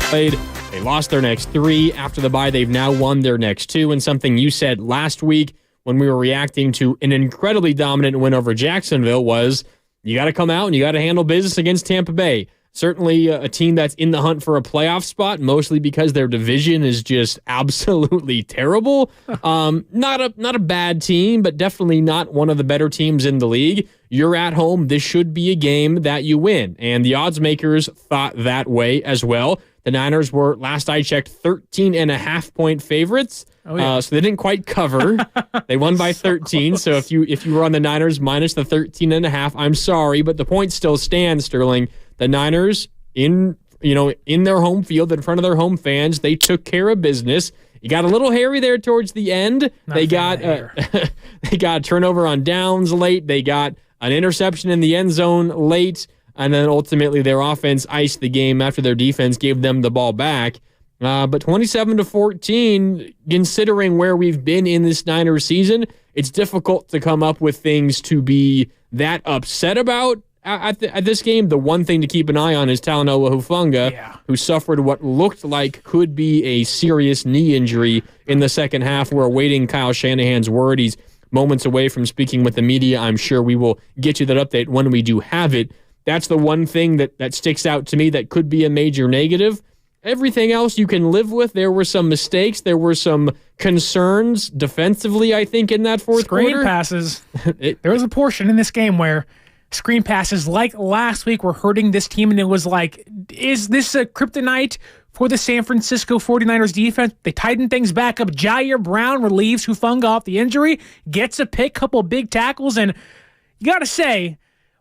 played. They lost their next 3. After the bye, they've now won their next 2. And something you said last week when we were reacting to an incredibly dominant win over Jacksonville was you got to come out and you got to handle business against Tampa Bay. Certainly a team that's in the hunt for a playoff spot, mostly because their division is just absolutely terrible. Not a bad team, but definitely not one of the better teams in the league. You're at home. This should be a game that you win. And the odds makers thought that way as well. The Niners were, last I checked, 13.5-point favorites. Oh, yeah. So they didn't quite cover. They won by 13. So if you were on the Niners minus the 13.5, I'm sorry, but the point still stands, Sterling. The Niners in their home field, in front of their home fans, they took care of business. You got a little hairy there towards the end. They got a turnover on downs late. They got an interception in the end zone late, and then ultimately their offense iced the game after their defense gave them the ball back. But 27-14, considering where we've been in this Niners season, it's difficult to come up with things to be that upset about. At this game, the one thing to keep an eye on is Talanoa Hufanga, who suffered what looked like could be a serious knee injury in the second half. We're awaiting Kyle Shanahan's word. He's moments away from speaking with the media. I'm sure we will get you that update when we do have it. That's the one thing that sticks out to me that could be a major negative. Everything else you can live with. There were some mistakes. There were some concerns defensively, I think, in that fourth quarter. Screen passes. There was a portion in this game where screen passes like last week were hurting this team, and it was like, is this a kryptonite for the San Francisco 49ers defense? They tighten things back up. Ji'Ayir Brown relieves Hufanga off the injury, gets a pick, couple big tackles, and you got to say,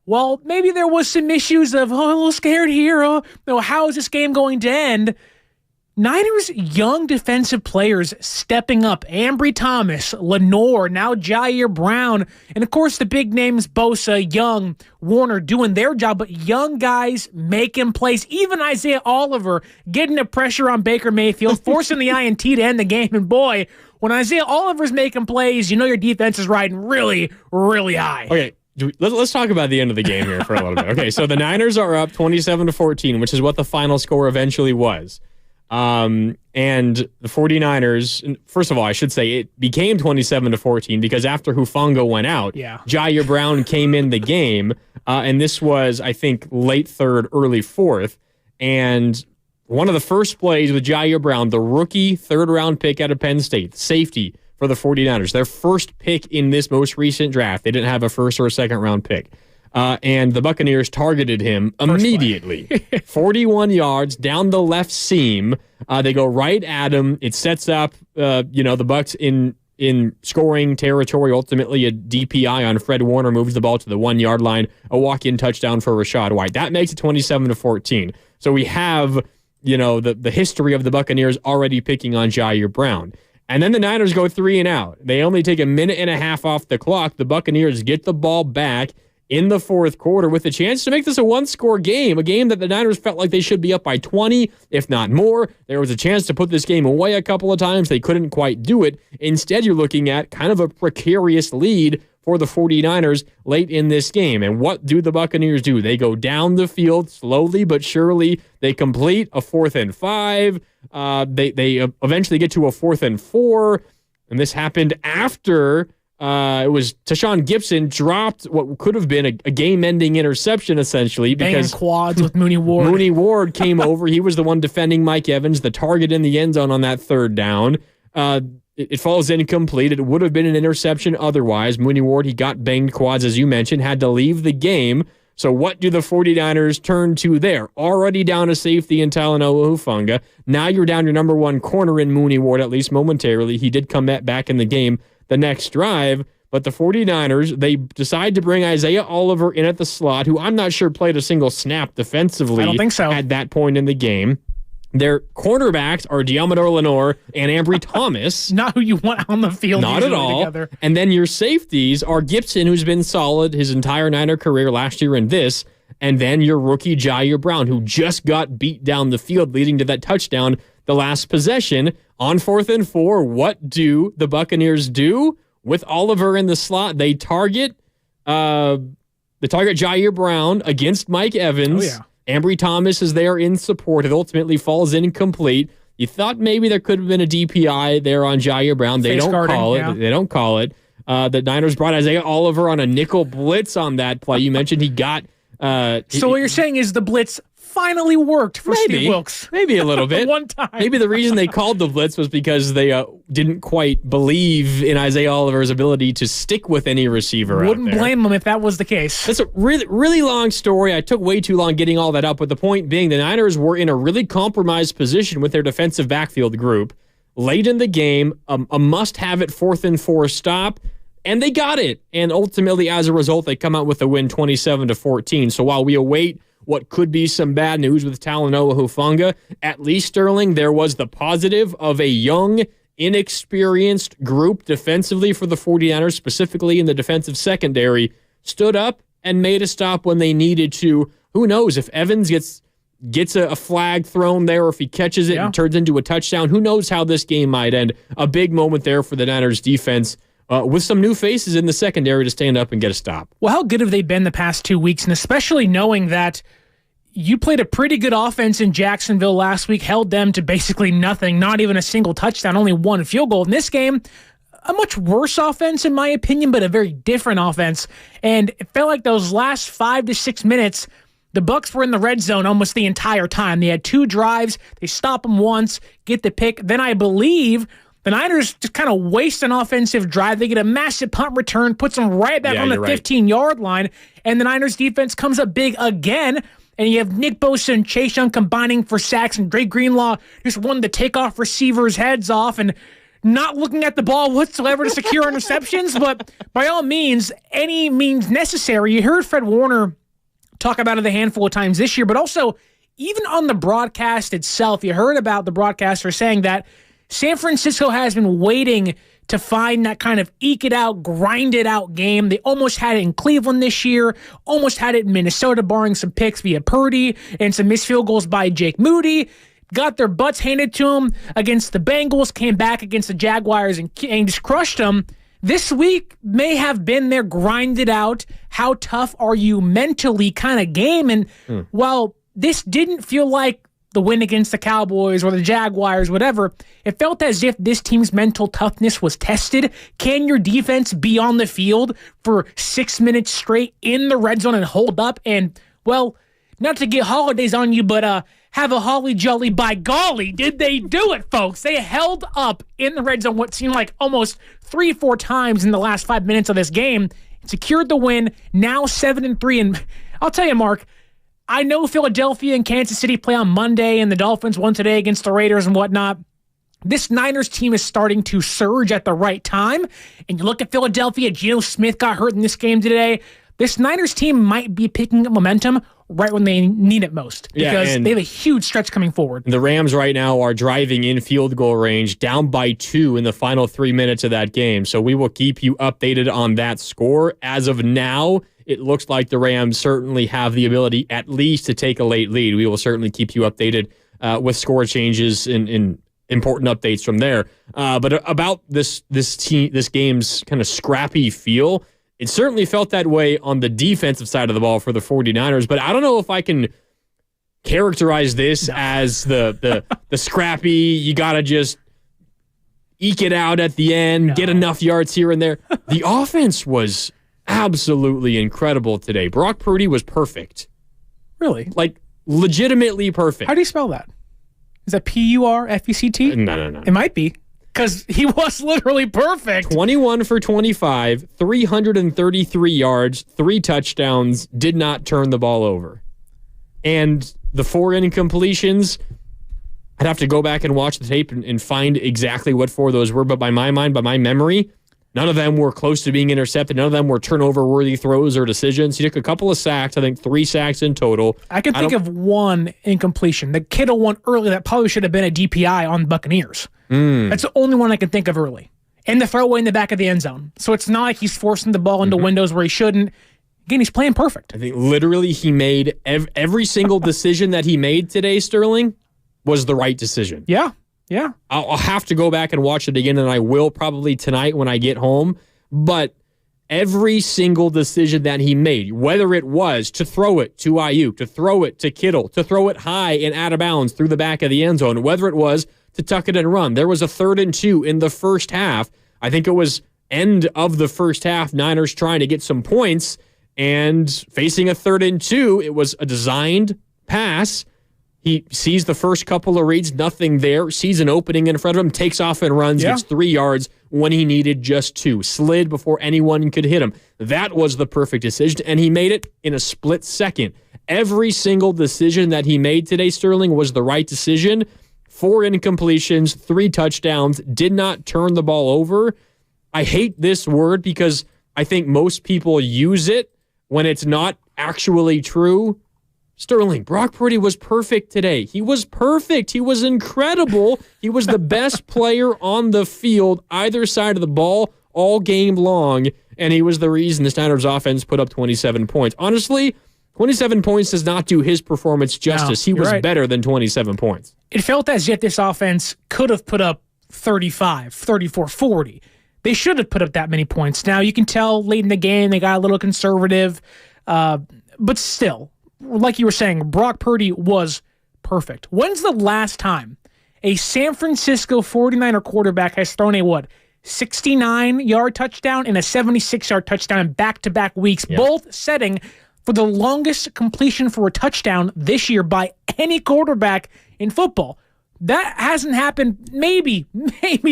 well, maybe there was some issues of, a little scared here. How is this game going to end? Niners' young defensive players stepping up. Ambry Thomas, Lenore, now Ji'Ayir Brown, and of course the big names Bosa, Young, Warner doing their job, but young guys making plays. Even Isaiah Oliver getting the pressure on Baker Mayfield, forcing the INT to end the game. And boy, when Isaiah Oliver's making plays, you know your defense is riding really, really high. Okay. Let's talk about the end of the game here for a little bit. Okay, so the Niners are up 27-14, which is what the final score eventually was. And the 49ers, first of all, I should say it became 27-14 because after Hufanga went out, Ji'Ayir Brown came in the game, and this was, I think, late third, early fourth. And one of the first plays with Ji'Ayir Brown, the rookie third-round pick out of Penn State, safety for the 49ers, their first pick in this most recent draft. They didn't have a first or a second-round pick. And the Buccaneers targeted him immediately. 41 yards down the left seam. They go right at him. It sets up, the Bucs in scoring territory. Ultimately, a DPI on Fred Warner moves the ball to the 1-yard line. A walk-in touchdown for Rachaad White. That makes it 27-14. So we have, the history of the Buccaneers already picking on Ji'Ayir Brown. And then the Niners go 3 and out. They only take a minute and a half off the clock. The Buccaneers get the ball back in the fourth quarter with a chance to make this a one-score game, a game that the Niners felt like they should be up by 20, if not more. There was a chance to put this game away a couple of times. They couldn't quite do it. Instead, you're looking at kind of a precarious lead for the 49ers late in this game. And what do the Buccaneers do? They go down the field slowly but surely. They complete a 4th and 5. They eventually get to a 4th and 4. And this happened after it was Tashawn Gibson dropped what could have been a game-ending interception, essentially. Because banging quads with Mooney Ward. Mooney Ward came over. He was the one defending Mike Evans, the target in the end zone on that third down. It falls incomplete. It would have been an interception otherwise. Mooney Ward, he got banged quads, as you mentioned, had to leave the game. So what do the 49ers turn to there? Already down a safety in Talanoa Hufanga. Now you're down your number one corner in Mooney Ward, at least momentarily. He did come back in the game the next drive. But the 49ers, they decide to bring Isaiah Oliver in at the slot, who I'm not sure played a single snap defensively I don't think so. At that point in the game. Their cornerbacks are Diamador Lenore and Ambry Thomas. Not who you want on the field. Not at all. Together. And then your safeties are Gibson, who's been solid his entire Niner career last year and this. And then your rookie Ji'Ayir Brown, who just got beat down the field, leading to that touchdown the last possession. On 4th and 4, what do the Buccaneers do? With Oliver in the slot, they target Ji'Ayir Brown against Mike Evans. Oh, yeah. Ambry Thomas is there in support. It ultimately falls incomplete. You thought maybe there could have been a DPI there on Ji'Ayir Brown. They don't call it. They don't call it. The Niners brought Isaiah Oliver on a nickel blitz on that play. You mentioned he got... so what you're saying is the blitz finally worked for Steve Wilks. Maybe a little bit. One time. Maybe the reason they called the blitz was because they didn't quite believe in Isaiah Oliver's ability to stick with any receiver out there. Wouldn't blame them if that was the case. That's a really, really long story. I took way too long getting all that up, but the point being the Niners were in a really compromised position with their defensive backfield group. Late in the game, a must-have it 4th and 4 stop, and they got it. And ultimately, as a result, they come out with a win 27-14. So while we await what could be some bad news with Talanoa Hufanga, at least, Sterling, there was the positive of a young, inexperienced group defensively for the 49ers, specifically in the defensive secondary, stood up and made a stop when they needed to. Who knows if Evans gets a flag thrown there, or if he catches it and turns into a touchdown, who knows how this game might end. A big moment there for the Niners defense with some new faces in the secondary to stand up and get a stop. Well, how good have they been the past 2 weeks, and especially knowing that you played a pretty good offense in Jacksonville last week, held them to basically nothing, not even a single touchdown, only one field goal. In this game, a much worse offense in my opinion, but a very different offense. And it felt like those last 5 to 6 minutes, the Bucs were in the red zone almost the entire time. They had 2 drives. They stop them once, get the pick. Then I believe the Niners just kind of waste an offensive drive. They get a massive punt return, puts them right back on the 15-yard line, and the Niners defense comes up big again. And you have Nick Bosa and Chase Young combining for sacks, and Dre Greenlaw just wanted to take off receivers' heads off and not looking at the ball whatsoever to secure interceptions. But by all means, any means necessary. You heard Fred Warner talk about it a handful of times this year, but also even on the broadcast itself, you heard about the broadcaster saying that San Francisco has been waiting to find that kind of eke it out, grind it out game. They almost had it in Cleveland this year, almost had it in Minnesota, barring some picks via Purdy and some missed field goals by Jake Moody. Got their butts handed to them against the Bengals, came back against the Jaguars and just crushed them. This week may have been their grind it out, how tough are you mentally kind of game. And while this didn't feel like the win against the Cowboys or the Jaguars, whatever, it felt as if this team's mental toughness was tested. Can your defense be on the field for 6 minutes straight in the red zone and hold up? And, well, not to get holidays on you, but have a holly jolly by golly, did they do it, folks? They held up in the red zone what seemed like almost 3-4 times in the last 5 minutes of this game, secured the win, now 7-3. And I'll tell you, Mark, I know Philadelphia and Kansas City play on Monday, and the Dolphins won today against the Raiders and whatnot. This Niners team is starting to surge at the right time. And you look at Philadelphia, Geno Smith got hurt in this game today. This Niners team might be picking up momentum right when they need it most, because they have a huge stretch coming forward. The Rams right now are driving in field goal range, down by 2 in the final 3 minutes of that game. So we will keep you updated on that score. As of now, it looks like the Rams certainly have the ability at least to take a late lead. We will certainly keep you updated with score changes and important updates from there. But about this game's kind of scrappy feel, it certainly felt that way on the defensive side of the ball for the 49ers. But I don't know if I can characterize this as the scrappy, you got to just eke it out at the end, get enough yards here and there. The offense was absolutely incredible today. Brock Purdy was perfect. Really? Like, legitimately perfect. How do you spell that? Is that P-U-R-F-E-C-T? No. It might be, because he was literally perfect. 21 for 25, 333 yards, 3 touchdowns, did not turn the ball over. And the 4 incompletions, I'd have to go back and watch the tape and find exactly what 4 of those were, but by my mind, by my memory, none of them were close to being intercepted. None of them were turnover-worthy throws or decisions. He took a couple of sacks, I think 3 sacks in total. I can think of one incompletion. The Kittle one early that probably should have been a DPI on the Buccaneers. That's the only one I can think of early. And the throwaway in the back of the end zone. So it's not like he's forcing the ball into windows where he shouldn't. Again, he's playing perfect. I think literally he made every single decision that he made today, Sterling, was the right decision. Yeah. I'll have to go back and watch it again, and I will probably tonight when I get home. But Every single decision that he made, whether it was to throw it to Aiyuk, to throw it to Kittle, to throw it high and out of bounds through the back of the end zone, whether it was to tuck it and run. There was a 3rd and 2 in the first half. I think it was end of the first half, Niners trying to get some points and facing a 3rd and 2. It was a designed pass. He sees the first couple of reads, nothing there, sees an opening in front of him, takes off and runs, gets 3 yards when he needed just 2. Slid before anyone could hit him. That was the perfect decision, and he made it in a split second. Every single decision that he made today, Sterling, was the right decision. 4 incompletions, 3 touchdowns, did not turn the ball over. I hate this word because I think most people use it when it's not actually true. Sterling, Brock Purdy was perfect today. He was perfect. He was incredible. He was the best player on the field, either side of the ball, all game long, and he was the reason the Niners offense put up 27 points. Honestly, 27 points does not do his performance justice. He was better than 27 points. It felt as if this offense could have put up 35, 34, 40. They should have put up that many points. Now, you can tell late in the game they got a little conservative, but still, like you were saying, Brock Purdy was perfect. When's the last time a San Francisco 49er quarterback has thrown a, 69-yard touchdown and a 76-yard touchdown in back-to-back weeks, both setting for the longest completion for a touchdown this year by any quarterback in football? That hasn't happened maybe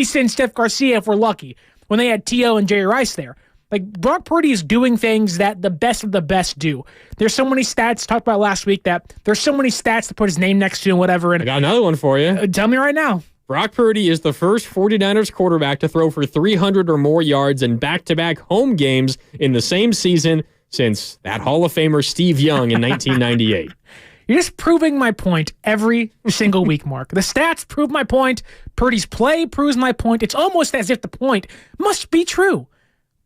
since Jeff Garcia, if we're lucky, when they had T.O. and Jerry Rice there. Like, Brock Purdy is doing things that the best of the best do. There's so many stats, talked about last week, that there's so many stats to put his name next to and whatever. And I got another one for you. Tell me right now. Brock Purdy is the first 49ers quarterback to throw for 300 or more yards in back-to-back home games in the same season since that Hall of Famer Steve Young in 1998. You're just proving my point every single week, Mark. The stats prove my point. Purdy's play proves my point. It's almost as if the point must be true.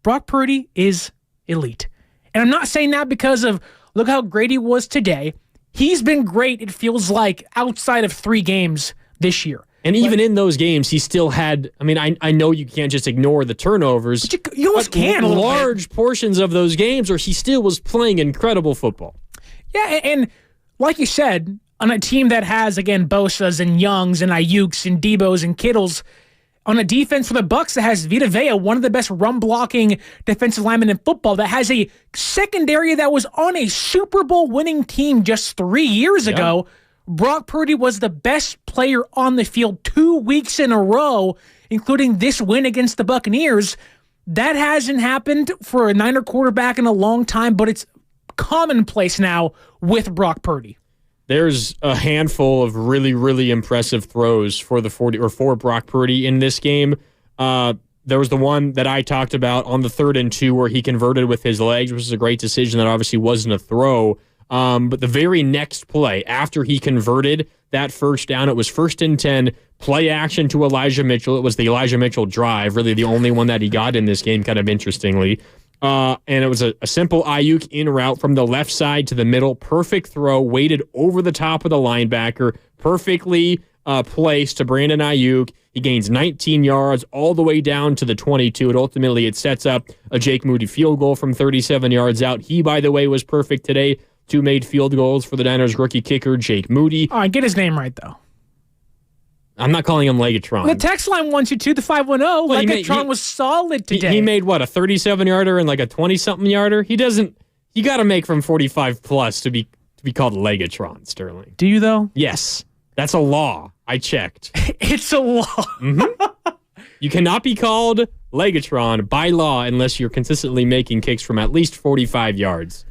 Brock Purdy is elite. And I'm not saying that because of, look how great he was today. He's been great, it feels like, outside of 3 games this year. And even in those games, he still had, I know you can't just ignore the turnovers. But you almost can. Large portions of those games, or he still was playing incredible football. Yeah, and like you said, on a team that has, again, Bosa's and Youngs and Aiyuk's and Debo's and Kittle's, on a defense for the Bucs that has Vita Vea, one of the best run-blocking defensive linemen in football, that has a secondary that was on a Super Bowl winning team just 3 years ago. Brock Purdy was the best player on the field 2 weeks in a row, including this win against the Buccaneers. That hasn't happened for a Niner quarterback in a long time, but it's commonplace now with Brock Purdy. There's a handful of really, really impressive throws for for Brock Purdy in this game. There was the one that I talked about on the 3rd and 2 where he converted with his legs, which was a great decision that obviously wasn't a throw. But the very next play, after he converted that first down, it was 1st and 10, play action to Elijah Mitchell. It was the Elijah Mitchell drive, really the only one that he got in this game, kind of interestingly. And it was a simple Aiyuk in route from the left side to the middle. Perfect throw, weighted over the top of the linebacker, perfectly placed to Brandon Aiyuk. He gains 19 yards all the way down to the 22. And ultimately, it sets up a Jake Moody field goal from 37 yards out. He, by the way, was perfect today. 2 made field goals for the Niners rookie kicker, Jake Moody. All right, get his name right, though. I'm not calling him Legatron. The text line wants you to the 510. Well, Legatron was solid today. He made, a 37-yarder and like a 20-something-yarder? He doesn't... You got to make from 45-plus to be called Legatron, Sterling. Do you, though? Yes. That's a law. I checked. It's a law. Mm-hmm. You cannot be called Legatron by law unless you're consistently making kicks from at least 45 yards.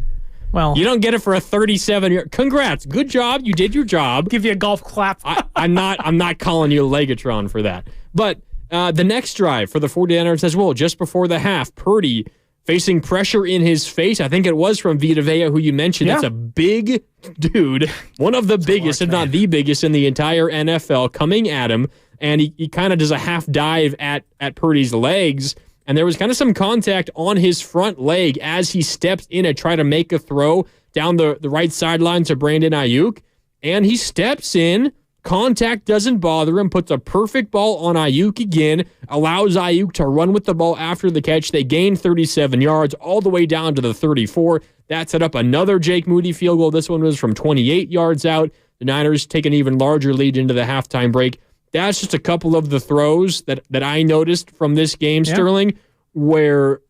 Well, you don't get it for a 37-yard. Congrats. Good job. You did your job. Give you a golf clap. I'm not calling you Legatron for that. But the next drive for the 49ers as well, just before the half, Purdy facing pressure in his face. I think it was from Vita Vea, who you mentioned. Yeah. That's a big dude, one of the biggest, if not the biggest in the entire NFL, coming at him. And he kind of does a half dive at Purdy's legs. And there was kind of some contact on his front leg as he stepped in and tried to make a throw down the right sideline to Brandon Aiyuk. And he steps in, contact doesn't bother him, puts a perfect ball on Aiyuk again, allows Aiyuk to run with the ball after the catch. They gain 37 yards all the way down to the 34. That set up another Jake Moody field goal. This one was from 28 yards out. The Niners take an even larger lead into the halftime break. That's just a couple of the throws that I noticed from this game, Sterling, where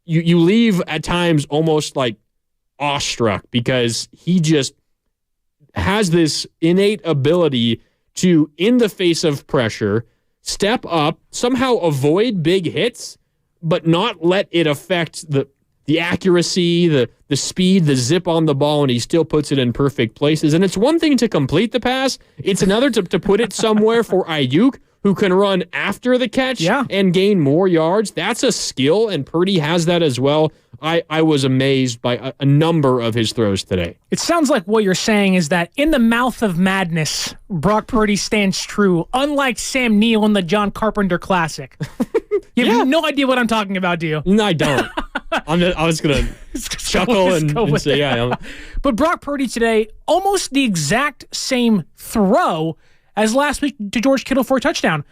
you leave at times almost like awestruck because he just has this innate ability to, in the face of pressure, step up, somehow avoid big hits, but not let it affect the accuracy, the speed, the zip on the ball, and he still puts it in perfect places. And it's one thing to complete the pass. It's another to put it somewhere for Aiyuk, who can run after the catch and gain more yards. That's a skill, and Purdy has that as well. I was amazed by a number of his throws today. It sounds like what you're saying is that in the mouth of madness, Brock Purdy stands true, unlike Sam Neill in the John Carpenter classic. You have no idea what I'm talking about, do you? No, I don't. I was going to chuckle and say, yeah. But Brock Purdy today, almost the exact same throw as last week to George Kittle for a touchdown.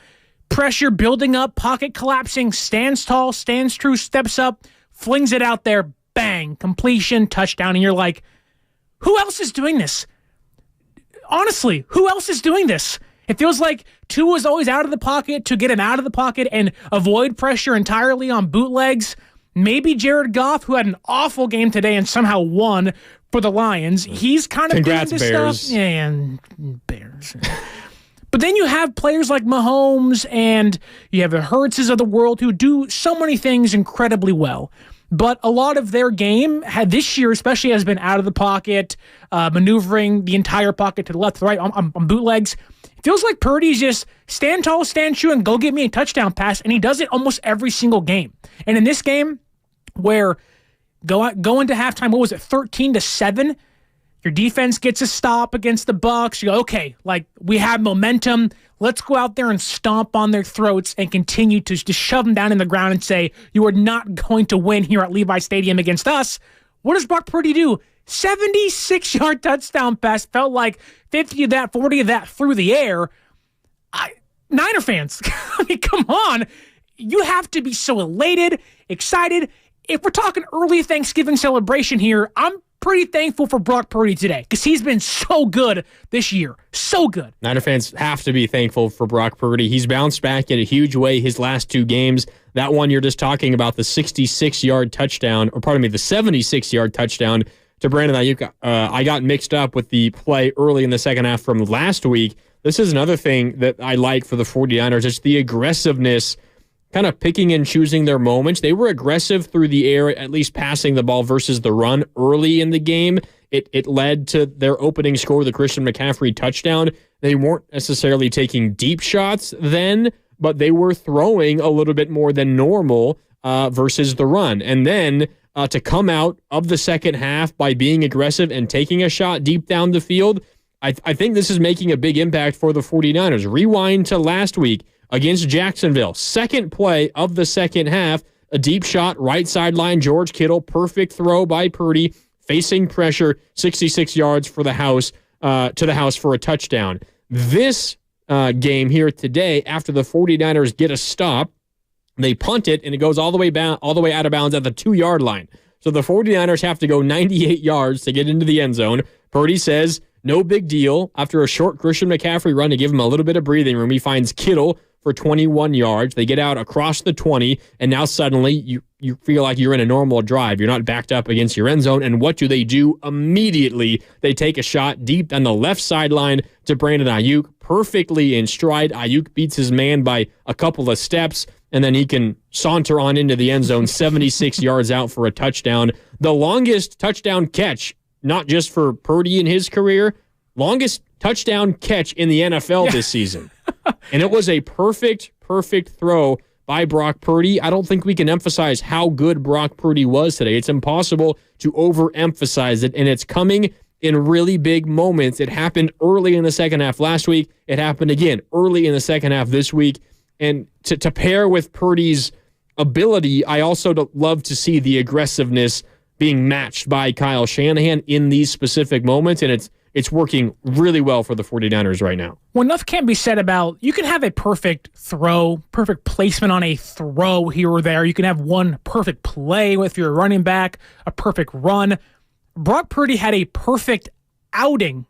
Pressure building up, pocket collapsing, stands tall, stands true, steps up, flings it out there, bang, completion, touchdown. And you're like, who else is doing this? Honestly, who else is doing this? It feels like Tua was always out of the pocket to get him out of the pocket and avoid pressure entirely on bootlegs. Maybe Jared Goff, who had an awful game today and somehow won for the Lions. He's kind of Congrats, doing this Bears. stuff. Yeah, and Bears. But then you have players like Mahomes and you have the Hurtses of the world who do so many things incredibly well. But a lot of their game had this year, especially, has been out of the pocket, maneuvering the entire pocket to the left, to the right, on bootlegs. It feels like Purdy's just stand tall, stand true, and go get me a touchdown pass, and he does it almost every single game. And in this game, where go into halftime, what was it, 13-7? Your defense gets a stop against the Bucs. You go, okay, like we have momentum. Let's go out there and stomp on their throats and continue to just shove them down in the ground and say, you are not going to win here at Levi Stadium against us. What does Brock Purdy do? 76-yard touchdown pass. Felt like 50 of that, 40 of that through the air. Niner fans, I mean, come on. You have to be so elated, excited. If we're talking early Thanksgiving celebration here, I'm pretty thankful for Brock Purdy today because he's been so good this year. So good. Niner fans have to be thankful for Brock Purdy. He's bounced back in a huge way his last two games. That one you're just talking about, the 66-yard touchdown, or pardon me, the 76-yard touchdown to Brandon Aiyuk. I got mixed up with the play early in the second half from last week. This is another thing that I like for the 49ers. It's the aggressiveness, kind of picking and choosing their moments. They were aggressive through the air, at least passing the ball versus the run early in the game. It led to their opening score, the Christian McCaffrey touchdown. They weren't necessarily taking deep shots then, but they were throwing a little bit more than normal versus the run. And then to come out of the second half by being aggressive and taking a shot deep down the field, I think this is making a big impact for the 49ers. Rewind to last week against Jacksonville. Second play of the second half, a deep shot, right sideline, George Kittle, perfect throw by Purdy, facing pressure, 66 yards for the house, to the house for a touchdown. This game here today, after the 49ers get a stop, they punt it, and it goes all the way out of bounds at the 2-yard line. So the 49ers have to go 98 yards to get into the end zone. Purdy says, no big deal. After a short Christian McCaffrey run to give him a little bit of breathing room, he finds Kittle for 21 yards. They get out across the 20, and now suddenly you feel like you're in a normal drive. You're not backed up against your end zone. And what do? Immediately, they take a shot deep on the left sideline to Brandon Aiyuk, perfectly in stride. Aiyuk beats his man by a couple of steps, and then he can saunter on into the end zone, 76 yards out for a touchdown. The longest touchdown catch, not just for Purdy in his career, longest touchdown catch in the NFL this season. And it was a perfect throw by Brock Purdy. I don't think we can emphasize how good Brock Purdy was today. It's impossible to overemphasize it, and it's coming in really big moments. It happened early in the second half last week. It happened again early in the second half this week. And to pair with Purdy's ability, I also love to see the aggressiveness being matched by Kyle Shanahan in these specific moments. And it's it's working really well for the 49ers right now. Well, enough can't be said about, you can have a perfect throw, perfect placement on a throw here or there. You can have one perfect play if you're a running back, a perfect run. Brock Purdy had a perfect outing,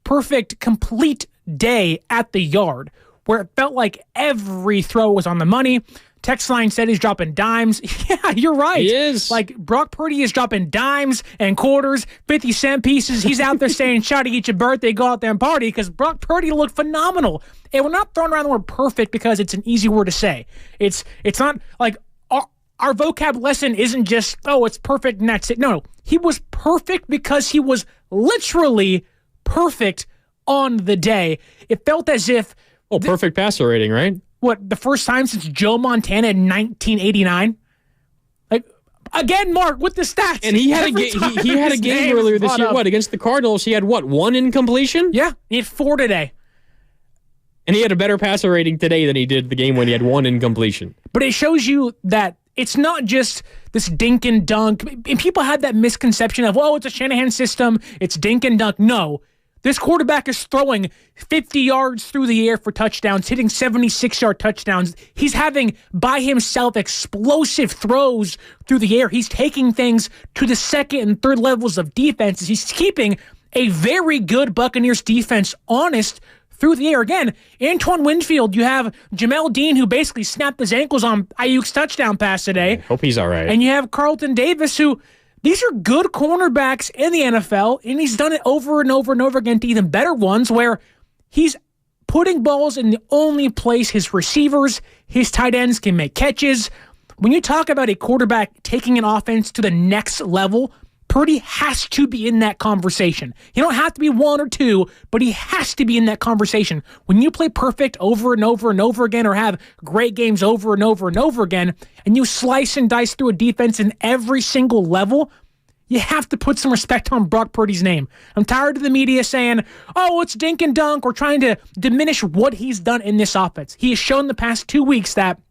perfect complete day at the yard where it felt like every throw was on the money. Text line said he's dropping dimes. Yeah, you're right. He is. Like, Brock Purdy is dropping dimes and quarters, 50-cent pieces. He's out there saying, "Shout to eat your birthday, go out there and party," because Brock Purdy looked phenomenal. And we're not throwing around the word perfect because it's an easy word to say. It's not like our vocab lesson isn't just, oh, it's perfect and that's it. No, he was perfect because he was literally perfect on the day. It felt as if... Well, perfect passer rating, right? What, the first time since Joe Montana in 1989? Like, again, Mark, with the stats. And he had a game earlier this year. What, against the Cardinals? He had what, 1 incompletion? Yeah, he had 4 today. And he had a better passer rating today than he did the game when he had 1 incompletion. But it shows you that it's not just this dink and dunk. And people had that misconception of, oh, it's a Shanahan system, it's dink and dunk. No. This quarterback is throwing 50 yards through the air for touchdowns, hitting 76-yard touchdowns. He's having, by himself, explosive throws through the air. He's taking things to the second and third levels of defenses. He's keeping a very good Buccaneers defense honest through the air. Again, Antoine Winfield, you have Jamel Dean, who basically snapped his ankles on Aiyuk's touchdown pass today. I hope he's all right. And you have Carlton Davis, who... These are good cornerbacks in the NFL, and he's done it over and over and over again to even better ones where he's putting balls in the only place his receivers, his tight ends can make catches. When you talk about a quarterback taking an offense to the next level, Purdy has to be in that conversation. He don't have to be 1 or 2, but he has to be in that conversation. When you play perfect over and over and over again, or have great games over and over and over again, and you slice and dice through a defense in every single level, you have to put some respect on Brock Purdy's name. I'm tired of the media saying, oh, it's dink and dunk, or trying to diminish what he's done in this offense. He has shown the past 2 weeks that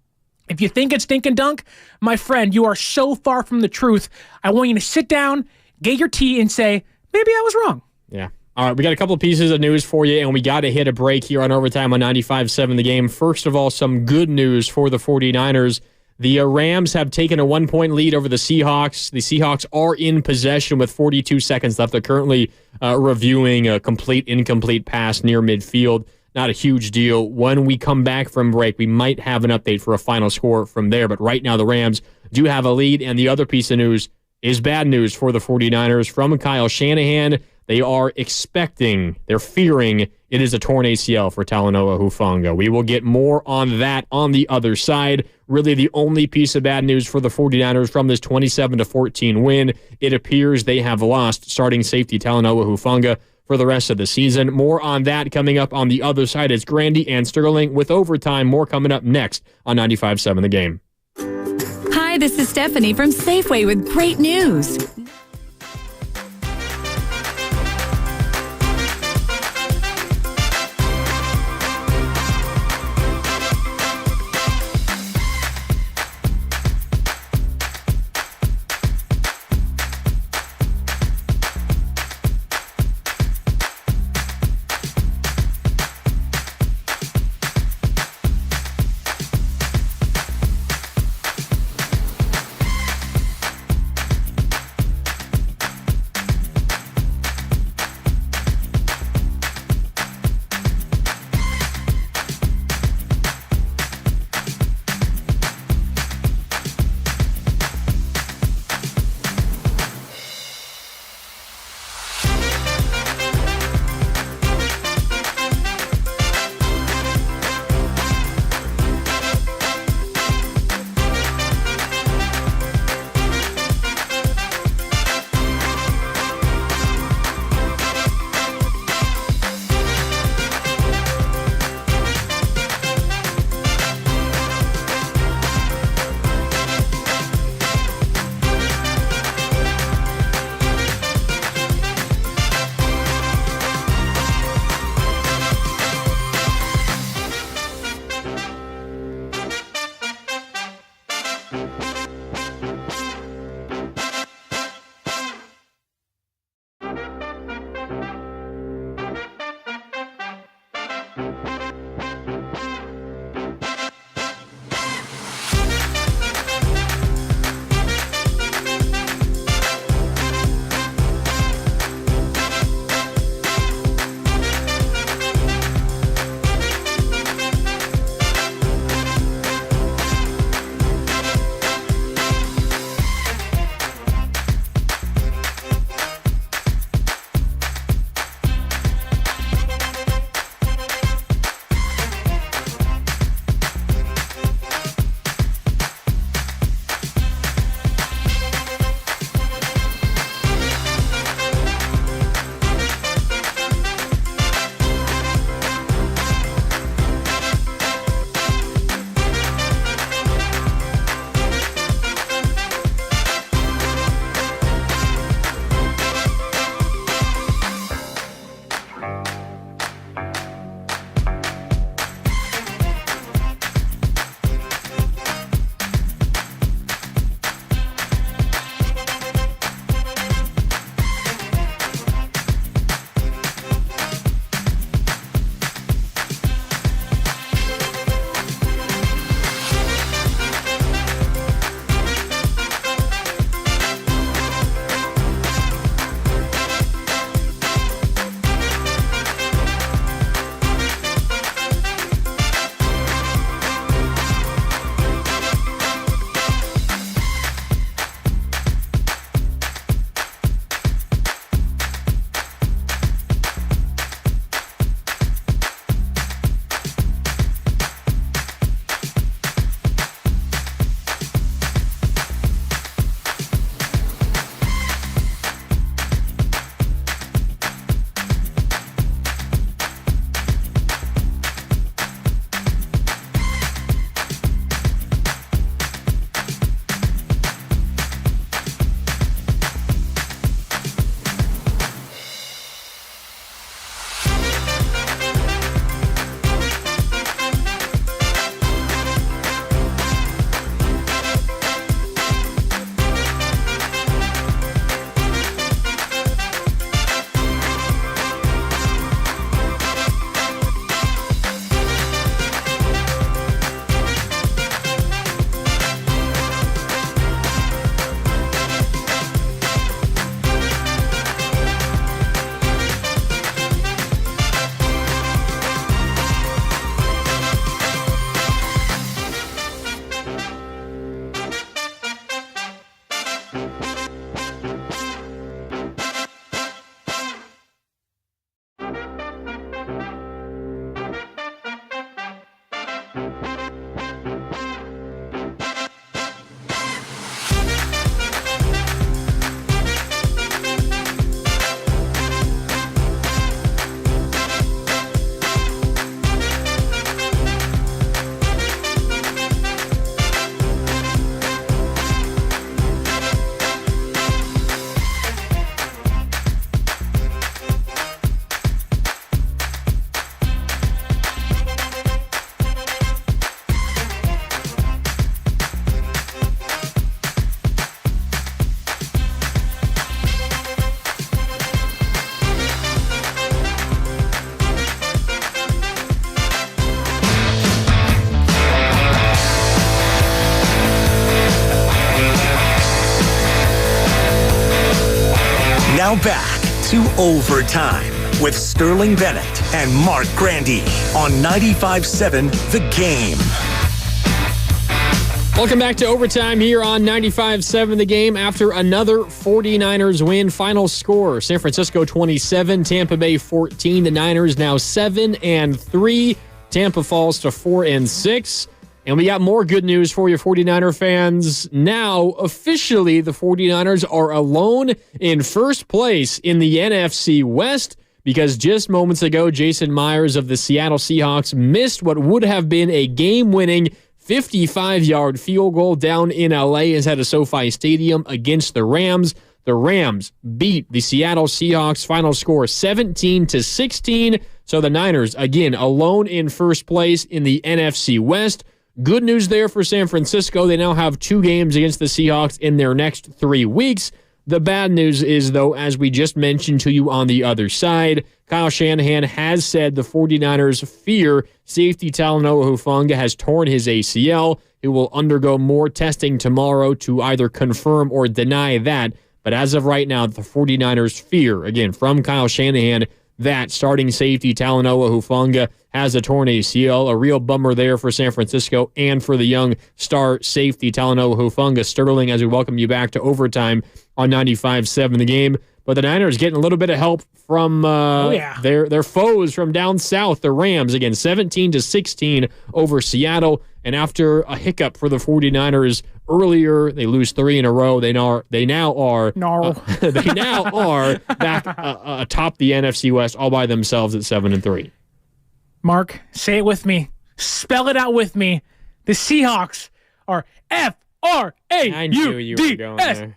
if you think it's dink and dunk, my friend, you are so far from the truth. I want you to sit down, get your tea, and say, maybe I was wrong. Yeah. All right, we got a couple of pieces of news for you, and we got to hit a break here on Overtime on 95.7 The Game. First of all, some good news for the 49ers. The Rams have taken a 1-point lead over the Seahawks. The Seahawks are in possession with 42 seconds left. They're currently reviewing a complete incomplete pass near midfield. Not a huge deal. When we come back from break, we might have an update for a final score from there. But right now, the Rams do have a lead. And the other piece of news is bad news for the 49ers from Kyle Shanahan. They are they're fearing it is a torn ACL for Talanoa Hufanga. We will get more on that on the other side. Really the only piece of bad news for the 49ers from this 27-14 win. It appears they have lost starting safety Talanoa Hufanga for the rest of the season. More on that coming up on the other side. It's Grandy and Sterling with Overtime. More coming up next on 95.7 The Game. Hi, this is Stephanie from Safeway with great news. Now back to Overtime with Sterling Bennett and Mark Grandy on 95.7 The Game. Welcome back to Overtime here on 95.7 The Game after another 49ers win. Final score, San Francisco 27, Tampa Bay 14. The Niners now 7-3. Tampa falls to 4-6. And we got more good news for you 49er fans. Now, officially, the 49ers are alone in first place in the NFC West because just moments ago, Jason Myers of the Seattle Seahawks missed what would have been a game-winning 55-yard field goal down in L.A. inside of SoFi Stadium against the Rams. The Rams beat the Seattle Seahawks. Final score 17-16. So the Niners, again, alone in first place in the NFC West. Good news there for San Francisco. They now have 2 games against the Seahawks in their next 3 weeks. The bad news is, though, as we just mentioned to you on the other side, Kyle Shanahan has said the 49ers fear safety Talanoa Hufanga has torn his ACL. He will undergo more testing tomorrow to either confirm or deny that. But as of right now, the 49ers fear, again, from Kyle Shanahan, that starting safety Talanoa Hufanga has a torn ACL. A real bummer there for San Francisco and for the young star safety Talanoa Hufanga. Sterling, as we welcome you back to Overtime on 95.7 The Game. But the Niners getting a little bit of help from their foes from down south, the Rams, again, 17-16 over Seattle. And after a hiccup for the 49ers earlier, they lose 3 in a row. They now are back atop the NFC West all by themselves at 7-3. Mark, say it with me. Spell it out with me. The Seahawks are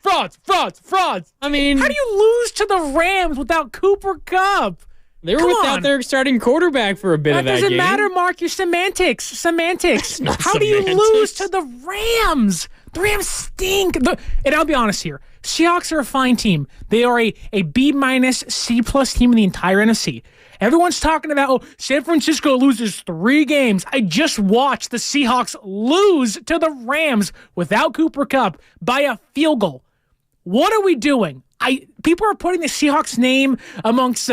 Frauds. Frauds. I mean, how do you lose to the Rams without Cooper Kupp? They were without their starting quarterback for a bit of that game. That doesn't matter, Mark. You're semantics. How do you lose to the Rams? The Rams stink. And I'll be honest here. Seahawks are a fine team. They are a B-, C+ team in the entire NFC. Everyone's talking about, San Francisco loses 3 games. I just watched the Seahawks lose to the Rams without Cooper Kupp by a field goal. What are we doing? People are putting the Seahawks name amongst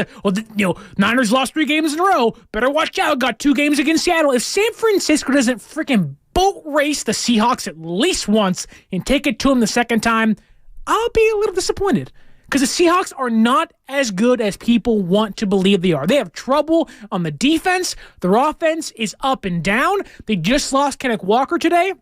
Niners lost 3 games in a row. Better watch out. Got 2 games against Seattle. If San Francisco doesn't freaking boat race the Seahawks at least once and take it to them the second time, I'll be a little disappointed. Because the Seahawks are not as good as people want to believe they are. They have trouble on the defense. Their offense is up and down. They just lost Kenneth Walker today.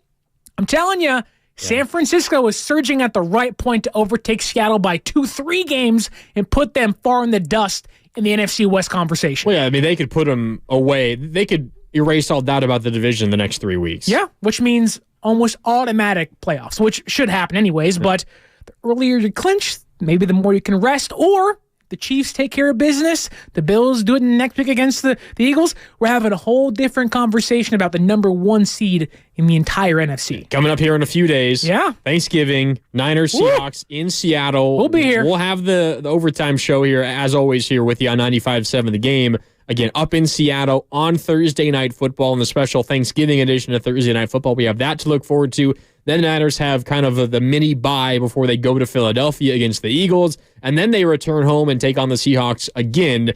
I'm telling you, San Francisco is surging at the right point to overtake Seattle by 2-3 games and put them far in the dust in the NFC West conversation. Well, yeah, I mean, they could put them away. They could erase all doubt about the division the next 3 weeks. Yeah, which means almost automatic playoffs, which should happen anyways. But the earlier you clinch, maybe the more you can rest, or the Chiefs take care of business. The Bills do it in the next week against the Eagles. We're having a whole different conversation about the number 1 seed in the entire NFC. Coming up here in a few days. Yeah. Thanksgiving, Niners, Seahawks in Seattle. We'll be here. We'll have the Overtime show here, as always, here with you on 95.7 The Game. Again, up in Seattle on Thursday Night Football in the special Thanksgiving edition of Thursday Night Football. We have that to look forward to. Then the Niners have kind of the mini bye before they go to Philadelphia against the Eagles, and then they return home and take on the Seahawks again.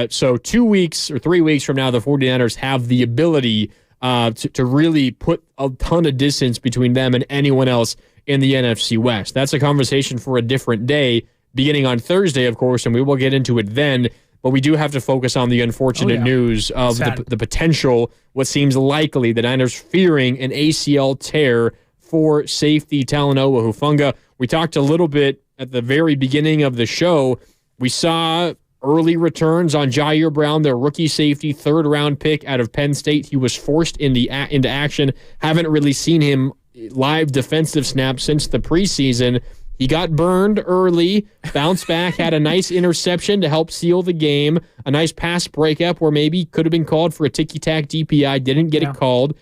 So 2 weeks or 3 weeks from now, the 49ers have the ability to really put a ton of distance between them and anyone else in the NFC West. That's a conversation for a different day, beginning on Thursday, of course, and we will get into it then. But we do have to focus on the unfortunate news of the potential, what seems likely, the Niners fearing an ACL tear for safety Talanoa Hufanga. We talked a little bit at the very beginning of the show. We saw early returns on Ji'Ayir Brown, their rookie safety, 3rd-round pick out of Penn State. He was forced into action. Haven't really seen him live defensive snaps since the preseason. He got burned early, bounced back, had a nice interception to help seal the game, a nice pass breakup where maybe could have been called for a ticky-tack DPI, didn't get it called.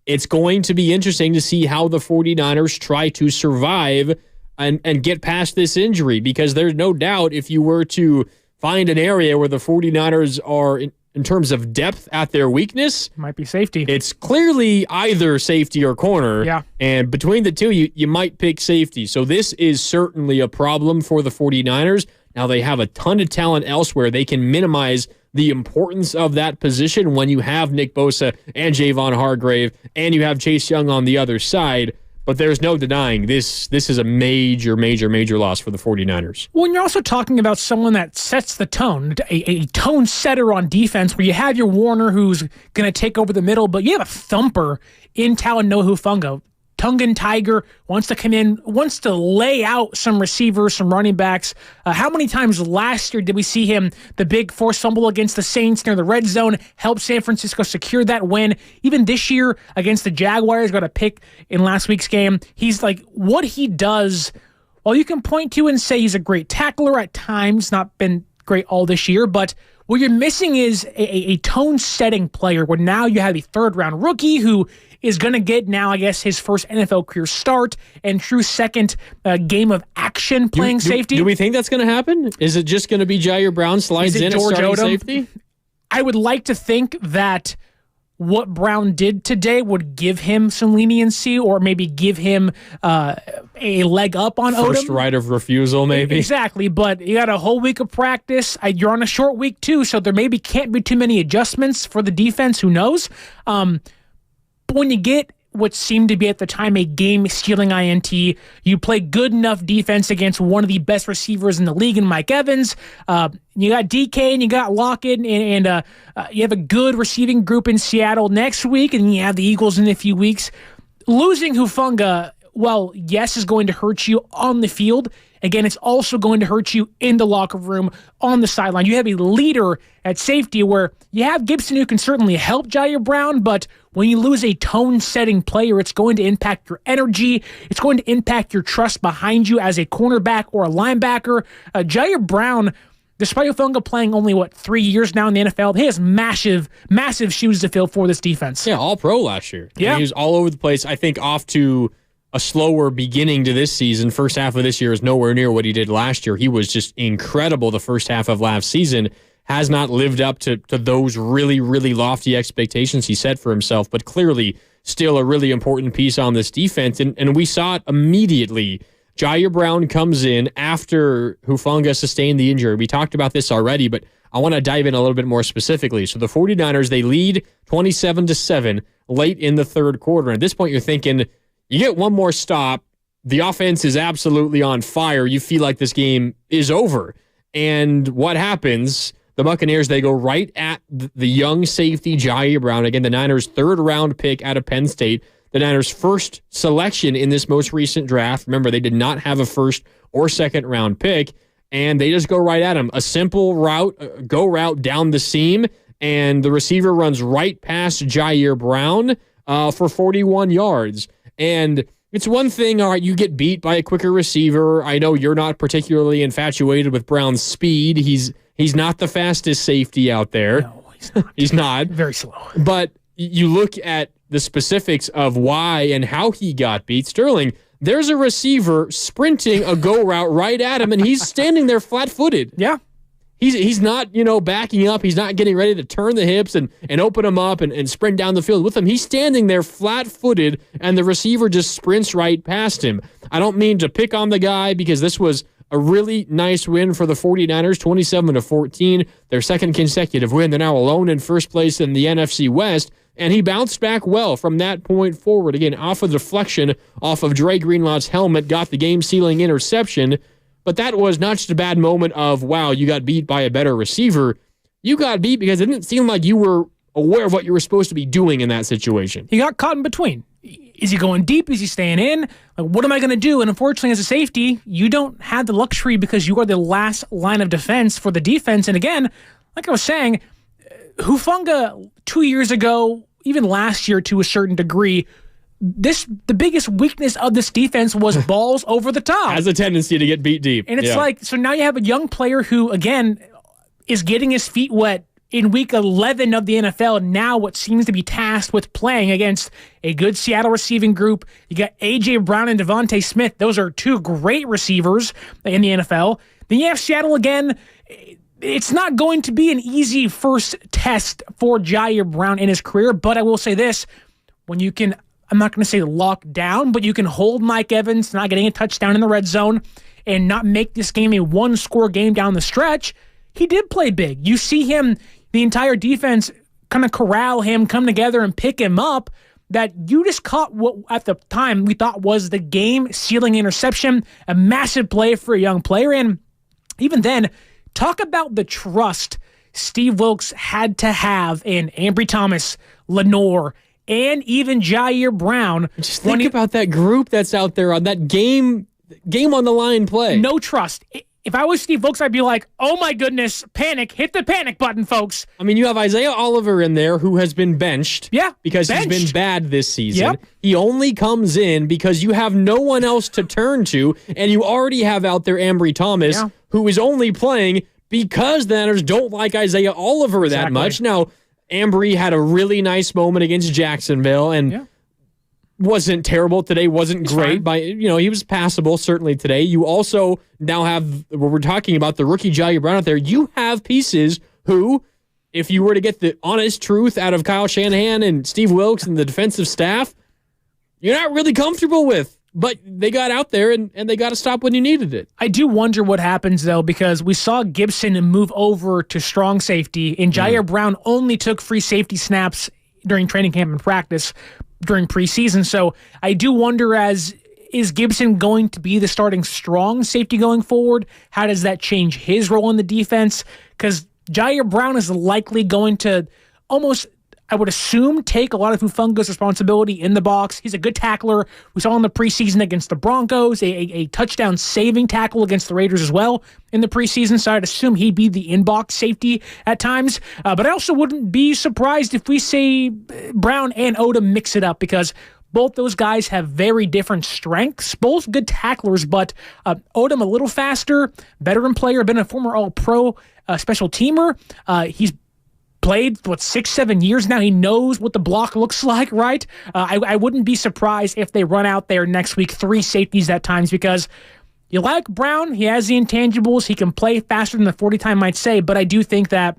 It's going to be interesting to see how the 49ers try to survive and get past this injury, because there's no doubt if you were to find an area where the 49ers are in terms of depth at their weakness, Might be safety. it's clearly either safety or corner. Yeah. And between the two, you might pick safety. So this is certainly a problem for the 49ers. Now they have a ton of talent elsewhere. They can minimize the importance of that position when you have Nick Bosa and Javon Hargrave and you have Chase Young on the other side. But there's no denying this is a major, major, major loss for the 49ers. Well, and you're also talking about someone that sets the tone, a tone setter on defense, where you have your Warner who's going to take over the middle, but you have a thumper in Talanoa Hufanga. Tongan Tiger wants to come in, wants to lay out some receivers, some running backs. How many times last year did we see him, the big forced fumble against the Saints near the red zone, help San Francisco secure that win? Even this year against the Jaguars, got a pick in last week's game. He's like, what he does, well, you can point to and say he's a great tackler at times, not been great all this year, but what you're missing is a tone-setting player where now you have a third-round rookie who is going to get now, I guess, his first NFL career start and true second game of action playing safety. Do we think that's going to happen? Is it just going to be Ji'Ayir Brown slides in at starting safety? I would like to think that what Brown did today would give him some leniency or maybe give him a leg up on Odom. First right of refusal, maybe. Exactly, but you got a whole week of practice. You're on a short week, too, so there maybe can't be too many adjustments for the defense. Who knows? But when you get what seemed to be at the time a game-stealing INT, you play good enough defense against one of the best receivers in the league in Mike Evans. You got DK and you got Lockett, and you have a good receiving group in Seattle next week, and you have the Eagles in a few weeks. Losing Hufanga, well, yes, is going to hurt you on the field. Again, it's also going to hurt you in the locker room, on the sideline. You have a leader at safety where you have Gibson who can certainly help Ji'Ayir Brown, but when you lose a tone-setting player, it's going to impact your energy. It's going to impact your trust behind you as a cornerback or a linebacker. Ji'Ayir Brown, despite Hufanga playing only, 3 years now in the NFL, he has massive, massive shoes to fill for this defense. Yeah, all pro last year. Yeah. He was all over the place. I think off to a slower beginning to this season. First half of this year is nowhere near what he did last year. He was just incredible the first half of last season. Has not lived up to those really, really lofty expectations he set for himself, but clearly still a really important piece on this defense. And we saw it immediately. Ji'Ayir Brown comes in after Hufanga sustained the injury. We talked about this already, but I want to dive in a little bit more specifically. So the 49ers, they lead 27-7 late in the third quarter. At this point, you're thinking, you get one more stop, the offense is absolutely on fire. You feel like this game is over. And what happens? The Buccaneers, they go right at the young safety, Ji'Ayir Brown. Again, the Niners' third-round pick out of Penn State. The Niners' first selection in this most recent draft. Remember, they did not have a first or second-round pick, and they just go right at him. A simple go route down the seam, and the receiver runs right past Ji'Ayir Brown for 41 yards. And it's one thing, all right, you get beat by a quicker receiver. I know you're not particularly infatuated with Brown's speed. He's not the fastest safety out there. No, he's not. He's not. Very slow. But you look at the specifics of why and how he got beat. Sterling, there's a receiver sprinting a go route right at him, and he's standing there flat-footed. Yeah. He's not, backing up. He's not getting ready to turn the hips and open them up and sprint down the field with him. He's standing there flat-footed, and the receiver just sprints right past him. I don't mean to pick on the guy because this was a really nice win for the 49ers, 27-14, their second consecutive win. They're now alone in first place in the NFC West, and he bounced back well from that point forward. Again, off a deflection off of Dre Greenlaw's helmet, got the game-sealing interception. But that was not just a bad moment of, wow, you got beat by a better receiver. You got beat because it didn't seem like you were aware of what you were supposed to be doing in that situation. He got caught in between. Is he going deep? Is he staying in? Like, what am I going to do? And unfortunately, as a safety, you don't have the luxury because you are the last line of defense for the defense. And again, like I was saying, Hufanga 2 years ago, even last year to a certain degree, the biggest weakness of this defense was balls over the top. Has a tendency to get beat deep. And it's so now you have a young player who, again, is getting his feet wet in week 11 of the NFL, now what seems to be tasked with playing against a good Seattle receiving group. You got A.J. Brown and Devontae Smith. Those are two great receivers in the NFL. Then you have Seattle again. it's not going to be an easy first test for Ji'Ayir Brown in his career, but I will say this, when you can, I'm not going to say lock down, but you can hold Mike Evans not getting a touchdown in the red zone and not make this game a one-score game down the stretch, he did play big. You see him, the entire defense kind of corral him, come together and pick him up, that you just caught what at the time we thought was the game-sealing interception, a massive play for a young player. And even then, talk about the trust Steve Wilks had to have in Ambry Thomas, Lenore, and even Ji'Ayir Brown. Just think about that group that's out there on that game on the line play. No trust. If I was Steve Wilks, I'd be like, oh my goodness, panic. Hit the panic button, folks. I mean, you have Isaiah Oliver in there who has been benched. Yeah, because he's been bad this season. Yep. He only comes in because you have no one else to turn to, and you already have out there Ambry Thomas, who is only playing because the Niners don't like Isaiah Oliver that much. Now, Ambry had a really nice moment against Jacksonville, and wasn't terrible today, wasn't great. He was passable certainly today. You also now have, what we're talking about, the rookie Ji'Ayir Brown out there. You have pieces who, if you were to get the honest truth out of Kyle Shanahan and Steve Wilks and the defensive staff, you're not really comfortable with. But they got out there, and they got to stop when you needed it. I do wonder what happens, though, because we saw Gibson move over to strong safety, and Ji'Ayir Brown only took free safety snaps during training camp and practice during preseason. So I do wonder, is Gibson going to be the starting strong safety going forward? How does that change his role in the defense? Because Ji'Ayir Brown is likely going to almost, I would assume, take a lot of Hufanga's responsibility in the box. He's a good tackler. We saw in the preseason against the Broncos, a touchdown-saving tackle against the Raiders as well in the preseason, so I'd assume he'd be the in-box safety at times. But I also wouldn't be surprised if we say Brown and Odom mix it up, because both those guys have very different strengths, both good tacklers, but Odom a little faster, veteran player, been a former All-Pro special teamer. He's played, 6-7 years now. He knows what the block looks like, right? I wouldn't be surprised if they run out there next week 3 safeties at times, because you like Brown. He has the intangibles. He can play faster than the 40 time might say, but I do think that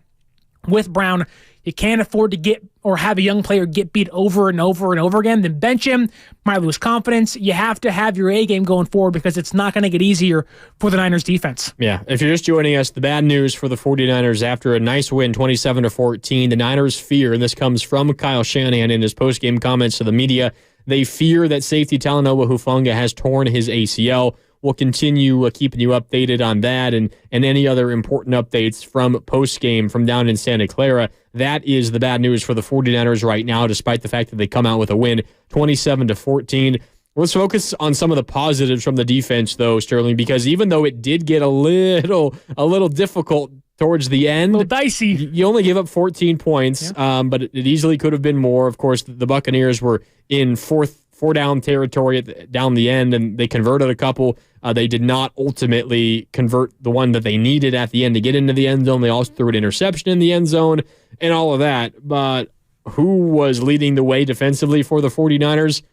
with Brown, you can't afford to get or have a young player get beat over and over and over again, then bench him, might lose confidence. You have to have your A game going forward, because it's not going to get easier for the Niners defense. Yeah, if you're just joining us, the bad news for the 49ers after a nice win, 27-14, the Niners fear, and this comes from Kyle Shanahan in his post-game comments to the media, they fear that safety Talanoa Hufanga has torn his ACL. We'll continue keeping you updated on that and any other important updates from post-game from down in Santa Clara. That is the bad news for the 49ers right now, despite the fact that they come out with a win, 27-14. Let's focus on some of the positives from the defense, though, Sterling, because even though it did get a little difficult towards the end, a little dicey. You only gave up 14 points, but it easily could have been more. Of course, the Buccaneers were in four down territory down the end, and they converted a couple. They did not ultimately convert the one that they needed at the end to get into the end zone. They also threw an interception in the end zone and all of that. But who was leading the way defensively for the 49ers?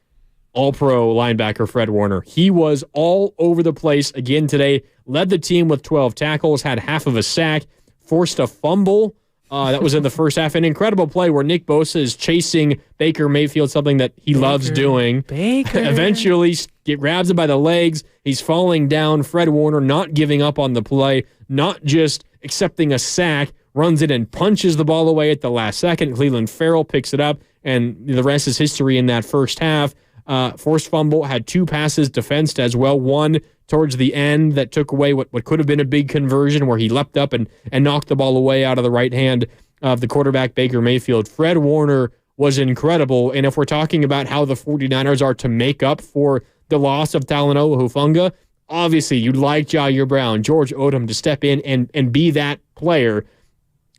All-pro linebacker Fred Warner. He was all over the place again today, led the team with 12 tackles, had half of a sack, forced a fumble. That was in the first half. An incredible play where Nick Bosa is chasing Baker Mayfield, something that he loves doing. Eventually, grabs him by the legs. He's falling down. Fred Warner not giving up on the play, not just accepting a sack, runs it and punches the ball away at the last second. Cleveland Farrell picks it up, and the rest is history in that first half. Forced fumble, had 2 passes defensed as well. One towards the end that took away what could have been a big conversion, where he leapt up and knocked the ball away out of the right hand of the quarterback, Baker Mayfield. Fred Warner was incredible, and if we're talking about how the 49ers are to make up for the loss of Talanoa Hufanga, obviously you'd like Ji'Ayir Brown, George Odom to step in and be that player.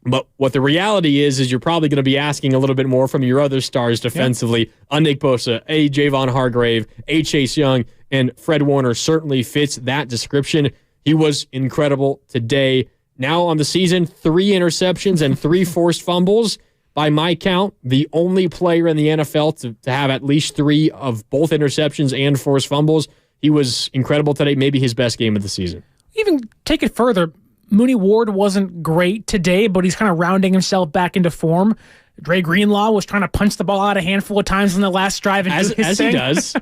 But what the reality is you're probably going to be asking a little bit more from your other stars defensively. A Nick Bosa, a Javon Hargrave, a Chase Young, and Fred Warner certainly fits that description. He was incredible today. Now on the season, 3 interceptions and 3 forced fumbles. By my count, the only player in the NFL to have at least 3 of both interceptions and forced fumbles. He was incredible today, maybe his best game of the season. Even take it further, Mooney Ward wasn't great today, but he's kind of rounding himself back into form. Dre Greenlaw was trying to punch the ball out a handful of times in the last drive. As he does.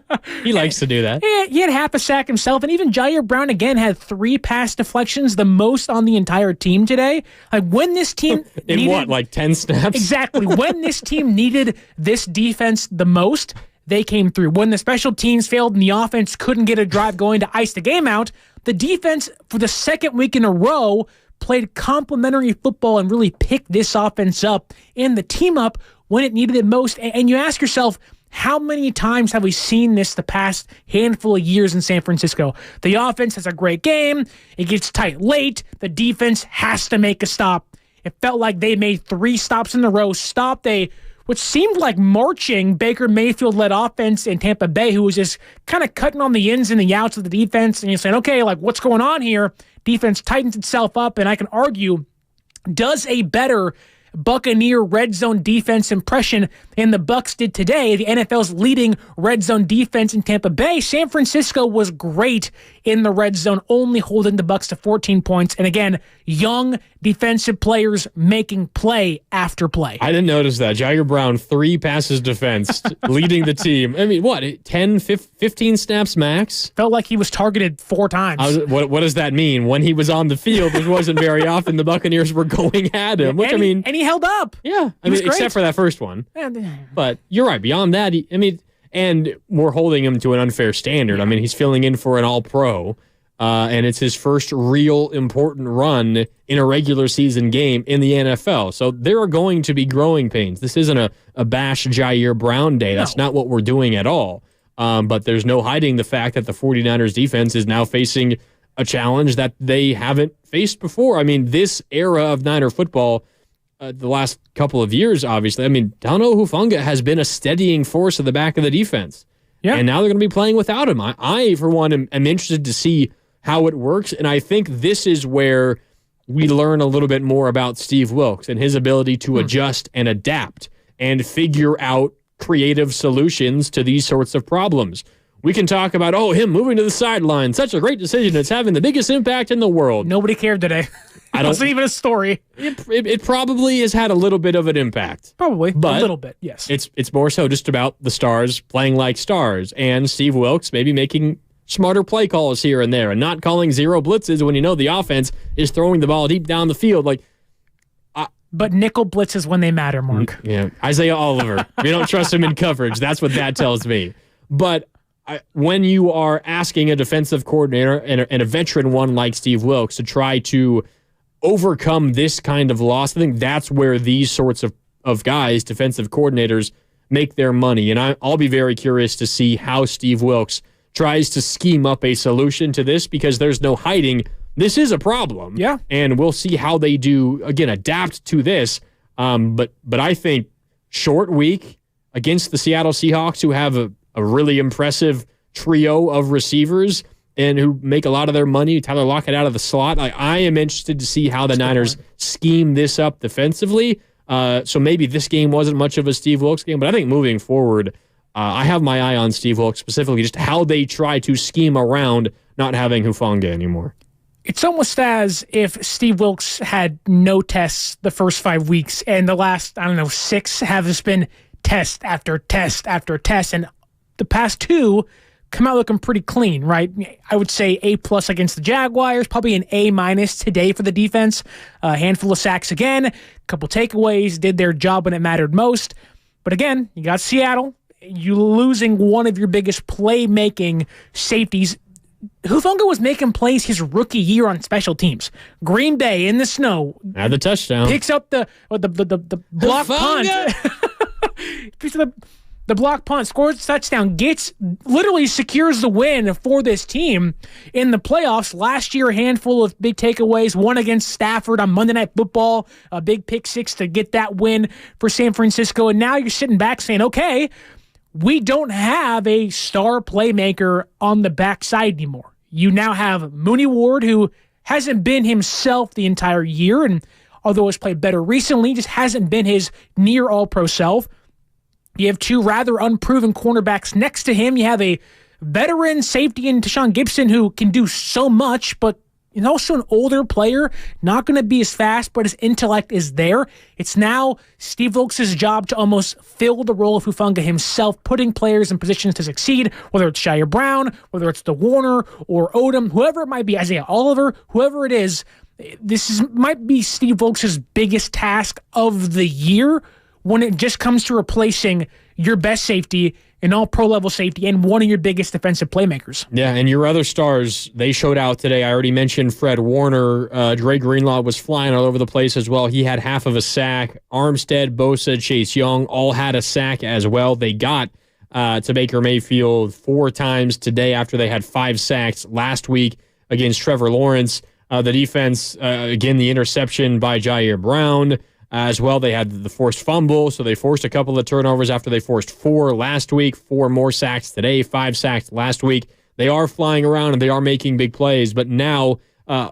He likes to do that. He had half a sack himself, and even Ji'Ayir Brown, again, had 3 pass deflections, the most on the entire team today. Like, when this team like 10 snaps? Exactly. When this team needed this defense the most, they came through. When the special teams failed and the offense couldn't get a drive going to ice the game out, the defense, for the second week in a row, played complementary football and really picked this offense up and the team up when it needed it most. And you ask yourself, how many times have we seen this the past handful of years in San Francisco? The offense has a great game. It gets tight late. The defense has to make a stop. It felt like they made 3 stops in a row. Which seemed like marching Baker Mayfield-led offense in Tampa Bay, who was just kind of cutting on the ins and the outs of the defense. And you're saying, okay, like, what's going on here? Defense tightens itself up, and I can argue, does a better Buccaneer red zone defense impression than the Bucs did today, the NFL's leading red zone defense in Tampa Bay. San Francisco was great in the red zone, only holding the Bucs to 14 points. And again, young defensive players making play after play. I didn't notice that. Ji'Ayir Brown, 3 passes defense, leading the team. I mean, what, 10, 15 snaps max? Felt like he was targeted 4 times. What does that mean? When he was on the field, which wasn't very often, the Buccaneers were going at him, and he held up. Yeah. Except for that first one. But you're right. Beyond that, and we're holding him to an unfair standard. I mean, he's filling in for an all-pro, and it's his first real important run in a regular season game in the NFL. So there are going to be growing pains. This isn't a bash Ji'Ayir Brown day. That's not what we're doing at all. But there's no hiding the fact that the 49ers defense is now facing a challenge that they haven't faced before. I mean, this era of Niner football, the last couple of years, obviously. I mean, Talanoa Hufanga has been a steadying force at the back of the defense. Yeah. And now they're going to be playing without him. I for one, am interested to see how it works. And I think this is where we learn a little bit more about Steve Wilks and his ability to adjust and adapt and figure out creative solutions to these sorts of problems. We can talk about, him moving to the sideline. Such a great decision. It's having the biggest impact in the world. Nobody cared today. It wasn't even a story. It probably has had a little bit of an impact. Probably, but a little bit, yes. It's more so just about the stars playing like stars and Steve Wilks maybe making smarter play calls here and there and not calling 0 blitzes when you know the offense is throwing the ball deep down the field. But nickel blitzes when they matter, Mark. Yeah, Isaiah Oliver. We don't trust him in coverage. That's what that tells me. But when you are asking a defensive coordinator and a veteran one like Steve Wilks to try to overcome this kind of loss, I think that's where these sorts of guys, defensive coordinators, make their money. And I'll be very curious to see how Steve Wilks tries to scheme up a solution to this, because there's no hiding. This is a problem. Yeah. And we'll see how they do, again, adapt to this. But I think short week against the Seattle Seahawks, who have a really impressive trio of receivers and who make a lot of their money, Tyler Lockett out of the slot. I am interested to see how the Niners scheme this up defensively. So maybe this game wasn't much of a Steve Wilks game, but I think moving forward, I have my eye on Steve Wilks, specifically just how they try to scheme around not having Hufanga anymore. It's almost as if Steve Wilks had no tests the first 5 weeks, and the last, 6 have just been test after test after test, and the past 2 come out looking pretty clean, right? I would say A+ against the Jaguars, probably an A- today for the defense. A handful of sacks again, a couple takeaways, did their job when it mattered most. But again, you got Seattle, you losing one of your biggest playmaking safeties. Hufanga was making plays his rookie year on special teams. Green Bay in the snow. Had the touchdown. Picks up the block punt. Picks up the block punt, scores a touchdown, literally secures the win for this team in the playoffs. Last year, a handful of big takeaways, one against Stafford on Monday Night Football, a big pick 6 to get that win for San Francisco. And now you're sitting back saying, okay, we don't have a star playmaker on the backside anymore. You now have Mooney Ward, who hasn't been himself the entire year, and although has played better recently, just hasn't been his near all-pro self. You have 2 rather unproven cornerbacks next to him. You have a veteran safety in Tashaun Gibson who can do so much, but and also an older player, not going to be as fast, but his intellect is there. It's now Steve Wilkes' job to almost fill the role of Hufanga himself, putting players in positions to succeed, whether it's Ji'Ayir Brown, whether it's the Warner or Odom, whoever it might be, Isaiah Oliver, whoever it is. Might be Steve Wilkes' biggest task of the year when it just comes to replacing your best safety, an all-pro level safety, and one of your biggest defensive playmakers. Yeah, and your other stars, they showed out today. I already mentioned Fred Warner. Dre Greenlaw was flying all over the place as well. He had half of a sack. Armstead, Bosa, Chase Young all had a sack as well. They got to Baker Mayfield 4 times today after they had 5 sacks last week against Trevor Lawrence. The defense, again, the interception by Ji'Ayir Brown. As well, they had the forced fumble, so they forced a couple of turnovers after they forced 4 last week, 4 more sacks today, 5 sacks last week. They are flying around and they are making big plays, but now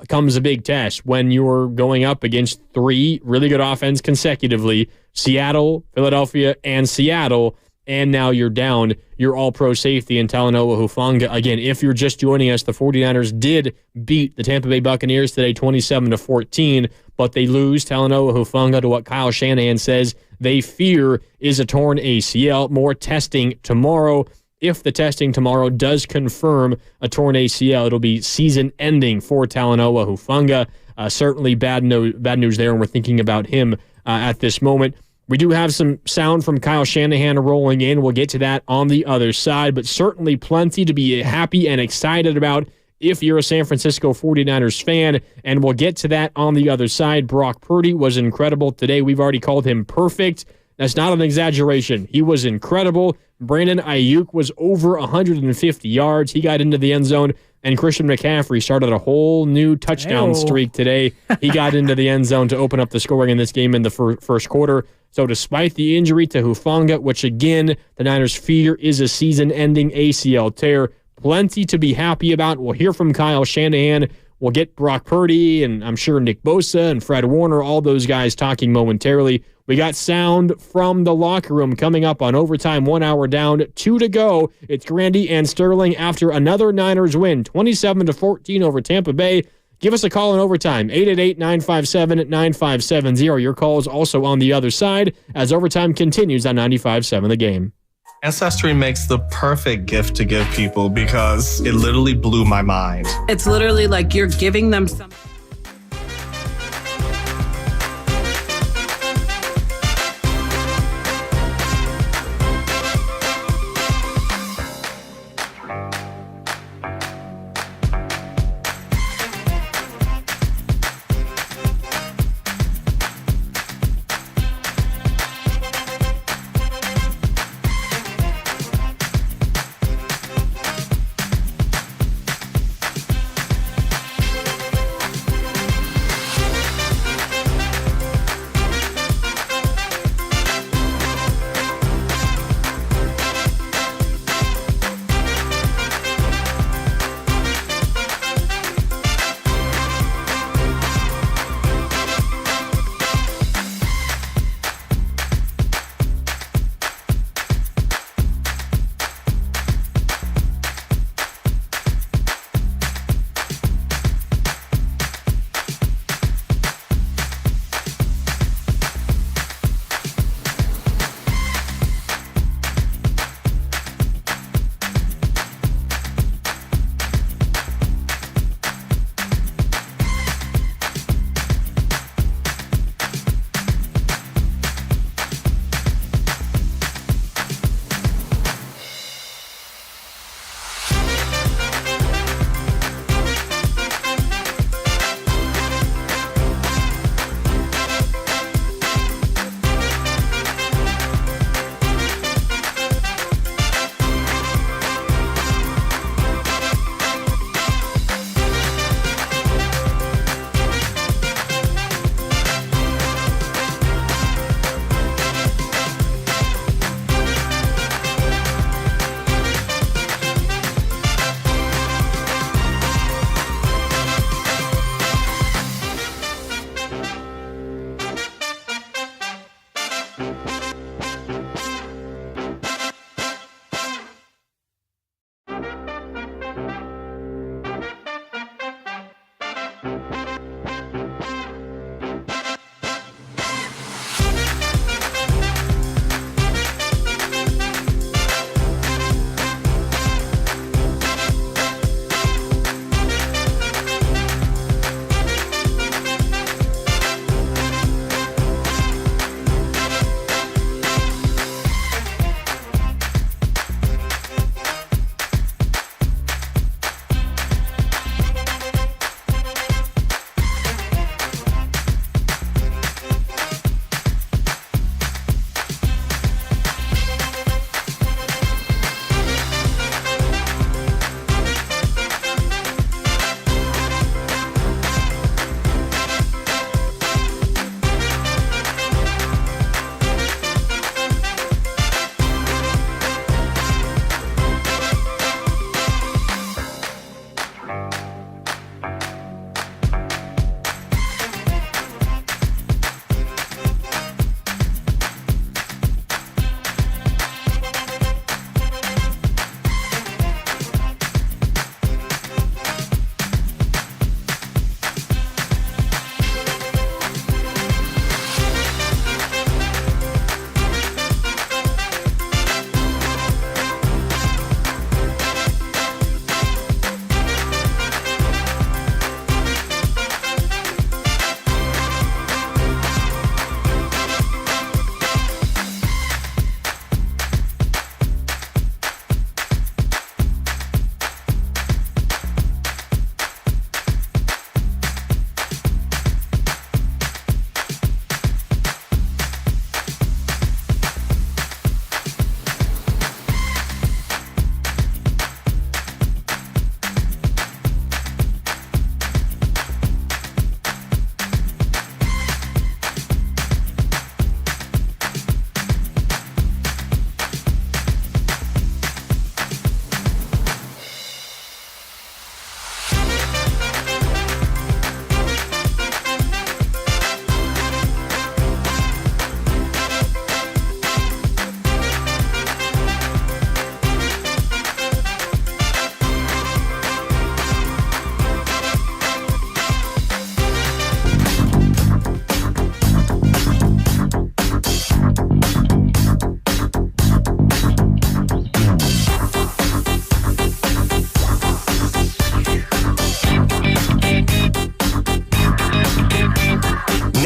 comes a big test when you're going up against 3 really good offense consecutively, Seattle, Philadelphia, and Seattle, and now you're down your all-pro safety in Talanoa Hufanga. Again, if you're just joining us, the 49ers did beat the Tampa Bay Buccaneers today 27-14, but they lose Talanoa Hufanga to what Kyle Shanahan says they fear is a torn ACL. More testing tomorrow. If the testing tomorrow does confirm a torn ACL, it'll be season-ending for Talanoa Hufanga. Certainly bad news there, and we're thinking about him at this moment. We do have some sound from Kyle Shanahan rolling in. We'll get to that on the other side, but certainly plenty to be happy and excited about if you're a San Francisco 49ers fan, and we'll get to that on the other side. Brock Purdy was incredible today. We've already called him perfect. That's not an exaggeration. He was incredible. Brandon Aiyuk was over 150 yards. He got into the end zone, and Christian McCaffrey started a whole new touchdown streak today. He got into the end zone to open up the scoring in this game in the first quarter. So despite the injury to Hufanga, which again, the Niners fear is a season-ending ACL tear, plenty to be happy about. We'll hear from Kyle Shanahan. We'll get Brock Purdy and I'm sure Nick Bosa and Fred Warner, all those guys talking momentarily. We got sound from the locker room coming up on overtime, 1 hour down, 2 to go. It's Grandy and Sterling after another Niners win, 27-14 over Tampa Bay. Give us a call in overtime, 888-957-9570. Your call is also on the other side as overtime continues on 95.7 The Game. Ancestry makes the perfect gift to give people because it literally blew my mind. It's literally like you're giving them something.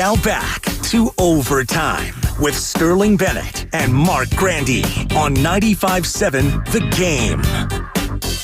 Now back to Overtime with Sterling Bennett and Mark Grandy on 95.7 The Game.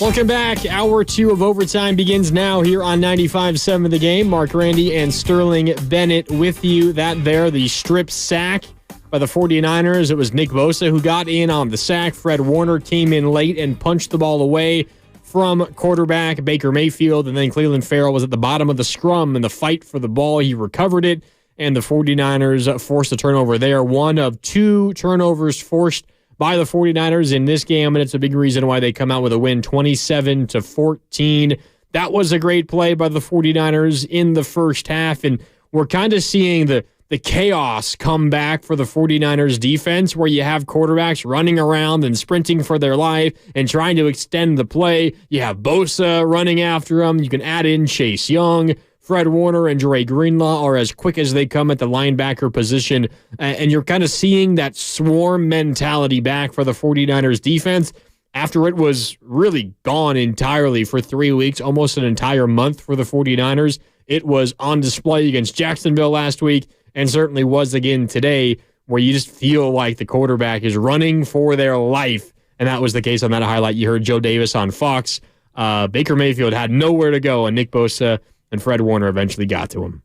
Welcome back. Hour 2 of Overtime begins now here on 95.7 The Game. Mark Grandy and Sterling Bennett with you. That there, the strip sack by the 49ers. It was Nick Bosa who got in on the sack. Fred Warner came in late and punched the ball away from quarterback Baker Mayfield, and then Cleveland Farrell was at the bottom of the scrum in the fight for the ball. He recovered it, and the 49ers forced a turnover there. One of 2 turnovers forced by the 49ers in this game, and it's a big reason why they come out with a win 27-14. That was a great play by the 49ers in the first half, and we're kind of seeing the chaos come back for the 49ers defense, where you have quarterbacks running around and sprinting for their life and trying to extend the play. You have Bosa running after him. You can add in Chase Young. Fred Warner and Dre Greenlaw are as quick as they come at the linebacker position. And you're kind of seeing that swarm mentality back for the 49ers defense after it was really gone entirely for 3 weeks, almost an entire month for the 49ers. It was on display against Jacksonville last week, and certainly was again today, where you just feel like the quarterback is running for their life. And that was the case on that highlight. You heard Joe Davis on Fox. Baker Mayfield had nowhere to go, and Nick Bosa and Fred Warner eventually got to him.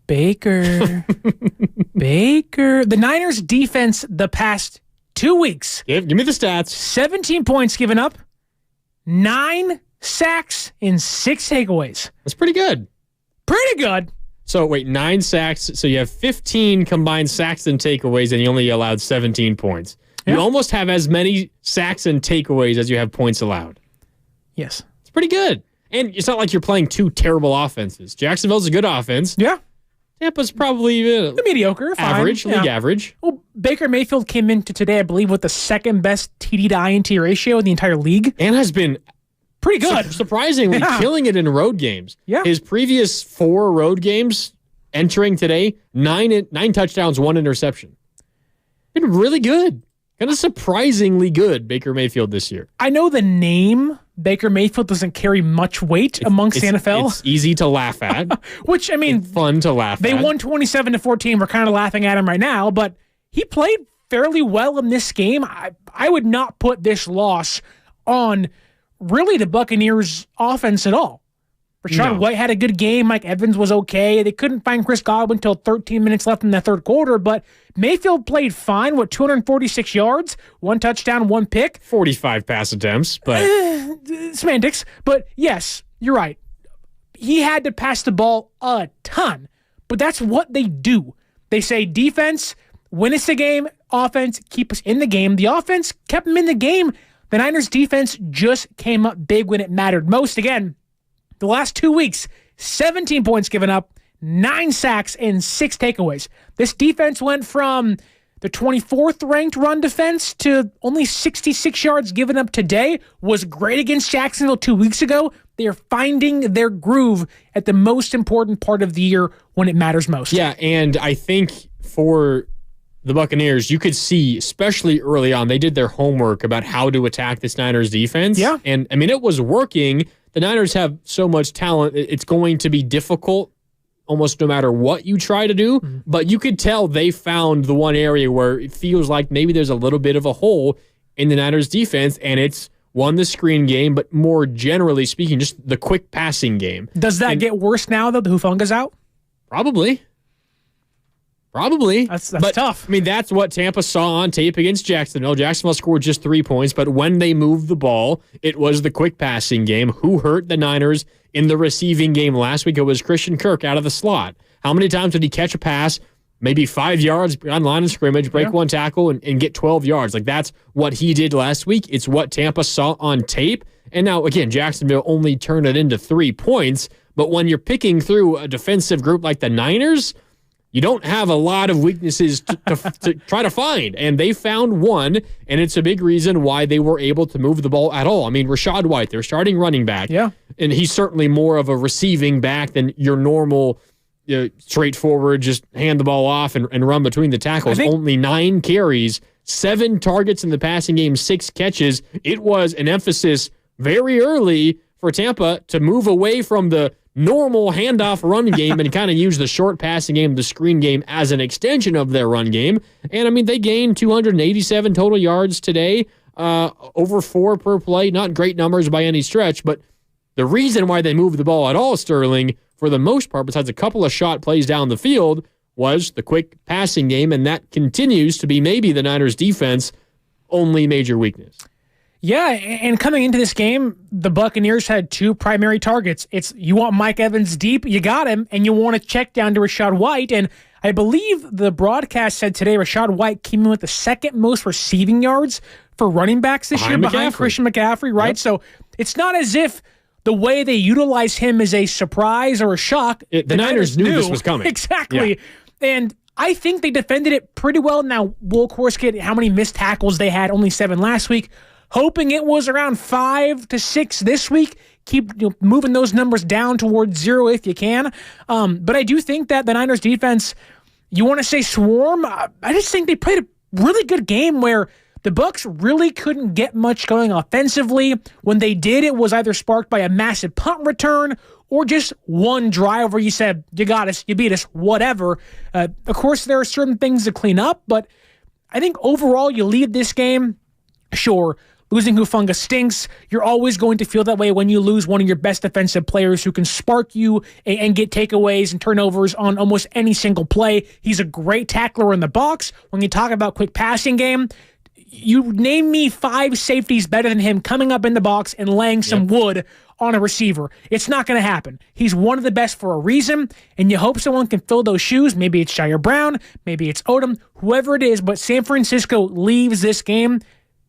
Baker. The Niners defense the past 2 weeks. Give me the stats. 17 points given up, 9 sacks, and 6 takeaways. That's pretty good. Pretty good. So, wait, 9 sacks. So you have 15 combined sacks and takeaways, and you only allowed 17 points. You almost have as many sacks and takeaways as you have points allowed. Yes. It's pretty good. And it's not like you're playing 2 terrible offenses. Jacksonville's a good offense. Yeah. Tampa's probably mediocre, average, fine. league average. Well, Baker Mayfield came into today, I believe, with the second best TD to INT ratio in the entire league. And has been pretty good. Surprisingly killing it in road games. Yeah. His previous 4 road games entering today, 9 touchdowns, 1 interception. Been really good. Kind of surprisingly good, Baker Mayfield this year. I know the name Baker Mayfield doesn't carry much weight amongst the NFL. It's easy to laugh at. Which, I mean, it's fun to laugh at. They won 27-14. We're kind of laughing at him right now, but he played fairly well in this game. I would not put this loss on really the Buccaneers offense at all. Rashad White had a good game. Mike Evans was okay. They couldn't find Chris Godwin until 13 minutes left in the third quarter, but Mayfield played fine with 246 yards, 1 touchdown, 1 pick. 45 pass attempts, but... semantics. But yes, you're right. He had to pass the ball a ton, but that's what they do. They say defense, win us the game. Offense, keep us in the game. The offense kept them in the game. The Niners defense just came up big when it mattered most. Again, the last 2 weeks, 17 points given up, 9 sacks, and 6 takeaways. This defense went from the 24th ranked run defense to only 66 yards given up today. Was great against Jacksonville 2 weeks ago. They are finding their groove at the most important part of the year when it matters most. Yeah, and I think for the Buccaneers, you could see, especially early on, they did their homework about how to attack this Niners defense. Yeah. And, I mean, it was working. The Niners have so much talent, it's going to be difficult almost no matter what you try to do. Mm-hmm. But you could tell they found the one area where it feels like maybe there's a little bit of a hole in the Niners defense, and it's the screen game, but more generally speaking, just the quick passing game. Does that get worse now that the Hufanga's out? Probably. That's tough. I mean, that's what Tampa saw on tape against Jacksonville. Jacksonville scored just 3 points, but when they moved the ball, it was the quick passing game. Who hurt the Niners in the receiving game last week? It was Christian Kirk out of the slot. How many times did he catch a pass, maybe 5 yards on line of scrimmage, break one tackle, and get 12 yards? Like, that's what he did last week. It's what Tampa saw on tape. And now, again, Jacksonville only turned it into 3 points. But when you're picking through a defensive group like the Niners, you don't have a lot of weaknesses to try to find. And they found one, and it's a big reason why they were able to move the ball at all. I mean, Rachaad White, their starting running back. Yeah. And he's certainly more of a receiving back than your normal, straightforward, just hand the ball off and run between the tackles. Only 9 carries, 7 targets in the passing game, 6 catches. It was an emphasis very early for Tampa to move away from the normal handoff run game and kind of use the short passing game, the screen game as an extension of their run game. And I mean, they gained 287 total yards today, over 4 per play. Not great numbers by any stretch, but the reason why they moved the ball at all, Sterling, for the most part, besides a couple of shot plays down the field, was the quick passing game, and that continues to be maybe the Niners' defense only major weakness. Yeah, and coming into this game, the Buccaneers had 2 primary targets. It's you want Mike Evans deep, you got him, and you want to check down to Rachaad White. And I believe the broadcast said today Rachaad White came in with the second most receiving yards for running backs this year behind Christian McCaffrey, right? Yep. So it's not as if the way they utilize him is a surprise or a shock. The Niners knew this was coming. Exactly. Yeah. And I think they defended it pretty well. Now, we'll, of course, get how many missed tackles they had, only 7 last week. Hoping it was around 5 to 6 this week. Keep moving those numbers down towards 0 if you can. But I do think that the Niners defense, you want to say swarm? I just think they played a really good game where the Bucs really couldn't get much going offensively. When they did, it was either sparked by a massive punt return or just one drive where you said, you got us, you beat us, whatever. Of course, there are certain things to clean up, but I think overall you leave this game, sure, losing Hufanga stinks. You're always going to feel that way when you lose one of your best defensive players who can spark you and get takeaways and turnovers on almost any single play. He's a great tackler in the box. When you talk about quick passing game, you name me 5 safeties better than him coming up in the box and laying some wood on a receiver. It's not going to happen. He's one of the best for a reason, and you hope someone can fill those shoes. Maybe it's Ji'Ayir Brown, maybe it's Odom, whoever it is, but San Francisco leaves this game,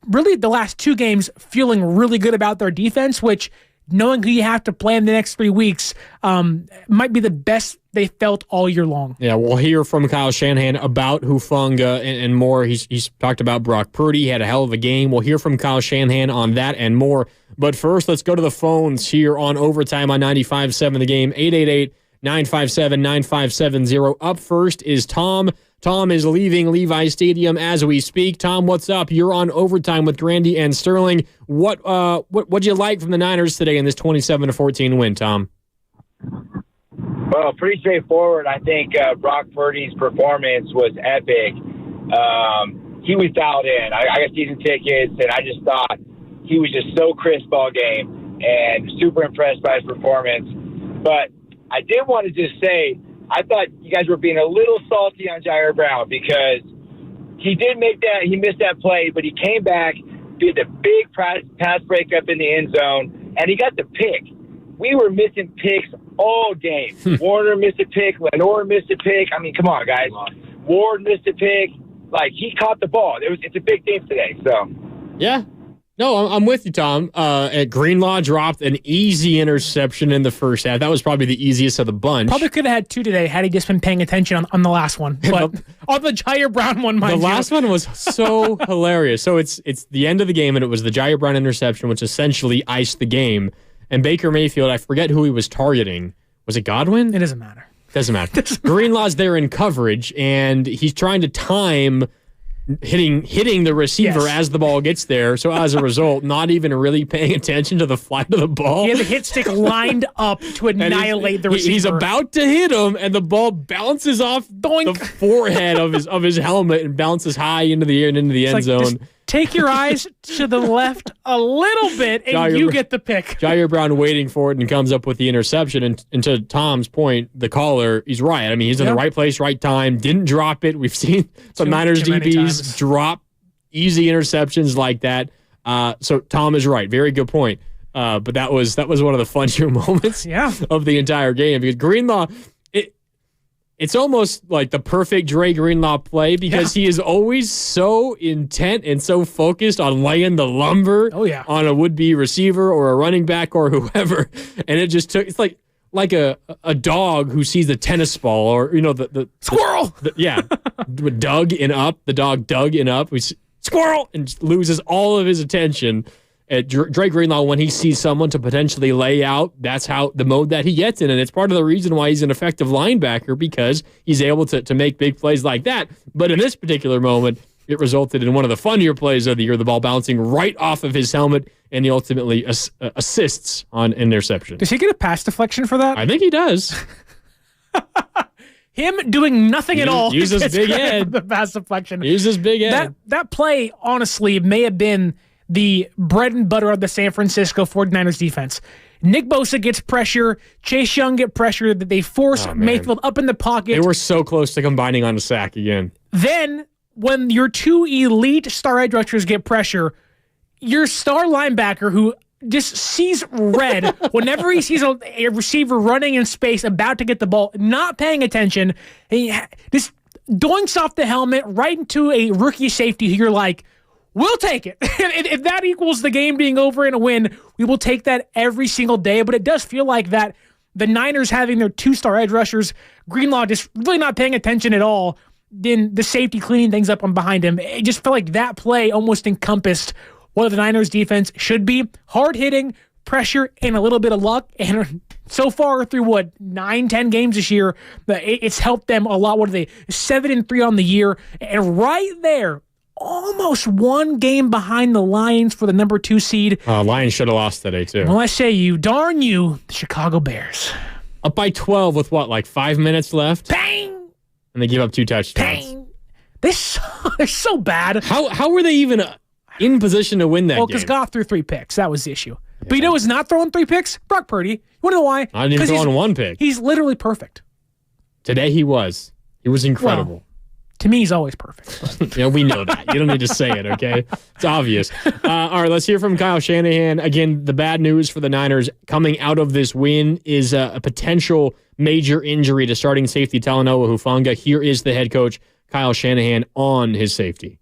really the last 2 games, feeling really good about their defense, which, knowing who you have to play in the next 3 weeks, might be the best they felt all year long. Yeah, we'll hear from Kyle Shanahan about Hufanga and more. He's talked about Brock Purdy. He had a hell of a game. We'll hear from Kyle Shanahan on that and more. But first, let's go to the phones here on Overtime on 95.7 The Game, 888-957-9570. Up first is Tom. Tom is leaving Levi Stadium as we speak. Tom, what's up? You're on Overtime with Grandy and Sterling. What'd you like from the Niners today in this 27-14 win, Tom? Well, pretty straightforward. I think Brock Purdy's performance was epic. He was dialed in. I got season tickets, and I just thought he was just so crisp all game and super impressed by his performance. But I did want to just say, I thought you guys were being a little salty on Ji'Ayir Brown because he missed that play, but he came back, did the big pass breakup in the end zone, and he got the pick. We were missing picks all game. Warner missed a pick. Lenore missed a pick. I mean, come on, guys. Ward missed a pick. Like, he caught the ball. It's a big game today. So, yeah. No, I'm with you, Tom. Greenlaw dropped an easy interception in the first half. That was probably the easiest of the bunch. Probably could have had 2 today had he just been paying attention on the last one. But on the Ji'Ayir Brown one, mind you. The last one was so hilarious. So it's the end of the game, and it was the Ji'Ayir Brown interception, which essentially iced the game. And Baker Mayfield, I forget who he was targeting. Was it Godwin? It doesn't matter. Doesn't matter. Greenlaw's there in coverage, and he's trying to time hitting the receiver as the ball gets there. So as a result, not even really paying attention to the flight of the ball. He had the hit stick lined up to annihilate the receiver. He's about to hit him, and the ball bounces off the forehead of his helmet and bounces high into the air and into the end zone. Take your eyes to the left a little bit, and you get the pick. Ji'Ayir Brown waiting for it and comes up with the interception. And to Tom's point, the caller, he's right. I mean, he's in the right place, right time. Didn't drop it. We've seen some Niners DBs drop easy interceptions like that. So Tom is right. Very good point. But that was one of the funnier moments of the entire game because Greenlaw. It's almost like the perfect Dre Greenlaw play because he is always so intent and so focused on laying the lumber on a would-be receiver or a running back or whoever. And it just took, it's like a dog who sees a tennis ball or, the squirrel. The dog dug in up, squirrel, and just loses all of his attention. Dre Greenlaw, when he sees someone to potentially lay out, that's how the mode that he gets in. And it's part of the reason why he's an effective linebacker because he's able to make big plays like that. But in this particular moment, it resulted in one of the funnier plays of the year, the ball bouncing right off of his helmet, and he ultimately assists on interception. Does he get a pass deflection for that? I think he does. Him doing nothing at all. Use his big head. The pass deflection. Use his big head. That play, honestly, may have been the bread and butter of the San Francisco 49ers defense. Nick Bosa gets pressure. Chase Young get pressure. They force Mayfield up in the pocket. They were so close to combining on a sack again. Then, when your two elite star edge rushers get pressure, your star linebacker, who just sees red whenever he sees a receiver running in space about to get the ball, not paying attention, he just doinks off the helmet right into a rookie safety who you're like, we'll take it. If that equals the game being over and a win, we will take that every single day. But it does feel like that the Niners having their two-star edge rushers, Greenlaw just really not paying attention at all, then the safety cleaning things up on behind him. It just felt like that play almost encompassed what the Niners defense should be. Hard-hitting, pressure, and a little bit of luck. And so far through, 9-10 games this year, it's helped them a lot. What are they? 7-3 on the year. And right there, almost one game behind the Lions for the number 2 seed. Lions should have lost today, too. Well, I say you, darn you, the Chicago Bears. Up by 12 with 5 minutes left? Bang! And they give up 2 touchdowns. Bang! They're so bad. How were they even in position to win that game? Well, because Goff threw 3 picks. That was the issue. Yeah. But you know who's not throwing 3 picks? Brock Purdy. You want to know why? Not even throwing 1 pick. He's literally perfect. Today he was. He was incredible. Well, to me, he's always perfect. We know that. You don't need to say it, okay? It's obvious. All right, let's hear from Kyle Shanahan. Again, the bad news for the Niners coming out of this win is a potential major injury to starting safety Talanoa Hufanga. Here is the head coach, Kyle Shanahan, on his safety.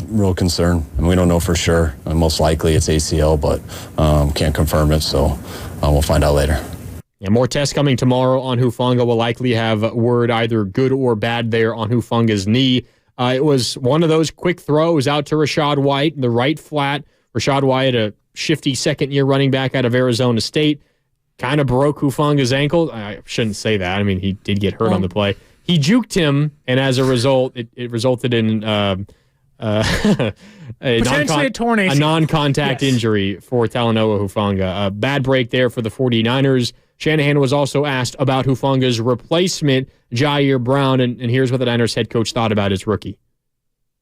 Real concern. We don't know for sure. Most likely it's ACL, but can't confirm it, so we'll find out later. Yeah, more tests coming tomorrow on Hufanga. Will likely have word either good or bad there on Hufanga's knee. It was one of those quick throws out to Rachaad White, the right flat. Rachaad White, a shifty second-year running back out of Arizona State, kind of broke Hufanga's ankle. I shouldn't say that. I mean, he did get hurt on the play. He juked him, and as a result, it resulted in potentially a torn ACL. A non-contact injury for Talanoa Hufanga. A bad break there for the 49ers. Shanahan was also asked about Hufanga's replacement, Ji'Ayir Brown, and here's what the Niners head coach thought about his rookie.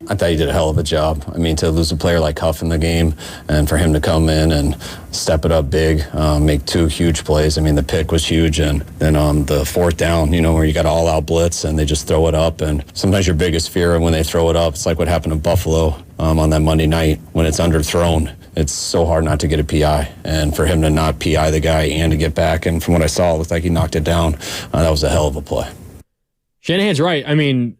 I thought he did a hell of a job. I mean, to lose a player like Huff in the game and for him to come in and step it up big, make 2 huge plays. I mean, the pick was huge, and then on the 4th down, where you got all-out blitz and they just throw it up. And sometimes your biggest fear when they throw it up, it's like what happened in Buffalo on that Monday night when it's underthrown. It's so hard not to get a PI. And for him to not PI the guy and to get back, and from what I saw, it looked like he knocked it down. That was a hell of a play. Shanahan's right. I mean,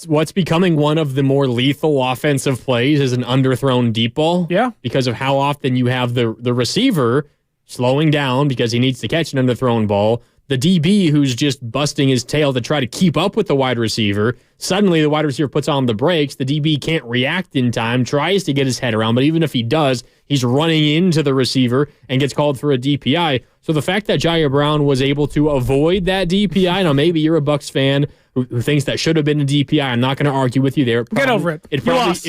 what's becoming one of the more lethal offensive plays is an underthrown deep ball. Yeah. Because of how often you have the receiver slowing down because he needs to catch an underthrown ball. The DB who's just busting his tail to try to keep up with the wide receiver. Suddenly the wide receiver puts on the brakes. The DB can't react in time, tries to get his head around, but even if he does, he's running into the receiver and gets called for a DPI. So the fact that Ji'Ayir Brown was able to avoid that DPI, now maybe you're a Bucs fan who thinks that should have been a DPI. I'm not going to argue with you there. Get over it. It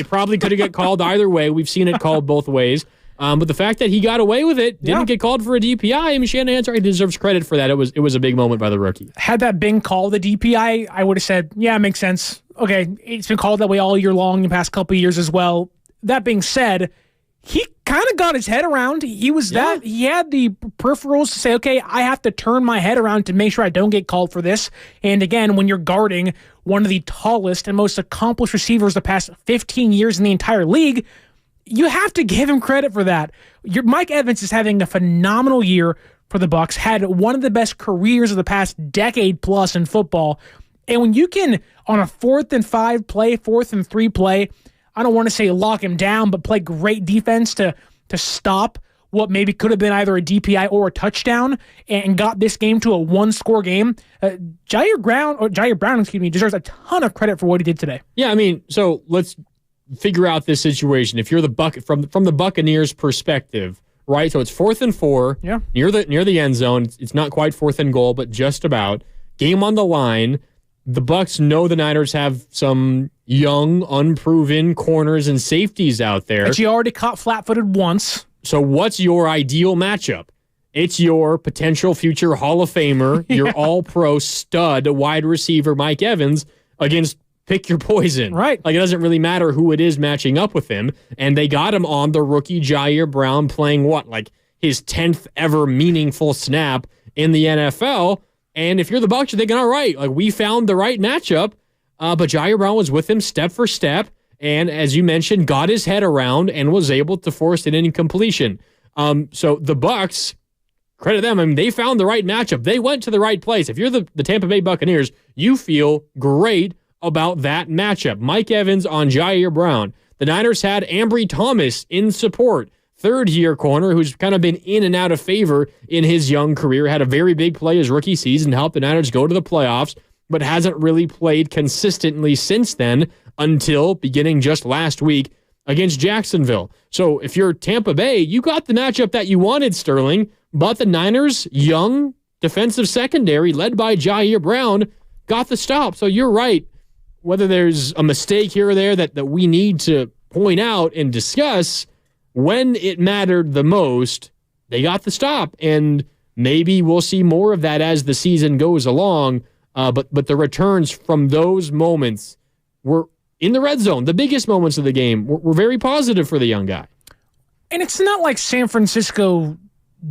probably could have got called either way. We've seen it called both ways. But the fact that he got away with it, didn't get called for a DPI, I mean, Shanahan deserves credit for that. It was a big moment by the rookie. Had that been called a DPI, I would have said, yeah, it makes sense. Okay, it's been called that way all year long in the past couple of years as well. That being said, he kind of got his head around. He was that. He had the peripherals to say, okay, I have to turn my head around to make sure I don't get called for this. And again, when you're guarding one of the tallest and most accomplished receivers the past 15 years in the entire league, you have to give him credit for that. Mike Evans is having a phenomenal year for the Bucs, had one of the best careers of the past decade plus in football. And when you can, on a 4th and 5 play, 4th and 3 play, I don't want to say lock him down, but play great defense to stop what maybe could have been either a DPI or a touchdown and got this game to a 1-score game. Ji'Ayir Brown, deserves a ton of credit for what he did today. Yeah, I mean, so let's figure out this situation. If you're from the Buccaneers' perspective, right? So it's 4th and 4, near the end zone. It's not quite 4th and goal, but just about. Game on the line. the Bucs know the Niners have some young, unproven corners and safeties out there. But you already caught flat-footed once. So what's your ideal matchup? It's your potential future Hall of Famer, your all-pro stud wide receiver Mike Evans against pick your poison. Right. Like, it doesn't really matter who it is matching up with him. And they got him on the rookie Ji'Ayir Brown playing like his 10th ever meaningful snap in the NFL. And if you're the Bucs, you're thinking, all right, like, we found the right matchup. But Ji'Ayir Brown was with him step for step. And as you mentioned, got his head around and was able to force an incompletion. So the Bucs, credit them. I mean, they found the right matchup. They went to the right place. If you're the Tampa Bay Buccaneers, you feel great about that matchup. Mike Evans on Ji'Ayir Brown. The Niners had Ambry Thomas in support, third-year corner who's kind of been in and out of favor in his young career. Had a very big play his rookie season, helped the Niners go to the playoffs, but hasn't really played consistently since then until beginning just last week against Jacksonville. So if you're Tampa Bay, you got the matchup that you wanted, Sterling, but the Niners' young defensive secondary, led by Ji'Ayir Brown, got the stop. So you're right. Whether there's a mistake here or there that we need to point out and discuss, when it mattered the most, they got the stop. And maybe we'll see more of that as the season goes along. But the returns from those moments were in the red zone. The biggest moments of the game were very positive for the young guy. And it's not like San Francisco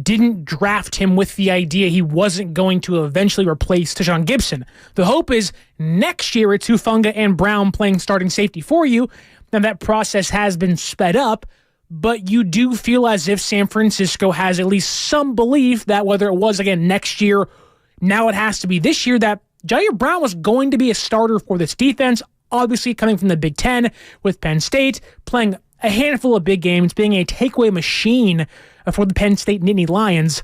didn't draft him with the idea he wasn't going to eventually replace Tashaun Gibson. The hope is next year it's Hufanga and Brown playing starting safety for you. Now that process has been sped up, but you do feel as if San Francisco has at least some belief that whether it was again next year, now it has to be this year, that Ji'Ayir Brown was going to be a starter for this defense, obviously coming from the Big Ten with Penn State, playing a handful of big games, being a takeaway machine for the Penn State Nittany Lions.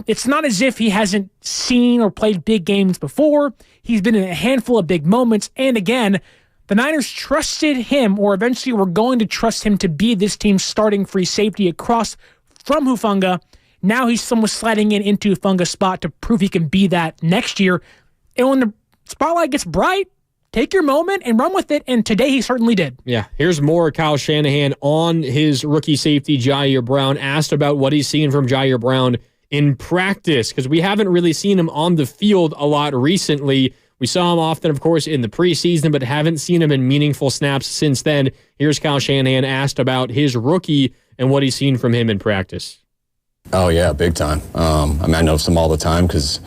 It's not as if he hasn't seen or played big games before. He's been in a handful of big moments. And again, the Niners trusted him, or eventually were going to trust him to be this team's starting free safety across from Hufanga. Now he's someone sliding into Hufanga's spot to prove he can be that next year. And when the spotlight gets bright, take your moment and run with it, and today he certainly did. Yeah, here's more Kyle Shanahan on his rookie safety, Ji'Ayir Brown, asked about what he's seen from Ji'Ayir Brown in practice, because we haven't really seen him on the field a lot recently. We saw him often, of course, in the preseason, but haven't seen him in meaningful snaps since then. Here's Kyle Shanahan asked about his rookie and what he's seen from him in practice. Oh, yeah, big time. I notice him all the time because,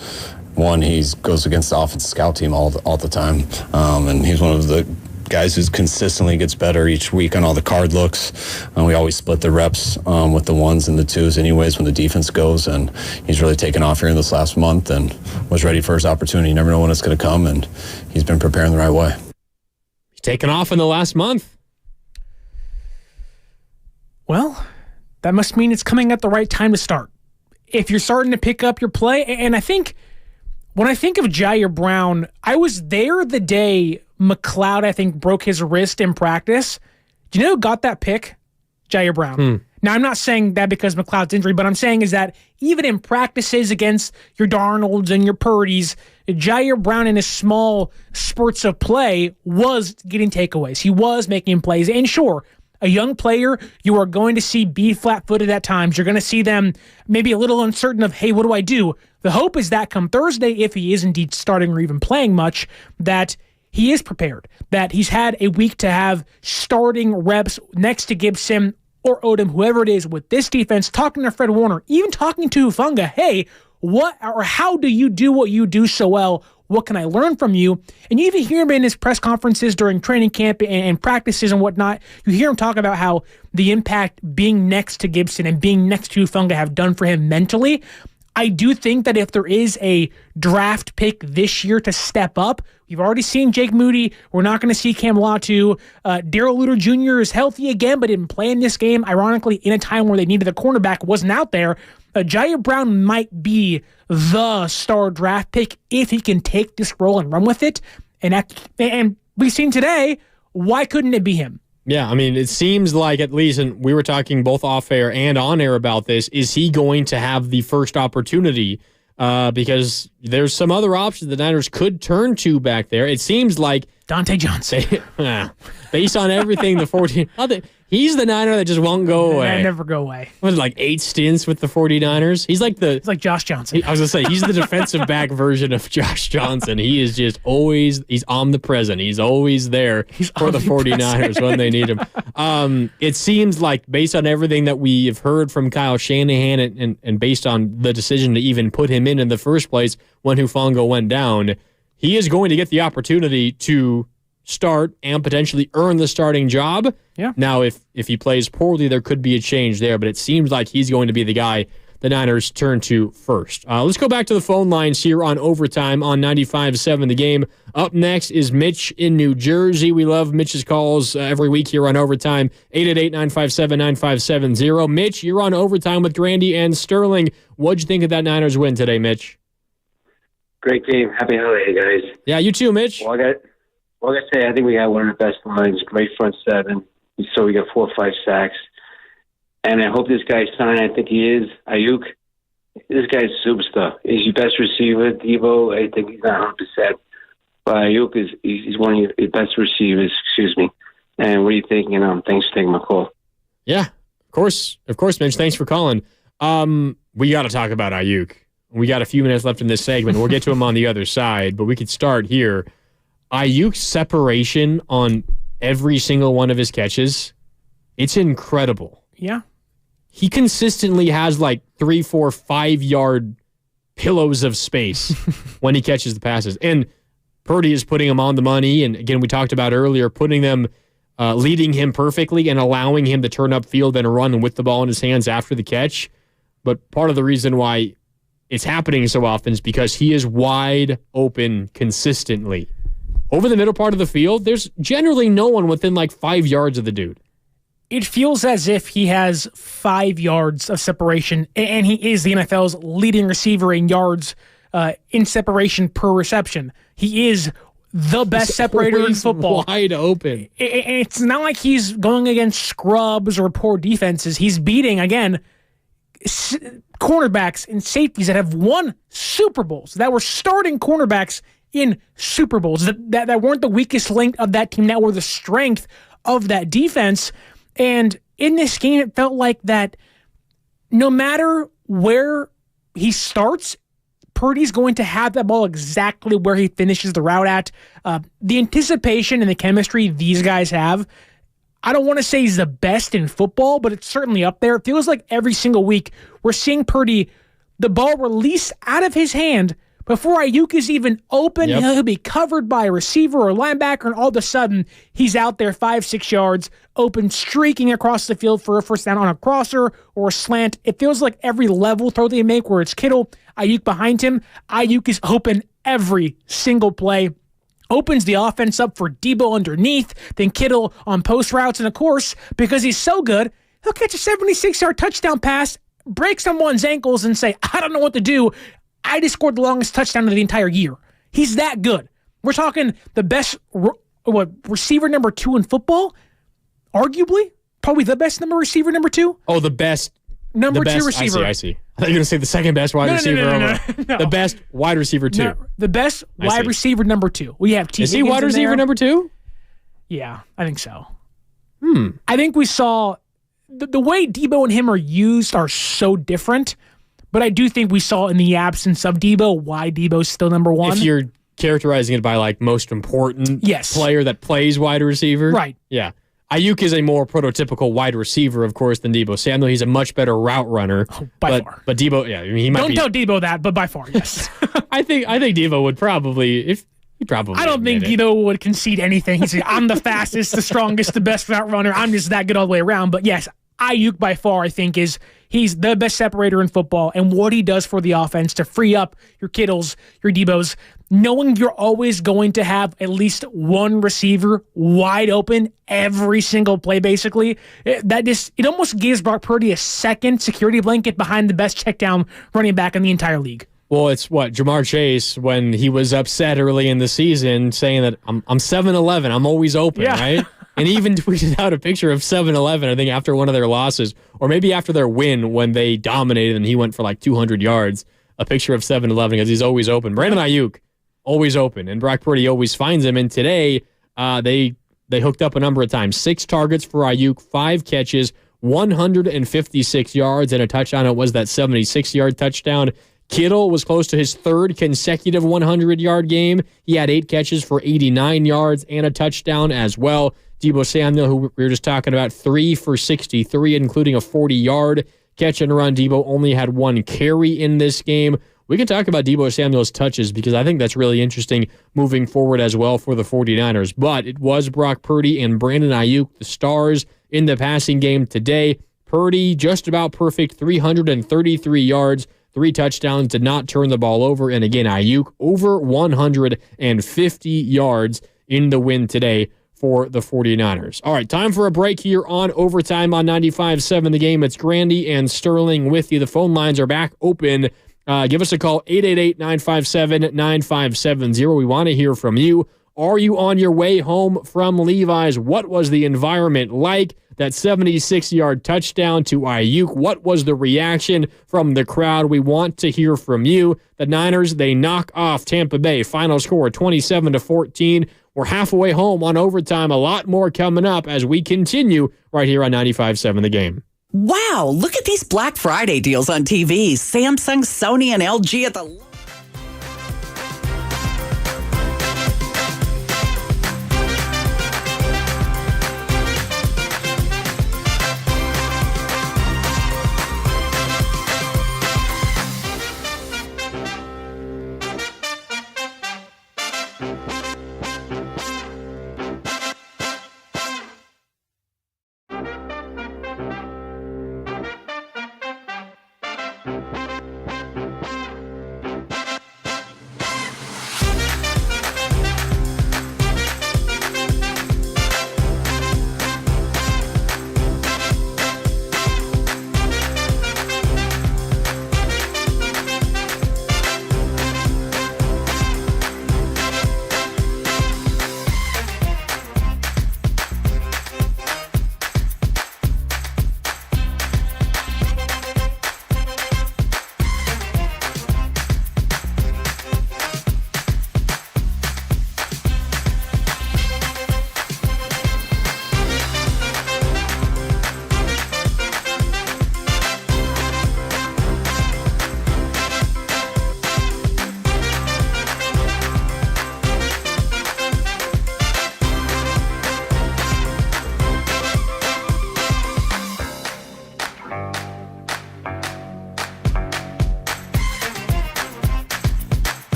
one, he goes against the offensive scout team all the time, and he's one of the guys who consistently gets better each week on all the card looks. We always split the reps with the ones and the twos anyways when the defense goes, and he's really taken off here in this last month and was ready for his opportunity. You never know when it's going to come, and he's been preparing the right way. He's taken off in the last month. Well, that must mean it's coming at the right time to start. If you're starting to pick up your play, and I think when I think of Ji'Ayir Brown, I was there the day McLeod, I think, broke his wrist in practice. Do you know who got that pick? Ji'Ayir Brown. Now, I'm not saying that because McLeod's injury, but I'm saying is that even in practices against your Darnolds and your Purdys, Ji'Ayir Brown in his small spurts of play was getting takeaways. He was making plays. And sure, a young player, you are going to see be flat-footed at times. You're going to see them maybe a little uncertain of, hey, what do I do? The hope is that come Thursday, if he is indeed starting or even playing much, that he is prepared, that he's had a week to have starting reps next to Gibson or Odom, whoever it is, with this defense, talking to Fred Warner, even talking to Hufanga, hey, what or how do you do what you do so well? What can I learn from you? And you even hear him in his press conferences during training camp and practices and whatnot. You hear him talk about how the impact being next to Gibson and being next to Hufanga have done for him mentally. I do think that if there is a draft pick this year to step up, we've already seen Jake Moody. We're not going to see Cam Latu. Darrell Luter Jr. is healthy again, but didn't play in this game. Ironically, in a time where they needed the cornerback, wasn't out there. Ji'Ayir Brown might be the star draft pick if he can take this role and run with it. And we've seen today, why couldn't it be him? Yeah, I mean, it seems like at least, and we were talking both off air and on air about this, is he going to have the first opportunity because there's some other options the Niners could turn to back there. It seems like Dante Johnson. Based on everything, the 14... He's the Niner that just won't go away. I never go away. What, like 8 stints with the 49ers? He's like It's like Josh Johnson. I was going to say, he's the defensive back version of Josh Johnson. He is just always... He's omnipresent. He's always there for the 49ers when they need him. It seems like, based on everything that we have heard from Kyle Shanahan and based on the decision to even put him in the first place when Hufanga went down, he is going to get the opportunity to start and potentially earn the starting job. Yeah. Now, if he plays poorly, there could be a change there, but it seems like he's going to be the guy the Niners turn to first. Let's go back to the phone lines here on Overtime on 95.7 The Game. Up next is Mitch in New Jersey. We love Mitch's calls every week here on Overtime. 888-957-9570. Mitch, you're on Overtime with Grandy and Sterling. What'd you think of that Niners win today, Mitch? Great game. Happy holiday, guys. Yeah, you too, Mitch. Well, I gotta say, I think we got one of the best lines. Great front seven. So we got 4 or 5 sacks. And I hope this guy's signed. I think he is. Aiyuk. This guy's a superstar. He's your best receiver. Debo, I think he's not 100%. But Aiyuk he's one of your best receivers. Excuse me. And what are you thinking? Thanks for taking my call. Yeah, of course, Mitch. Thanks for calling. We got to talk about Aiyuk. We got a few minutes left in this segment. We'll get to him on the other side, but we could start here. Aiyuk's separation on every single one of his catches, it's incredible. Yeah. He consistently has like 3, 4, 5 yard pillows of space when he catches the passes. And Purdy is putting him on the money. And again, we talked about earlier, putting them, leading him perfectly and allowing him to turn upfield and run with the ball in his hands after the catch. But part of the reason why it's happening so often is because he is wide open consistently. Over the middle part of the field, there's generally no one within like 5 yards of the dude. It feels as if he has 5 yards of separation, and he is the NFL's leading receiver in yards in separation per reception. He is the best separator in football. Wide open. It's not like he's going against scrubs or poor defenses. He's beating, again, cornerbacks and safeties that have won Super Bowls, that were starting cornerbacks in Super Bowls, that weren't the weakest link of that team, that were the strength of that defense. And in this game, it felt like that no matter where he starts, Purdy's going to have that ball exactly where he finishes the route at. The anticipation and the chemistry these guys have, I don't want to say he's the best in football, but it's certainly up there. It feels like every single week we're seeing Purdy, the ball release out of his hand before Aiyuk is even open. Yep. He'll be covered by a receiver or linebacker, and all of a sudden, he's out there 5-6 yards, open, streaking across the field for a first down on a crosser or a slant. It feels like every level throw they make, where it's Kittle, Aiyuk behind him, Aiyuk is open every single play. Opens the offense up for Debo underneath, then Kittle on post routes, and of course, because he's so good, he'll catch a 76-yard touchdown pass, break someone's ankles, and say, I don't know what to do. I just scored the longest touchdown of the entire year. He's that good. We're talking the best receiver number 2 in football, arguably, probably the best receiver number 2. Oh, the best number 2 receiver. I see. I thought you were going to say the second best wide receiver. No. The best wide receiver 2. No, the best wide receiver number 2. We have T. Is he wide receiver number 2? Yeah, I think so. I think we saw the way Debo and him are used are so different. But I do think we saw in the absence of Debo why Debo's still number 1. If you're characterizing it by like most important player that plays wide receiver. Right. Yeah. Aiyuk is a more prototypical wide receiver, of course, than Debo Samuel. He's a much better route runner. By far. But Debo, yeah, I mean, he might Don't tell Debo that, but by far, yes. I think Debo would probably, I don't think Debo would concede anything. He'd say, I'm the fastest, the strongest, the best route runner. I'm just that good all the way around. But yes, Aiyuk by far, I think, he's the best separator in football, and what he does for the offense to free up your Kittles, your Debos, knowing you're always going to have at least one receiver wide open every single play, basically. It almost gives Brock Purdy a second security blanket behind the best checkdown running back in the entire league. Well, it's Jamar Chase, when he was upset early in the season, saying that I'm 7-Eleven, I'm always open, right? And he even tweeted out a picture of 7-Eleven, I think, after one of their losses, or maybe after their win when they dominated and he went for like 200 yards. a picture of 7-Eleven because he's always open. Brandon Aiyuk, always open, and Brock Purdy always finds him. And today, they hooked up a number of times. 6 targets for Aiyuk, 5 catches, 156 yards, and a touchdown. It was that 76-yard touchdown. Kittle was close to his 3rd consecutive 100-yard game. He had 8 catches for 89 yards and a touchdown as well. Deebo Samuel, who we were just talking about, 3 for 63, including a 40-yard catch and run. Deebo only had 1 carry in this game. We can talk about Deebo Samuel's touches because I think that's really interesting moving forward as well for the 49ers. But it was Brock Purdy and Brandon Aiyuk, the stars in the passing game today. Purdy, just about perfect, 333 yards, 3 touchdowns, did not turn the ball over. And again, Aiyuk over 150 yards in the win today for the 49ers. All right, time for a break here on Overtime on 95.7 The Game. It's Grandy and Sterling with you. The phone lines are back open. Give us a call, 888-957-9570. We want to hear from you. Are you on your way home from Levi's? What was the environment like? That 76-yard touchdown to Aiyuk. What was the reaction from the crowd? We want to hear from you. The Niners, they knock off Tampa Bay. Final score, 27-14. We're halfway home on Overtime. A lot more coming up as we continue right here on 95.7 The Game. Wow, look at these Black Friday deals on TVs. Samsung, Sony, and LG at the...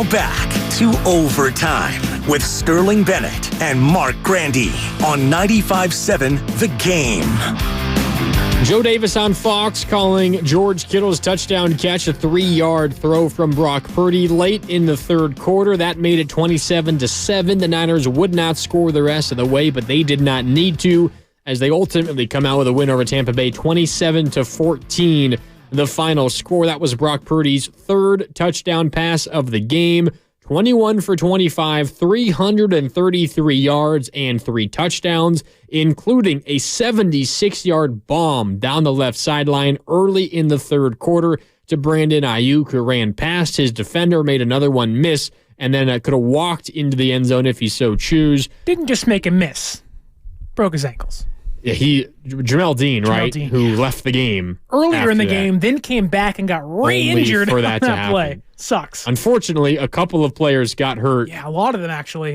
Now back to Overtime with Sterling Bennett and Mark Grandy on 95.7 The Game. Joe Davis on Fox calling George Kittle's touchdown catch a 3-yard throw from Brock Purdy late in the third quarter. That made it 27-7. The Niners would not score the rest of the way, but they did not need to, as they ultimately come out with a win over Tampa Bay, 27-14. The final score. That was Brock Purdy's third touchdown pass of the game. 21 for 25, 333 yards, and 3 touchdowns, including a 76-yard bomb down the left sideline early in the third quarter to Brandon Aiyuk, who ran past his defender, made another one miss, and then could have walked into the end zone if he so choose. Didn't just make him miss. Broke his ankles. Yeah, Jamel Dean, right? Who left the game earlier in the game, then came back and got re-injured for that on to that play. Sucks. Unfortunately, a couple of players got hurt. Yeah, a lot of them actually,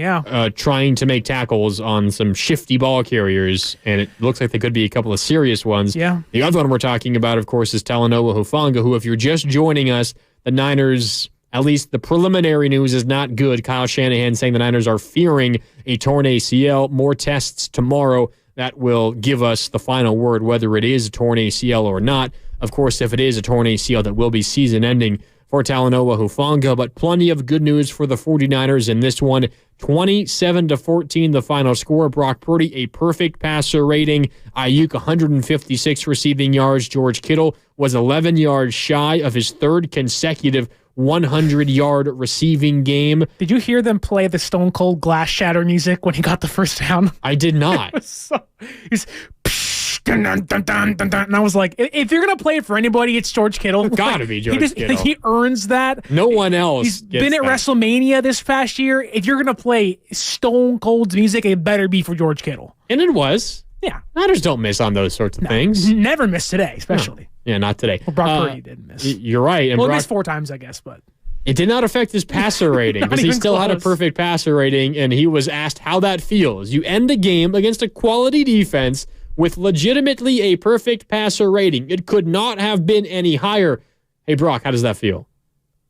trying to make tackles on some shifty ball carriers, and it looks like they could be a couple of serious ones. Yeah. The other one we're talking about, of course, is Talanoa Hufanga, who, if you're just joining us, the Niners, at least the preliminary news is not good. Kyle Shanahan saying the Niners are fearing a torn ACL. More tests tomorrow. That will give us the final word, whether it is a torn ACL or not. Of course, if it is a torn ACL, that will be season-ending for Talanoa Hufanga. But plenty of good news for the 49ers in this one. 27-14, the final score. Brock Purdy, a perfect passer rating. Aiyuk, 156 receiving yards. George Kittle was 11 yards shy of his third consecutive 100-yard receiving game. Did you hear them play the Stone Cold Glass Shatter music when he got the first down? I did not. He's dun, dun, dun, dun, dun, dun. And I was like, if you're going to play it for anybody, it's George Kittle. It's got to be George Kittle. He earns that. No one else. He's been at WrestleMania this past year. If you're going to play Stone Cold's music, it better be for George Kittle. And it was. Yeah. Niners don't miss on those sorts of things. Never miss today, especially. No. Yeah, not today. Well, Brock Purdy didn't miss. You're right. And Brock Brock missed 4 times, I guess, but it did not affect his passer rating because he still had a perfect passer rating, and he was asked how that feels. You end the game against a quality defense with legitimately a perfect passer rating. It could not have been any higher. Hey, Brock, how does that feel?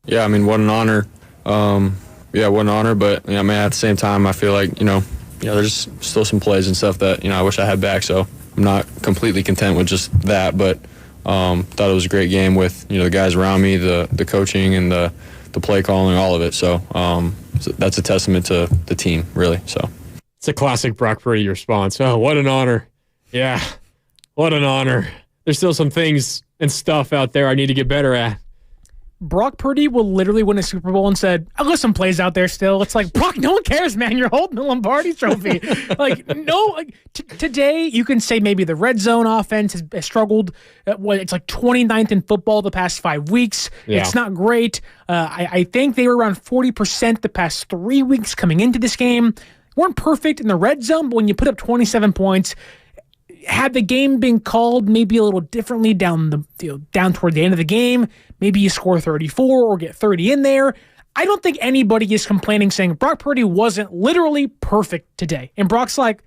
Yeah, I mean, what an honor. What an honor, but I mean, at the same time, I feel like, there's still some plays and stuff that, I wish I had back, so I'm not completely content with just that, but thought it was a great game with, the guys around me, the coaching and the play calling, all of it. So that's a testament to the team, really. So it's a classic Brock Purdy response. Oh, what an honor. Yeah, what an honor. There's still some things and stuff out there I need to get better at. Brock Purdy will literally win a Super Bowl and said, I got some plays out there still. It's like, Brock, no one cares, man. You're holding the Lombardi trophy. Today you can say maybe the red zone offense has struggled. It's like 29th in football the past 5 weeks. Yeah. It's not great. I think they were around 40% the past 3 weeks coming into this game. Weren't perfect in the red zone, but when you put up 27 points, had the game been called maybe a little differently down toward the end of the game, maybe you score 34 or get 30 in there. I don't think anybody is complaining saying Brock Purdy wasn't literally perfect today. And Brock's like,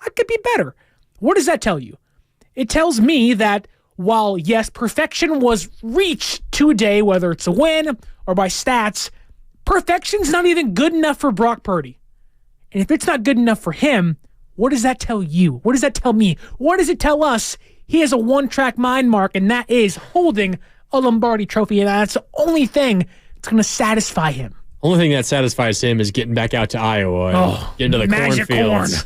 I could be better. What does that tell you? It tells me that while, yes, perfection was reached today, whether it's a win or by stats, perfection's not even good enough for Brock Purdy. And if it's not good enough for him, what does that tell you? What does that tell me? What does it tell us? He has a one-track mind, Mark, and that is holding a Lombardi trophy, and that's the only thing that's going to satisfy him. Only thing that satisfies him is getting back out to Iowa and get into the cornfields.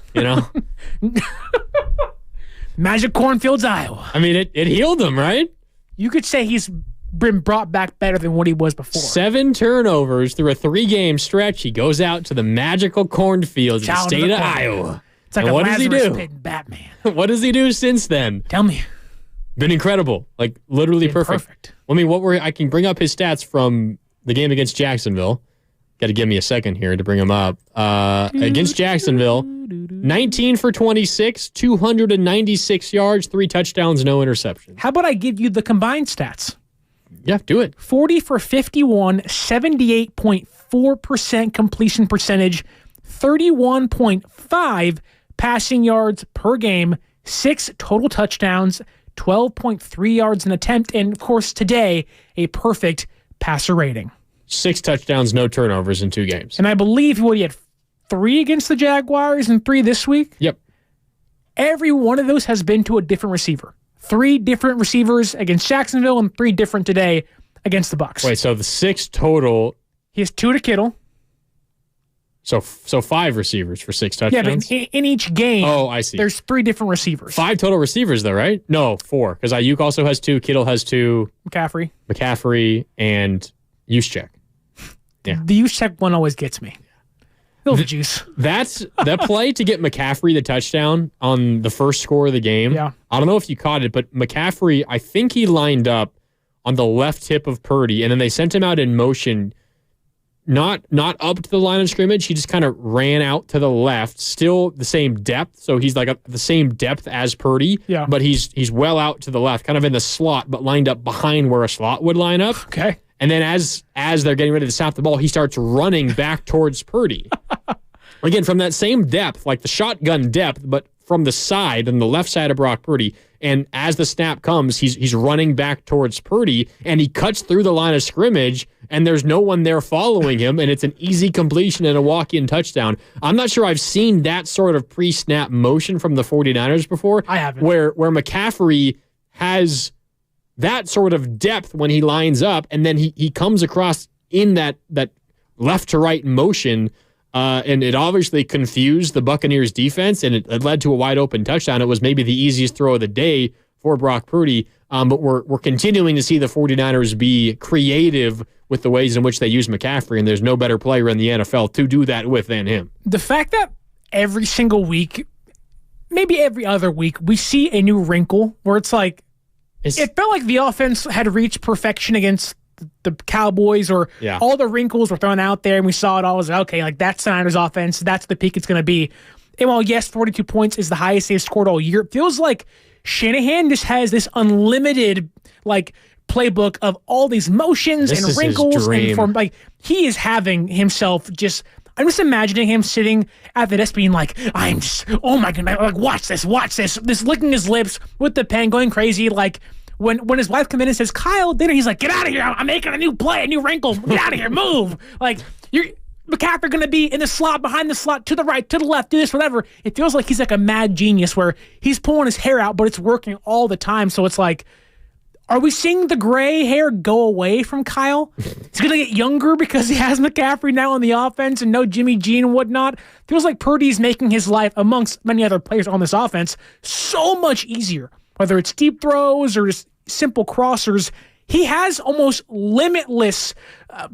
Magic cornfields, Iowa. I mean, it healed him, right? You could say he's been brought back better than what he was before. 7 turnovers through a 3-game stretch. He goes out to the magical cornfields in the state of Iowa. It's like a Lazarus Pit in Batman. What does he do since then? Tell me. Been incredible. Like, literally perfect. I can bring up his stats from the game against Jacksonville. Got to give me a second here to bring him up. Against Jacksonville, 19 for 26, 296 yards, 3 touchdowns, no interceptions. How about I give you the combined stats? Yeah, do it. 40 for 51, 78.4% completion percentage, 31.5 passing yards per game, 6 total touchdowns, 12.3 yards an attempt, and of course today, a perfect passer rating. 6 touchdowns, no turnovers in 2 games. And I believe he had 3 against the Jaguars and 3 this week. Yep. Every one of those has been to a different receiver. 3 different receivers against Jacksonville and 3 different today against the Bucs. Wait, so the 6 total. He has 2 to Kittle. So 5 receivers for 6 touchdowns? Yeah, but in each game, I see. There's 3 different receivers. 5 total receivers, though, right? No, 4. Because Aiyuk also has 2. Kittle has 2. McCaffrey and Juszczyk. Yeah. The Juszczyk one always gets me. Little juice. That's that play to get McCaffrey the touchdown on the first score of the game. Yeah. I don't know if you caught it, but McCaffrey, I think he lined up on the left hip of Purdy, and then they sent him out in motion, not up to the line of scrimmage. He just kind of ran out to the left, still the same depth. So he's like the same depth as Purdy, but he's well out to the left, kind of in the slot, but lined up behind where a slot would line up. Okay. And then as they're getting ready to snap the ball, he starts running back towards Purdy. Again, from that same depth, like the shotgun depth, but from the side, on the left side of Brock Purdy. And as the snap comes, he's running back towards Purdy, and he cuts through the line of scrimmage, and there's no one there following him, and it's an easy completion and a walk-in touchdown. I'm not sure I've seen that sort of pre-snap motion from the 49ers before. I haven't. Where McCaffrey has that sort of depth when he lines up, and then he comes across in that left to right motion, and it obviously confused the Buccaneers defense, and it led to a wide open touchdown. It was maybe the easiest throw of the day for Brock Purdy, but we're continuing to see the 49ers be creative with the ways in which they use McCaffrey, and there's no better player in the NFL to do that with than him. The fact that every single week, maybe every other week, we see a new wrinkle where it's like, it felt like the offense had reached perfection against the Cowboys, or all the wrinkles were thrown out there, and we saw it all. Was like, okay, like that's the Niners offense. That's the peak it's going to be. And while, yes, 42 points is the highest they've scored all year, it feels like Shanahan just has this unlimited like playbook of all these motions and wrinkles. And he is having himself just. I'm just imagining him sitting at the desk being like, oh my God, like, watch this, this licking his lips with the pen, going crazy. Like when his wife comes in and says, Kyle, dinner, he's like, get out of here. I'm making a new play, a new wrinkle. Get out of here, move. Like, McCaffrey going to be in the slot, behind the slot, to the right, to the left, do this, whatever. It feels like he's like a mad genius where he's pulling his hair out, but it's working all the time. So it's like, are we seeing the gray hair go away from Kyle? He's going to get younger because he has McCaffrey now on the offense and no Jimmy G and whatnot. Feels like Purdy's making his life, amongst many other players on this offense, so much easier. Whether it's deep throws or just simple crossers, he has almost limitless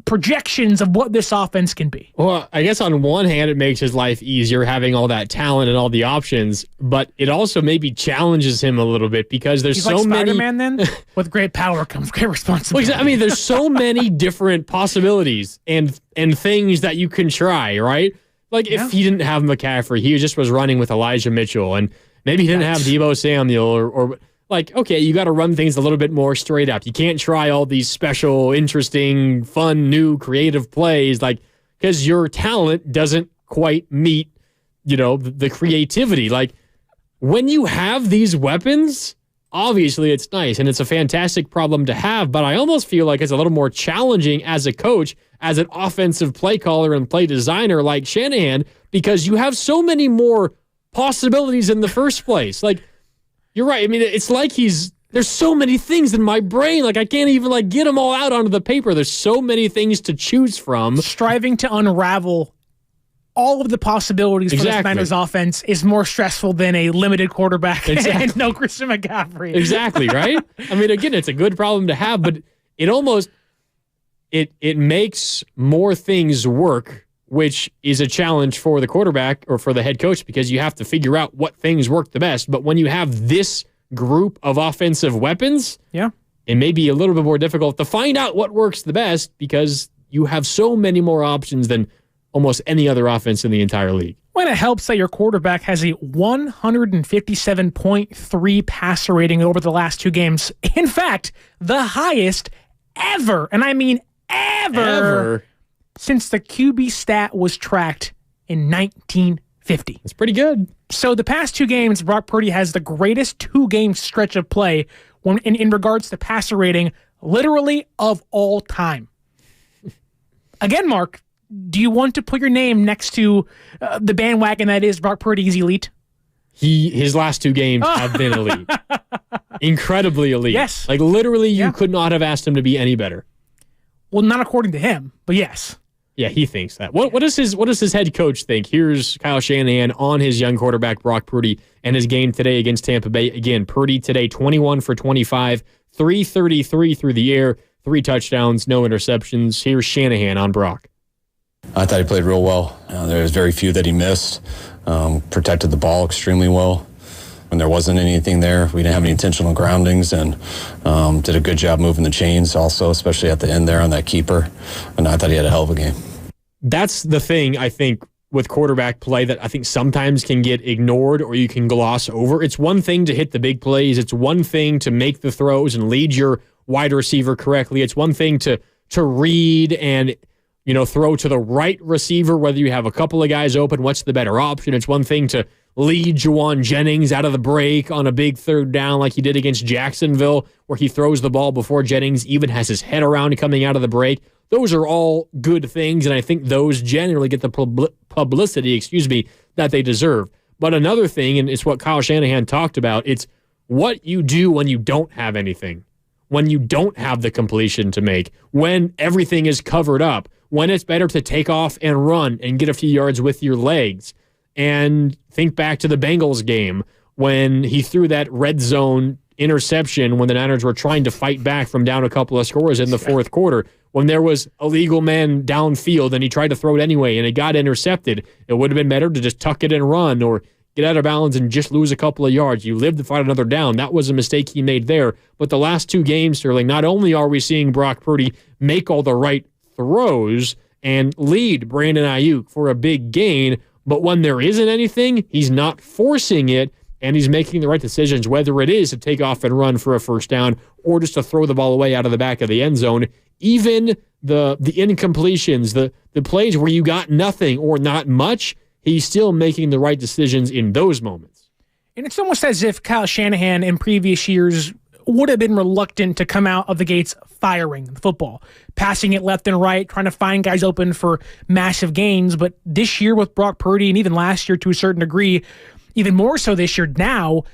projections of what this offense can be. Well, I guess on one hand, it makes his life easier having all that talent and all the options, but it also maybe challenges him a little bit because there's so like many. Spider-Man then? With great power comes great responsibility. Well, I mean, there's so many different possibilities and things that you can try, right? Like if he didn't have McCaffrey, he just was running with Elijah Mitchell, and maybe he didn't have Deebo Samuel or like, okay, you got to run things a little bit more straight up. You can't try all these special, interesting, fun, new, creative plays, like, because your talent doesn't quite meet, the creativity. Like, when you have these weapons, obviously it's nice, and it's a fantastic problem to have, but I almost feel like it's a little more challenging as a coach, as an offensive play caller and play designer like Shanahan, because you have so many more possibilities in the first place. Like, you're right. I mean, it's like there's so many things in my brain. Like, I can't even get them all out onto the paper. There's so many things to choose from. Striving to unravel all of the possibilities for the Niners offense is more stressful than a limited quarterback and no Christian McCaffrey. Exactly, right? I mean, again, it's a good problem to have, but it almost, it makes more things work, which is a challenge for the quarterback or for the head coach because you have to figure out what things work the best. But when you have this group of offensive weapons, it may be a little bit more difficult to find out what works the best because you have so many more options than almost any other offense in the entire league. When it helps that your quarterback has a 157.3 passer rating over the last 2 games. In fact, the highest ever, and I mean ever. Since the QB stat was tracked in 1950. It's pretty good. So the past 2 games, Brock Purdy has the greatest 2-game stretch of play in regards to passer rating, literally of all time. Again, Mark, do you want to put your name next to the bandwagon that is Brock Purdy's elite? His last 2 games have been elite. Incredibly elite. Yes. Like, literally, you could not have asked him to be any better. Well, not according to him, but yes. Yeah, he thinks that. What does his head coach think? Here's Kyle Shanahan on his young quarterback, Brock Purdy, and his game today against Tampa Bay. Again, Purdy today, 21 for 25, 333 through the air, 3 touchdowns, no interceptions. Here's Shanahan on Brock. I thought he played real well. There was very few that he missed. Protected the ball extremely well. When there wasn't anything there, we didn't have any intentional groundings, and did a good job moving the chains also, especially at the end there on that keeper. And I thought he had a hell of a game. That's the thing, I think, with quarterback play that I think sometimes can get ignored or you can gloss over. It's one thing to hit the big plays. It's one thing to make the throws and lead your wide receiver correctly. It's one thing to read and throw to the right receiver, whether you have a couple of guys open, what's the better option? It's one thing to lead Juwan Jennings out of the break on a big 3rd down like he did against Jacksonville, where he throws the ball before Jennings even has his head around coming out of the break. Those are all good things, and I think those generally get the publicity, that they deserve. But another thing, and it's what Kyle Shanahan talked about, it's what you do when you don't have anything, when you don't have the completion to make, when everything is covered up, when it's better to take off and run and get a few yards with your legs. And think back to the Bengals game when he threw that red zone interception when the Niners were trying to fight back from down a couple of scores in the 4th quarter, when there was illegal men downfield and he tried to throw it anyway and it got intercepted. It would have been better to just tuck it and run or get out of bounds and just lose a couple of yards. You live to fight another down. That was a mistake he made there. But the last 2 games, Sterling, not only are we seeing Brock Purdy make all the right throws and lead Brandon Aiyuk for a big gain, but when there isn't anything, he's not forcing it, and he's making the right decisions, whether it is to take off and run for a 1st down or just to throw the ball away out of the back of the end zone. Even the incompletions, the plays where you got nothing or not much, he's still making the right decisions in those moments. And it's almost as if Kyle Shanahan in previous years would have been reluctant to come out of the gates firing the football, passing it left and right, trying to find guys open for massive gains. But this year with Brock Purdy, and even last year to a certain degree, even more so this year now,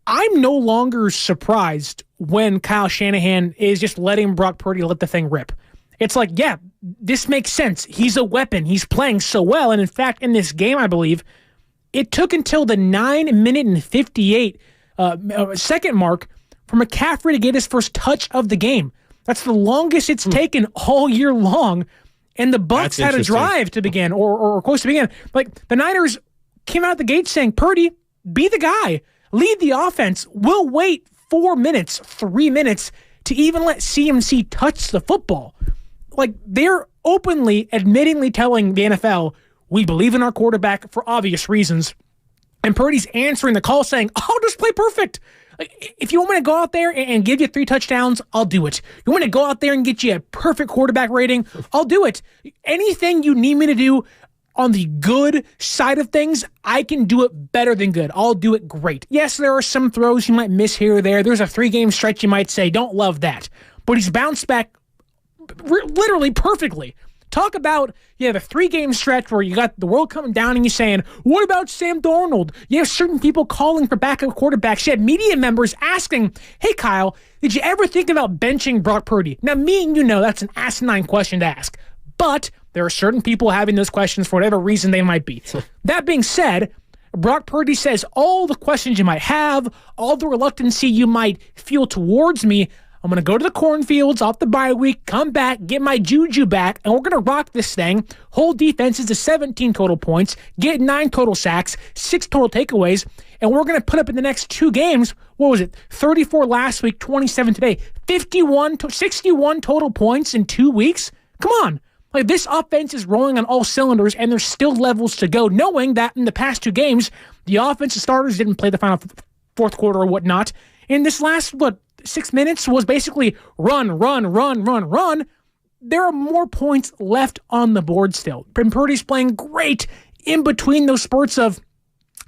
I'm no longer surprised when Kyle Shanahan is just letting Brock Purdy let the thing rip. It's like, yeah, this makes sense. He's a weapon. He's playing so well. And in fact, in this game, I believe, it took until the 9-minute and 58 second mark for McCaffrey to get his first touch of the game. That's the longest it's taken all year long. And the Bucs had a drive to begin, or close to begin. Like, the Niners came out the gate saying, Purdy, be the guy. Lead the offense. We'll wait 4 minutes, 3 minutes to even let CMC touch the football. Like, they're openly, admittingly telling the NFL, we believe in our quarterback for obvious reasons. And Purdy's answering the call saying, I'll just play perfect. Like, if you want me to go out there and give you 3 touchdowns, I'll do it. You want me to go out there and get you a perfect quarterback rating, I'll do it. Anything you need me to do on the good side of things, I can do it better than good. I'll do it great. Yes, there are some throws you might miss here or there. There's a 3-game stretch you might say, don't love that. But he's bounced back literally perfectly. Talk about, the 3-game stretch where you got the world coming down and you're saying, what about Sam Darnold? You have certain people calling for backup quarterbacks. You had media members asking, hey, Kyle, did you ever think about benching Brock Purdy? Now, me and you know that's an asinine question to ask. But there are certain people having those questions for whatever reason they might be. That being said, Brock Purdy says all the questions you might have, all the reluctancy you might feel towards me, I'm going to go to the cornfields off the bye week, come back, get my juju back, and we're going to rock this thing, hold defenses to 17 total points, get 9 total sacks, 6 total takeaways, and we're going to put up in the next 2 games, 34 last week, 27 today, 61 total points in 2 weeks? Come on. Like, this offense is rolling on all cylinders, and there's still levels to go, knowing that in the past 2 games, the offensive starters didn't play the final 4th quarter or whatnot. In this last, 6 minutes was basically run. There are more points left on the board still. Purdy's playing great in between those spurts of,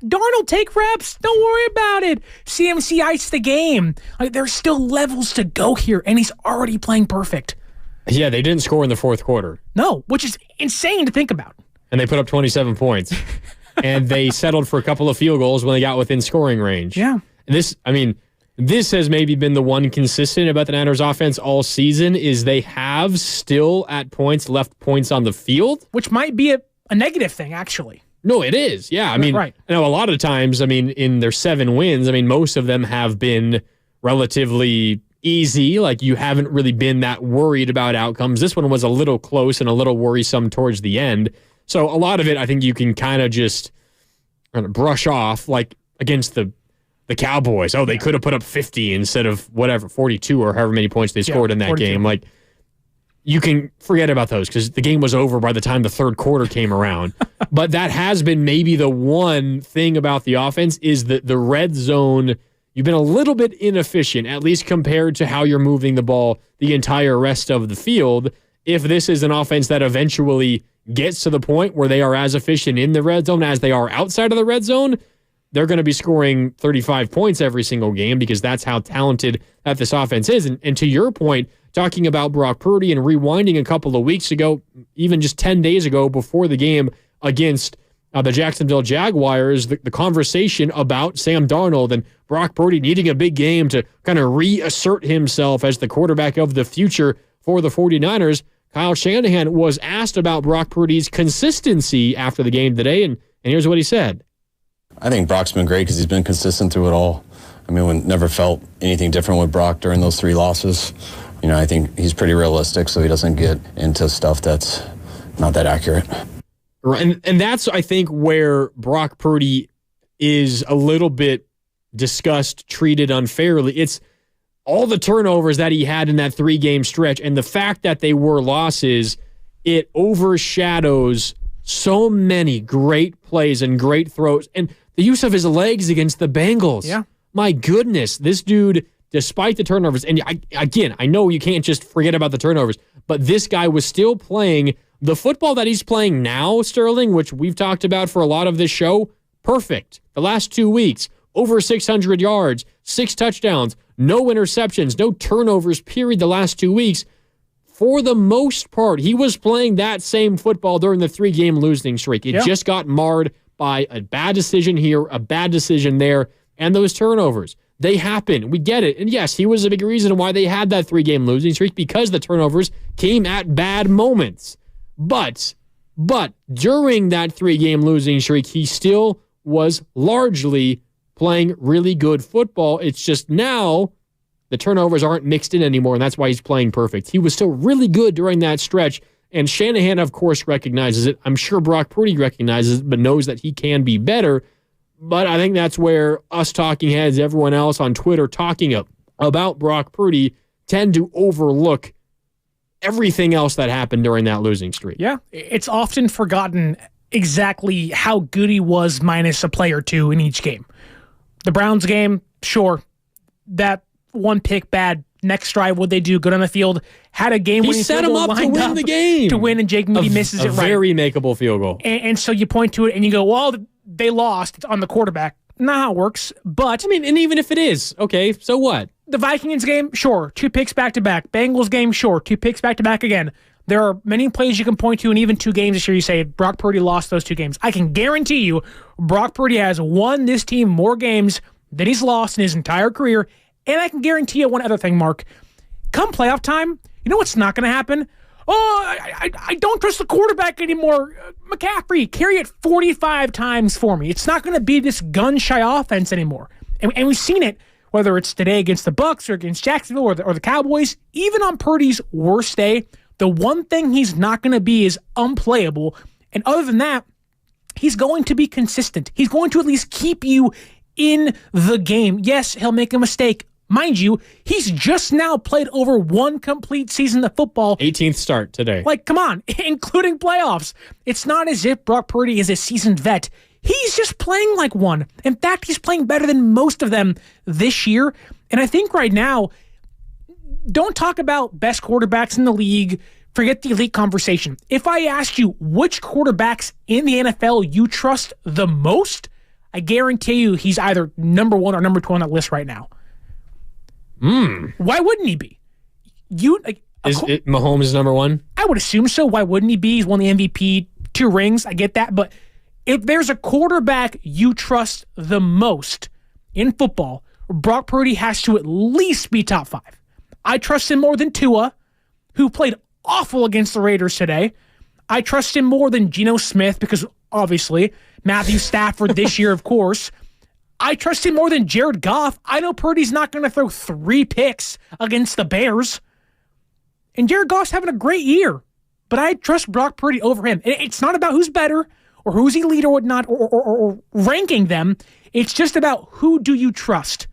Darnold, take reps. Don't worry about it. CMC iced the game. Like, there's still levels to go here, and he's already playing perfect. Yeah, they didn't score in the fourth quarter. No, which is insane to think about. And they put up 27 points. And they settled for a couple of field goals when they got within scoring range. Yeah. And this has maybe been the one consistent about the Niners offense all season is they have still at points left points on the field. Which might be a negative thing, actually. No, it is. Yeah. Right. I know a lot of times, in their 7 wins, most of them have been relatively easy. Like you haven't really been that worried about outcomes. This one was a little close and a little worrisome towards the end. So a lot of it, I think you can kind of just brush off, like against the Cowboys. Oh, they could have put up 50 instead of 42 or however many points they scored in that 42. game. Like you can forget about those because the game was over by the time the third quarter came around. But that has been maybe the one thing about the offense is that the red zone, you've been a little bit inefficient, at least compared to how you're moving the ball the entire rest of the field. If this is an offense that eventually gets to the point where they are as efficient in the red zone as they are outside of the red zone, they're going to be scoring 35 points every single game because that's how talented that this offense is. And to your point, talking about Brock Purdy and rewinding a couple of weeks ago, even just 10 days ago before the game against the Jacksonville Jaguars, the conversation about Sam Darnold and Brock Purdy needing a big game to kind of reassert himself as the quarterback of the future for the 49ers, Kyle Shanahan was asked about Brock Purdy's consistency after the game today, and here's what he said. I think Brock's been great because he's been consistent through it all. We never felt anything different with Brock during those 3 losses. I think he's pretty realistic, so he doesn't get into stuff that's not that accurate. Right, and that's, I think, where Brock Purdy is a little bit discussed, treated unfairly. It's all the turnovers that he had in that 3-game stretch, and the fact that they were losses, it overshadows so many great plays and great throws. And the use of his legs against the Bengals. Yeah. My goodness, this dude, despite the turnovers, and I know you can't just forget about the turnovers, but this guy was still playing the football that he's playing now, Sterling, which we've talked about for a lot of this show, perfect. The last 2 weeks, over 600 yards, 6 touchdowns, no interceptions, no turnovers, period, the last 2 weeks. For the most part, he was playing that same football during the 3-game losing streak. It just got marred by a bad decision here, a bad decision there, and those turnovers. They happen. We get it. And yes, he was a big reason why they had that 3-game losing streak because the turnovers came at bad moments. But during that 3-game losing streak, he still was largely playing really good football. It's just now the turnovers aren't mixed in anymore, and that's why he's playing perfect. He was still really good during that stretch, and Shanahan, of course, recognizes it. I'm sure Brock Purdy recognizes it, but knows that he can be better. But I think that's where us talking heads, everyone else on Twitter talking about Brock Purdy, tend to overlook everything else that happened during that losing streak. Yeah, it's often forgotten exactly how good he was minus a play or two in each game. The Browns game, sure, that one pick bad. Next drive, what they do? Good on the field. Had a game when he set him up to win the game. To win, and Jake Moody misses it right. A very makeable field goal. And so you point to it and you go, well, they lost. It's on the quarterback. Not how it works. But and even if it is, okay, so what? The Vikings game, sure, 2 picks back-to-back. Bengals game, sure, 2 picks back-to-back again. There are many plays you can point to, and even 2 games this year you say, Brock Purdy lost those 2 games. I can guarantee you, Brock Purdy has won this team more games than he's lost in his entire career. And I can guarantee you one other thing, Mark. Come playoff time, you know what's not going to happen? Oh, I don't trust the quarterback anymore. McCaffrey, carry it 45 times for me. It's not going to be this gun-shy offense anymore. And we've seen it, whether it's today against the Bucs or against Jacksonville or the Cowboys. Even on Purdy's worst day, the one thing he's not going to be is unplayable. And other than that, he's going to be consistent. He's going to at least keep you in the game. Yes, he'll make a mistake. Mind you, he's just now played over 1 complete season of football. 18th start today. Like, come on, including playoffs. It's not as if Brock Purdy is a seasoned vet. He's just playing like one. In fact, he's playing better than most of them this year. And I think right now, don't talk about best quarterbacks in the league. Forget the elite conversation. If I asked you which quarterbacks in the NFL you trust the most, I guarantee you he's either number 1 or number 2 on that list right now. Why wouldn't he be? Is it Mahomes number one? I would assume so. Why wouldn't he be? He's won the MVP, 2 rings. I get that. But if there's a quarterback you trust the most in football, Brock Purdy has to at least be top 5. I trust him more than Tua, who played awful against the Raiders today. I trust him more than Geno Smith because, obviously, Matthew Stafford this year, of course. I trust him more than Jared Goff. I know Purdy's not going to throw 3 picks against the Bears. And Jared Goff's having a great year. But I trust Brock Purdy over him. It's not about who's better or who's elite or whatnot or ranking them. It's just about who do you trust.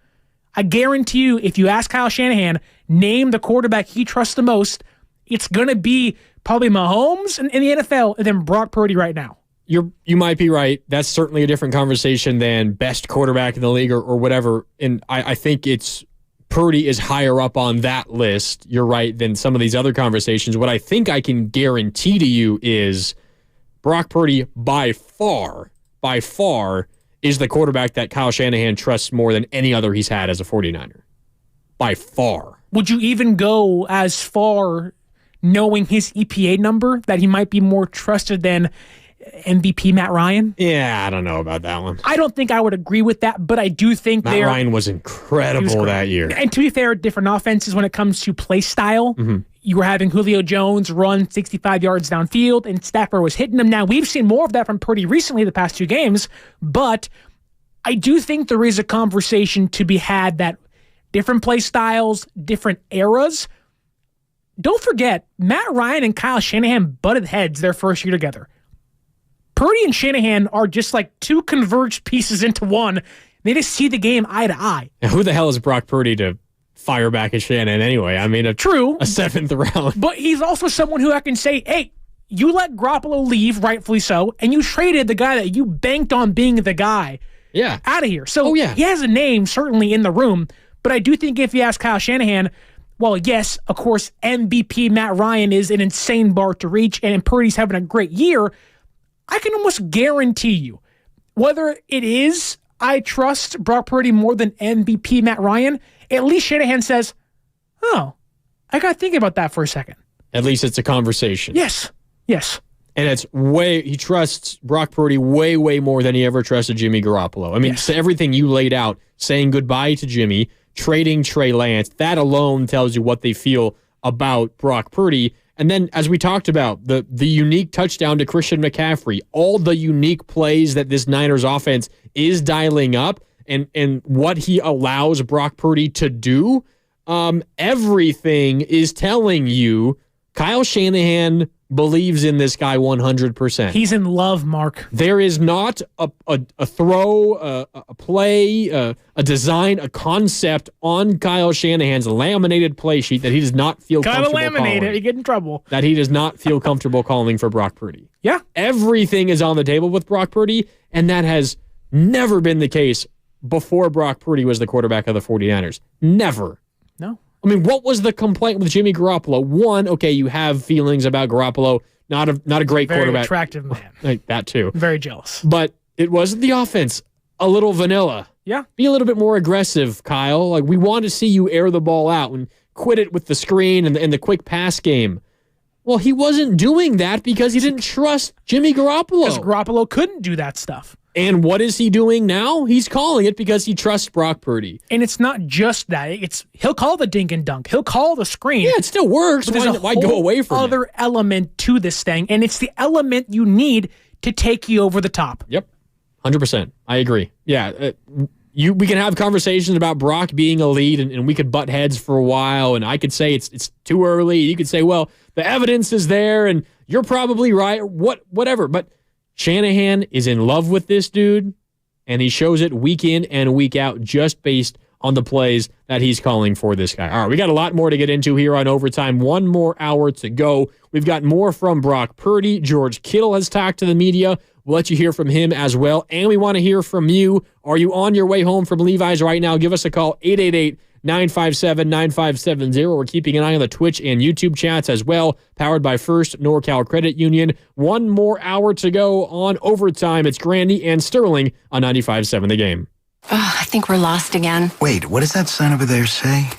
I guarantee you, if you ask Kyle Shanahan, name the quarterback he trusts the most, it's going to be probably Mahomes in the NFL and then Brock Purdy right now. You might be right. That's certainly a different conversation than best quarterback in the league or whatever. And I think it's Purdy is higher up on that list, you're right, than some of these other conversations. What I think I can guarantee to you is Brock Purdy by far, is the quarterback that Kyle Shanahan trusts more than any other he's had as a 49er. By far. Would you even go as far knowing his EPA number that he might be more trusted than MVP Matt Ryan? Yeah, I don't know about that one. I don't think I would agree with that, but I do think Matt Ryan was incredible that year. And to be fair, different offenses when it comes to play style. Mm-hmm. You were having Julio Jones run 65 yards downfield, and Stafford was hitting them. Now, we've seen more of that from Purdy recently the past 2 games, but I do think there is a conversation to be had that different play styles, different eras. Don't forget, Matt Ryan and Kyle Shanahan butted heads their first year together. Purdy and Shanahan are just like 2 converged pieces into one. They just see the game eye to eye. Now, who the hell is Brock Purdy to fire back at Shanahan anyway? I mean, true, a 7th round. But he's also someone who I can say, hey, you let Garoppolo leave, rightfully so, and you traded the guy that you banked on being the guy out of here. So he has a name certainly in the room, but I do think if you ask Kyle Shanahan, well, yes, of course, MVP Matt Ryan is an insane bar to reach, and Purdy's having a great year. I can almost guarantee you, whether it is I trust Brock Purdy more than MVP Matt Ryan, at least Shanahan says, oh, I got to think about that for a second. At least it's a conversation. Yes. And he trusts Brock Purdy way, way more than he ever trusted Jimmy Garoppolo. I mean, so everything you laid out, saying goodbye to Jimmy, trading Trey Lance, that alone tells you what they feel about Brock Purdy. And then, as we talked about, the unique touchdown to Christian McCaffrey, all the unique plays that this Niners offense is dialing up, and what he allows Brock Purdy to do, everything is telling you Kyle Shanahan believes in this guy 100%. He's in love, Mark. There is not a throw, a play, a design, a concept on Kyle Shanahan's laminated play sheet that he does not feel comfortable calling. Gotta laminate it. You get in trouble. That he does not feel comfortable calling for Brock Purdy. Yeah. Everything is on the table with Brock Purdy, and that has never been the case before Brock Purdy was the quarterback of the 49ers. Never. No. I mean, what was the complaint with Jimmy Garoppolo? One, okay, you have feelings about Garoppolo, not a great quarterback. Very attractive man. Like that too. Very jealous. But it wasn't the offense. A little vanilla. Yeah. Be a little bit more aggressive, Kyle. Like, we want to see you air the ball out and quit it with the screen and the quick pass game. Well, he wasn't doing that because he didn't trust Jimmy Garoppolo. Because Garoppolo couldn't do that stuff. And what is he doing now? He's calling it because he trusts Brock Purdy. And it's not just that. He'll call the dink and dunk. He'll call the screen. Yeah, it still works. Why go away from it? There's other element to this thing, and it's the element you need to take you over the top. Yep, 100%. I agree. Yeah, we can have conversations about Brock being elite, and we could butt heads for a while, and I could say it's too early. You could say, well, the evidence is there, and you're probably right, whatever. But Shanahan is in love with this dude, and he shows it week in and week out just based on the plays that he's calling for this guy. All right, we got a lot more to get into here on Overtime. 1 more hour to go. We've got more from Brock Purdy. George Kittle has talked to the media. We'll let you hear from him as well. And we want to hear from you. Are you on your way home from Levi's right now? Give us a call, 888-957-9570. We're keeping an eye on the Twitch and YouTube chats as well, powered by First NorCal Credit Union. 1 more hour to go on Overtime. It's Grandy and Sterling on 95.7 The Game. I think we're lost again. Wait, what does that sign over there say?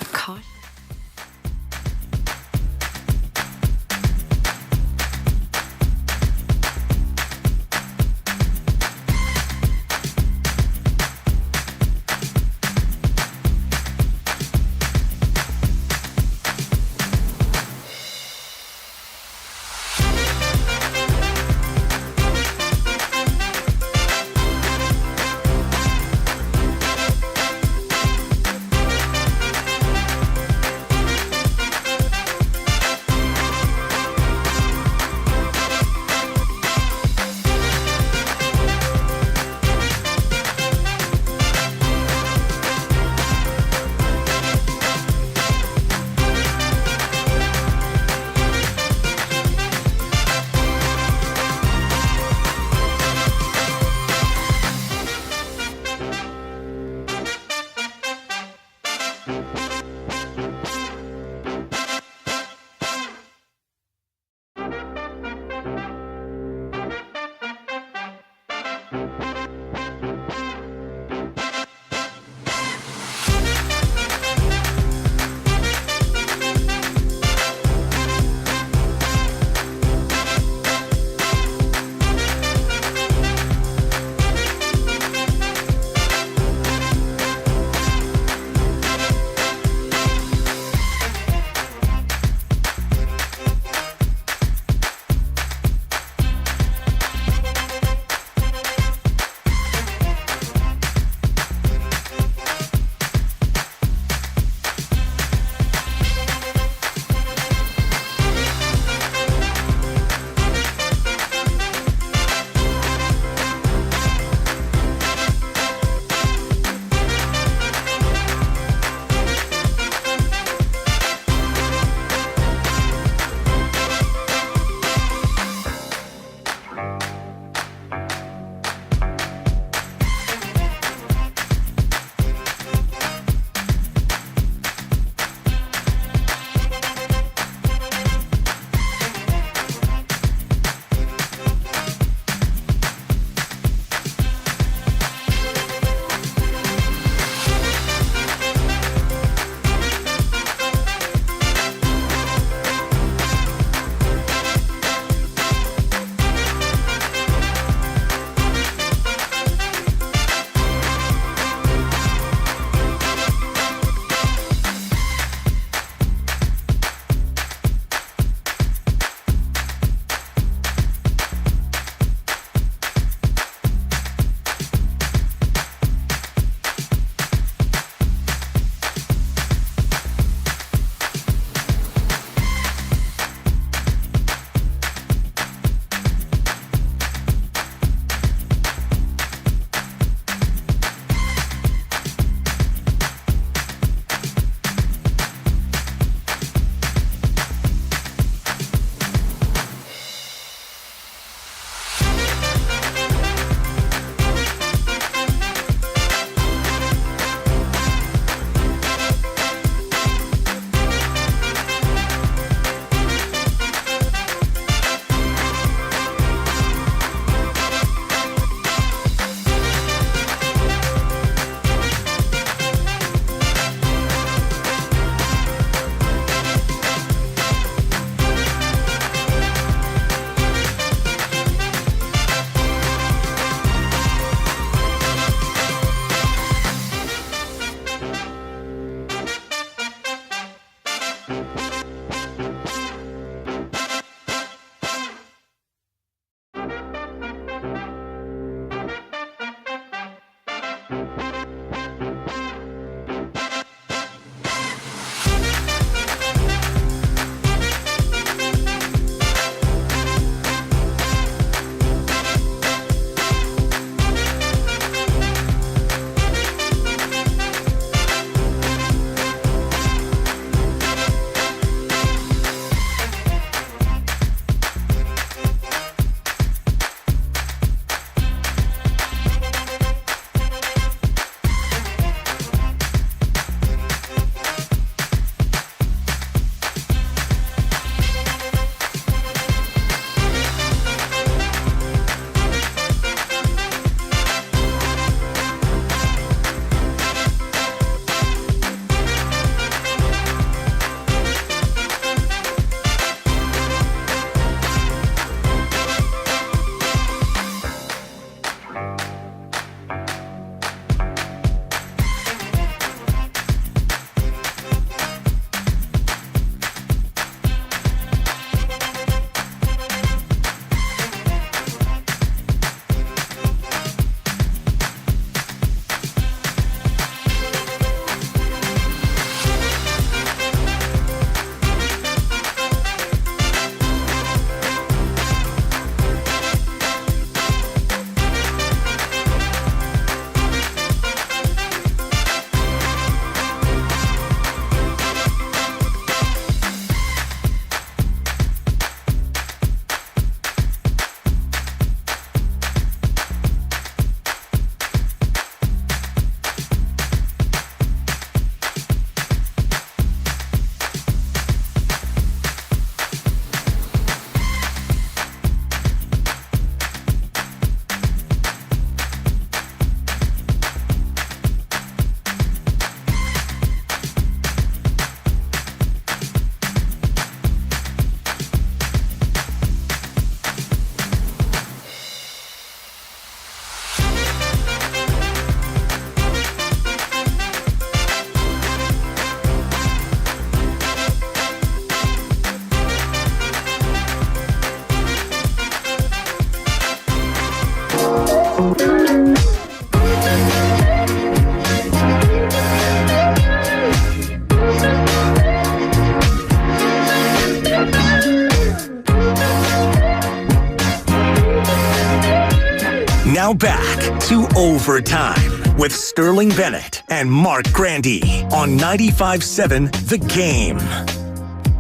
Now back to Overtime with Sterling Bennett and Mark Grandy on 95.7 The Game.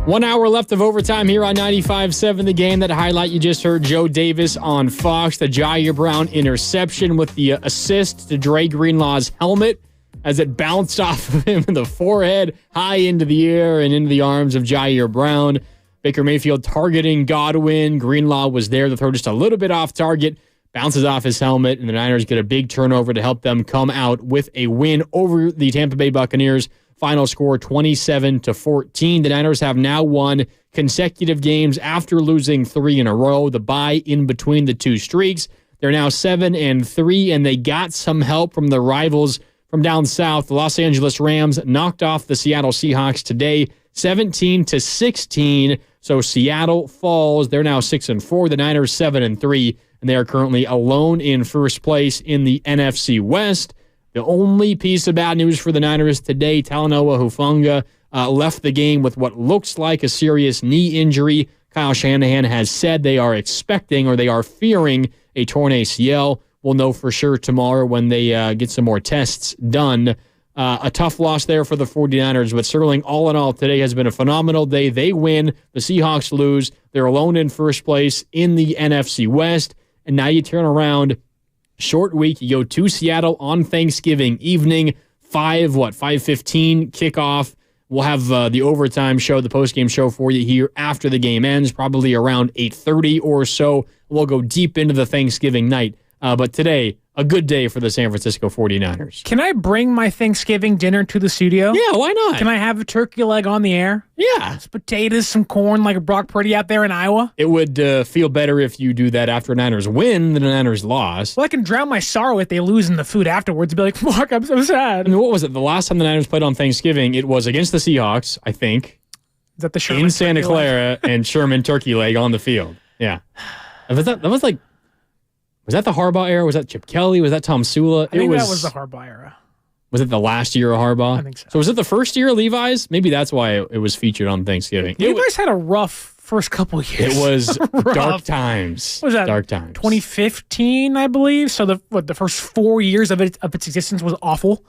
1 hour left of overtime here on 95.7 The Game. That highlight you just heard, Joe Davis on Fox, the Ji'Ayir Brown interception with the assist to Dre Greenlaw's helmet as it bounced off of him in the forehead, high into the air and into the arms of Ji'Ayir Brown. Baker Mayfield targeting Godwin. Greenlaw was there to throw just a little bit off target, bounces off his helmet, and the Niners get a big turnover to help them come out with a win over the Tampa Bay Buccaneers. Final score 27-14. The Niners have now won consecutive games after losing 3 in a row. The bye in between the two streaks. They're now 7-3, and they got some help from the rivals from down south. The Los Angeles Rams knocked off the Seattle Seahawks today, 17-16. So Seattle falls. They're now 6-4. The Niners 7-3, and they are currently alone in first place in the NFC West. The only piece of bad news for the Niners today, Talanoa Hufanga left the game with what looks like a serious knee injury. Kyle Shanahan has said they are expecting or they are fearing a torn ACL. We'll know for sure tomorrow when they get some more tests done. A tough loss there for the 49ers, but Sterling, all in all, today has been a phenomenal day. They win. The Seahawks lose. They're alone in first place in the NFC West. And now you turn around. Short week. You go to Seattle on Thanksgiving evening, 5:15 kickoff. We'll have the overtime show, the postgame show for you here after the game ends, probably around 8:30 or so. We'll go deep into the Thanksgiving night. But today, a good day for the San Francisco 49ers. Can I bring my Thanksgiving dinner to the studio? Yeah, why not? Can I have a turkey leg on the air? Yeah. Some potatoes, some corn, like a Brock Purdy out there in Iowa? It would feel better if you do that after a Niners win than a Niners loss. Well, I can drown my sorrow if they lose in the food afterwards and be like, Mark, I'm so sad. I mean, what was it? The last time the Niners played on Thanksgiving, it was against the Seahawks, I think. Is that the Sherman in Santa Clara and Sherman turkey leg on the field. Yeah. That was like, Was that the Harbaugh era? Was that Chip Kelly? Was that Tom Sula? I think that was the Harbaugh era. Was it the last year of Harbaugh? I think so. So was it the first year of Levi's? Maybe that's why it was featured on Thanksgiving. Levi's had a rough first couple of years. It was dark times. What was that? Dark times. 2015, I believe. So the first 4 years of its existence was awful.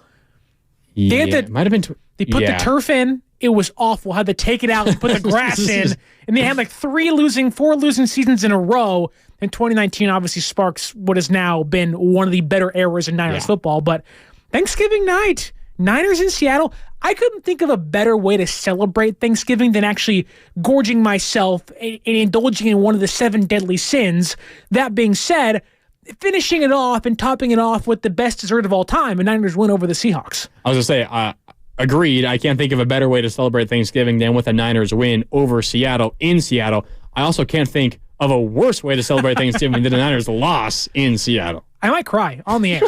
Yeah, it might have been. They put the turf in. It was awful. Had to take it out and put the grass in. And they had like 4 losing seasons in a row. And 2019 obviously sparks what has now been one of the better eras in Niners football. But Thanksgiving night, Niners in Seattle, I couldn't think of a better way to celebrate Thanksgiving than actually gorging myself and indulging in one of the 7 deadly sins. That being said, finishing it off and topping it off with the best dessert of all time, a Niners win over the Seahawks. I was going to say, agreed. I can't think of a better way to celebrate Thanksgiving than with a Niners win over Seattle in Seattle. I also can't think of a worse way to celebrate Thanksgiving than a Niners loss in Seattle. I might cry on the air.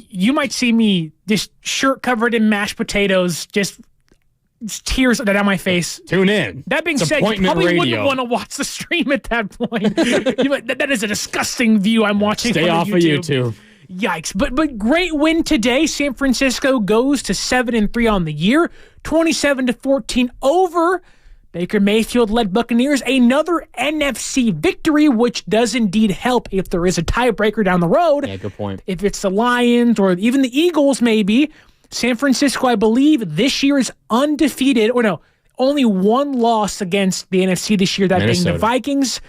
You might see me just shirt covered in mashed potatoes, just tears down my face. Tune in. That being said, you probably wouldn't want to watch the stream at that point. That is a disgusting view I'm watching. Stay off of YouTube. Yikes. But great win today. San Francisco goes to 7-3 on the year, 27-14 over Baker Mayfield-led Buccaneers. Another NFC victory, which does indeed help if there is a tiebreaker down the road. Yeah, good point. If it's the Lions or even the Eagles, maybe. San Francisco, I believe, this year is undefeated. Or no, only one loss against the NFC this year, that being the Vikings.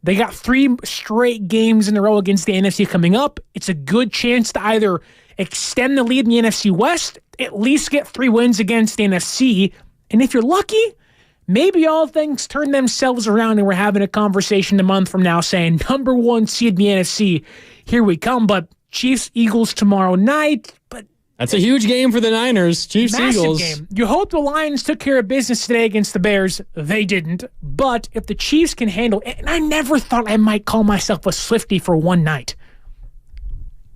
They got 3 straight games in a row against the NFC coming up. It's a good chance to either extend the lead in the NFC West, at least get 3 wins against the NFC. And if you're lucky, maybe all things turn themselves around and we're having a conversation a month from now saying number 1 seed in the NFC, here we come. But Chiefs, Eagles tomorrow night. But that's a huge game for the Niners. Chiefs, massive Eagles. Game. You hope the Lions took care of business today against the Bears. They didn't. But if the Chiefs can handle it, and I never thought I might call myself a Swiftie for one night.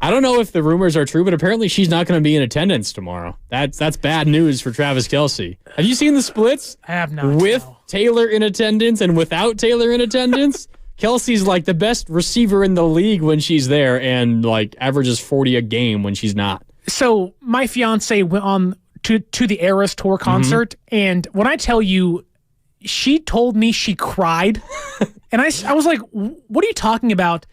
I don't know if the rumors are true, but apparently she's not going to be in attendance tomorrow. That's bad news for Travis Kelce. Have you seen the splits? I have not. With Taylor in attendance and without Taylor in attendance? Kelce's like the best receiver in the league when she's there and like averages 40 a game when she's not. So my fiance went on to the Eras Tour concert, and when I tell you, she told me she cried, and I was like, what are you talking about?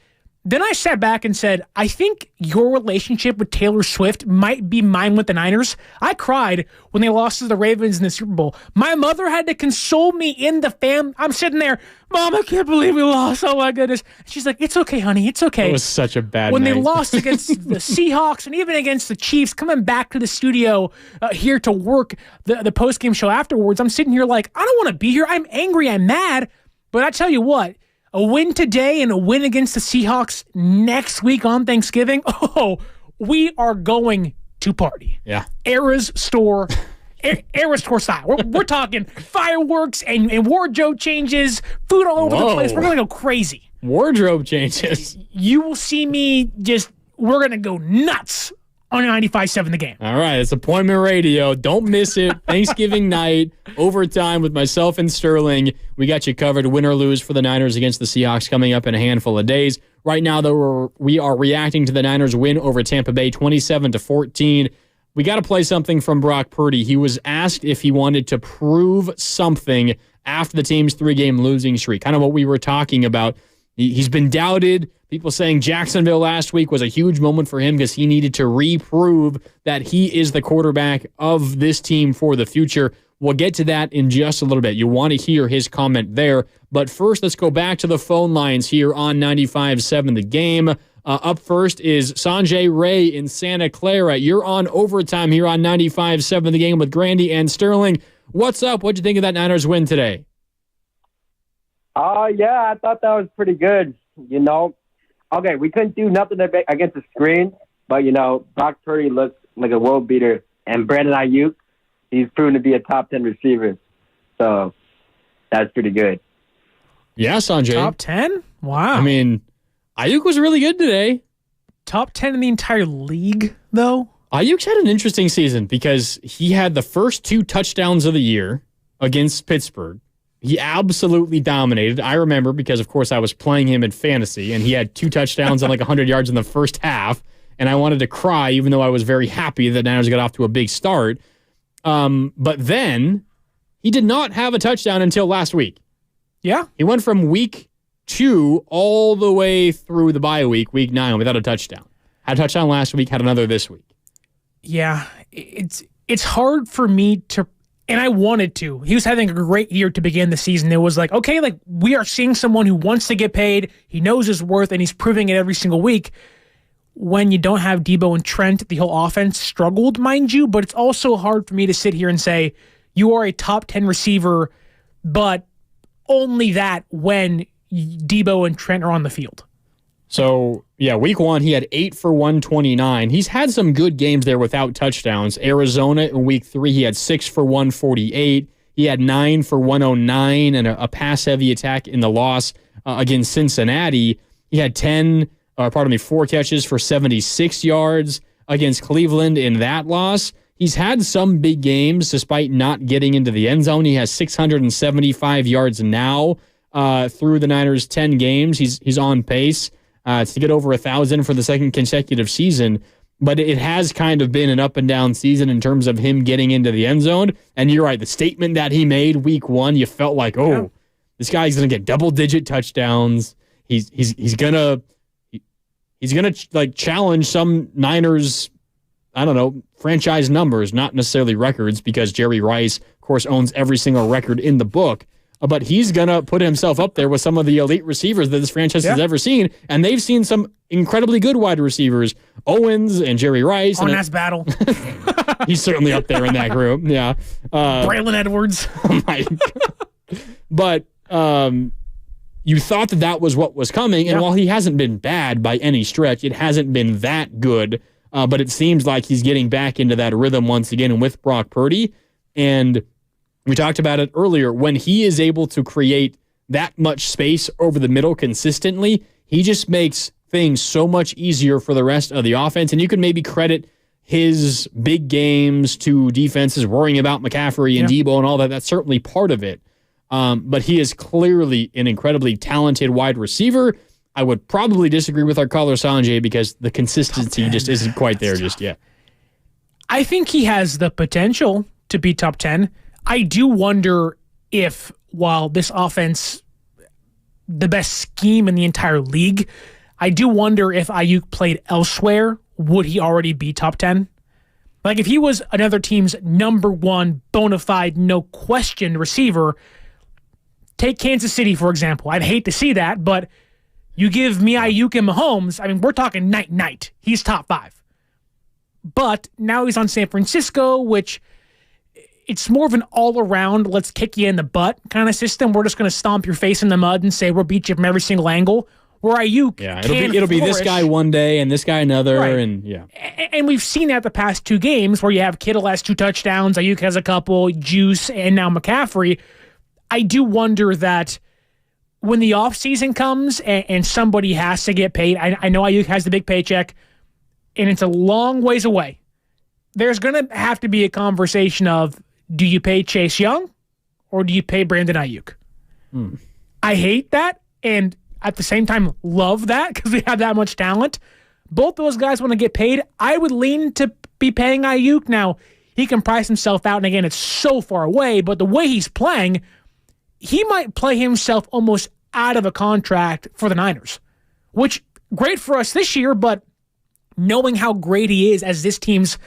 Then I sat back and said, I think your relationship with Taylor Swift might be mine with the Niners. I cried when they lost to the Ravens in the Super Bowl. My mother had to console me in the fam. I'm sitting there, Mom, I can't believe we lost. Oh, my goodness. She's like, it's okay, honey. It's okay. It was such a bad When night. they lost against the Seahawks and even against the Chiefs, coming back to the studio here to work the postgame show afterwards, I'm sitting here like, I don't want to be here. I'm angry. I'm mad. But I tell you what, a win today and a win against the Seahawks next week on Thanksgiving. Oh, we are going to party. Yeah. Eras Store style. We're talking fireworks and wardrobe changes, food all over the place. We're going to go crazy. Wardrobe changes. You will see me we're going to go nuts on 95.7 The Game. All right, it's Appointment Radio. Don't miss it. Thanksgiving night, overtime with myself and Sterling. We got you covered, win or lose for the Niners against the Seahawks coming up in a handful of days. Right now, though, we are reacting to the Niners win over Tampa Bay, 27-14. We got to play something from Brock Purdy. He was asked if he wanted to prove something after the team's 3-game losing streak, kind of what we were talking about. He's been doubted. People saying Jacksonville last week was a huge moment for him because he needed to reprove that he is the quarterback of this team for the future. We'll get to that in just a little bit. You want to hear his comment there. But first, let's go back to the phone lines here on 95.7 The Game. Up first is Sanjay Ray in Santa Clara. You're on overtime here on 95.7 The Game with Grandy and Sterling. What's up? What'd you think of that Niners win today? Yeah, I thought that was pretty good. Okay, we couldn't do nothing against the screen, but, Brock Purdy looks like a world beater. And Brandon Aiyuk, he's proven to be a top 10 receiver. So that's pretty good. Yeah, Sanjay. Top 10? Wow. I mean, Aiyuk was really good today. Top 10 in the entire league, though? Aiyuk's had an interesting season because he had the first 2 touchdowns of the year against Pittsburgh. He absolutely dominated. I remember because, of course, I was playing him in fantasy, and he had 2 touchdowns and like 100 yards in the first half, and I wanted to cry, even though I was very happy that Niners got off to a big start. But then he did not have a touchdown until last week. Yeah. He went from week 2 all the way through the bye week, week 9, without a touchdown. Had a touchdown last week, had another this week. Yeah, it's hard for me to, and I wanted to. He was having a great year to begin the season. It was like, okay, like we are seeing someone who wants to get paid. He knows his worth, and he's proving it every single week. When you don't have Debo and Trent, the whole offense struggled, mind you, but it's also hard for me to sit here and say you are a top 10 receiver, but only that when Debo and Trent are on the field. So, yeah, week 1, he had 8 for 129. He's had some good games there without touchdowns. Arizona in week 3, he had 6 for 148. He had 9 for 109 and a pass-heavy attack in the loss against Cincinnati. He had 4 catches for 76 yards against Cleveland in that loss. He's had some big games despite not getting into the end zone. He has 675 yards now through the Niners' 10 games. He's on pace to get over 1,000 for the second consecutive season. But it has kind of been an up and down season in terms of him getting into the end zone. And you're right, the statement that he made week 1, you felt like, this guy's going to get double-digit touchdowns. He's gonna like challenge some Niners, I don't know, franchise numbers, not necessarily records, because Jerry Rice, of course, owns every single record in the book. But he's going to put himself up there with some of the elite receivers that this franchise has ever seen. And they've seen some incredibly good wide receivers, Owens and Jerry Rice. Oh, that's battle. He's certainly up there in that group. Yeah. Braylon Edwards. Oh, my God. But you thought that was what was coming. And while he hasn't been bad by any stretch, it hasn't been that good. But it seems like he's getting back into that rhythm once again with Brock Purdy. And we talked about it earlier. When he is able to create that much space over the middle consistently, he just makes things so much easier for the rest of the offense. And you can maybe credit his big games to defenses worrying about McCaffrey and Debo and all that. That's certainly part of it. But he is clearly an incredibly talented wide receiver. I would probably disagree with our caller Sanjay because the consistency just isn't quite there just yet. I think he has the potential to be top 10. I do wonder if, while this offense, the best scheme in the entire league, I do wonder if Aiyuk played elsewhere, would he already be top 10? Like, if he was another team's number 1 bona fide, no question receiver, take Kansas City, for example. I'd hate to see that, but you give me Aiyuk and Mahomes, I mean, we're talking night. He's top 5. But now he's on San Francisco, which it's more of an all-around, let's kick you in the butt kind of system. We're just going to stomp your face in the mud and say we'll beat you from every single angle. Where Aiyuk it'll be this guy one day and this guy another. Right. And we've seen that the past 2 games where you have Kittle has 2 touchdowns, Aiyuk has a couple, Juice, and now McCaffrey. I do wonder that when the offseason comes and somebody has to get paid, I know Aiyuk has the big paycheck, and it's a long ways away. There's going to have to be a conversation of, do you pay Chase Young or do you pay Brandon Aiyuk? I hate that, and at the same time love that because we have that much talent. Both those guys want to get paid. I would lean to be paying Aiyuk. Now, he can price himself out, and again, it's so far away, but the way he's playing, he might play himself almost out of a contract for the Niners, which great for us this year, but knowing how great he is as this team's,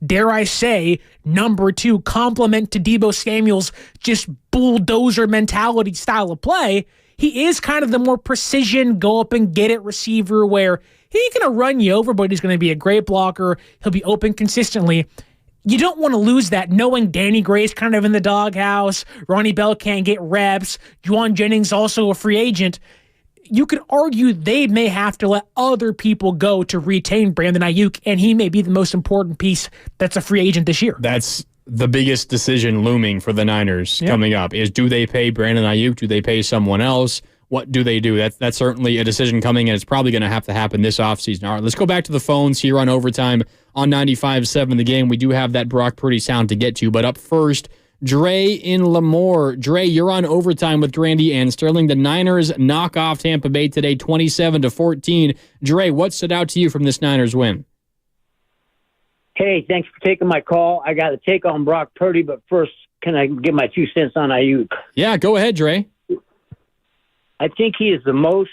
dare I say, number 2 complement to Debo Samuel's just bulldozer mentality style of play, he is kind of the more precision, go up and get it receiver where he ain't going to run you over, but he's going to be a great blocker. He'll be open consistently. You don't want to lose that knowing Danny Gray's kind of in the doghouse. Ronnie Bell can't get reps. Juwan Jennings also a free agent. You could argue they may have to let other people go to retain Brandon Aiyuk, and he may be the most important piece that's a free agent this year. That's the biggest decision looming for the Niners coming up is, do they pay Brandon Aiyuk? Do they pay someone else? What do they do? That's certainly a decision coming, and it's probably going to have to happen this offseason. All right, let's go back to the phones here on Overtime on 95.7 The Game. We do have that Brock Purdy sound to get to, but up first, Dre in Lemoore. Dre, you're on overtime with Grandy and Sterling. The Niners knock off Tampa Bay today, 27-14. Dre, what stood out to you from this Niners win? Hey, thanks for taking my call. I got to take on Brock Purdy, but first, can I give my 2 cents on Aiyuk? Yeah, go ahead, Dre. I think he is the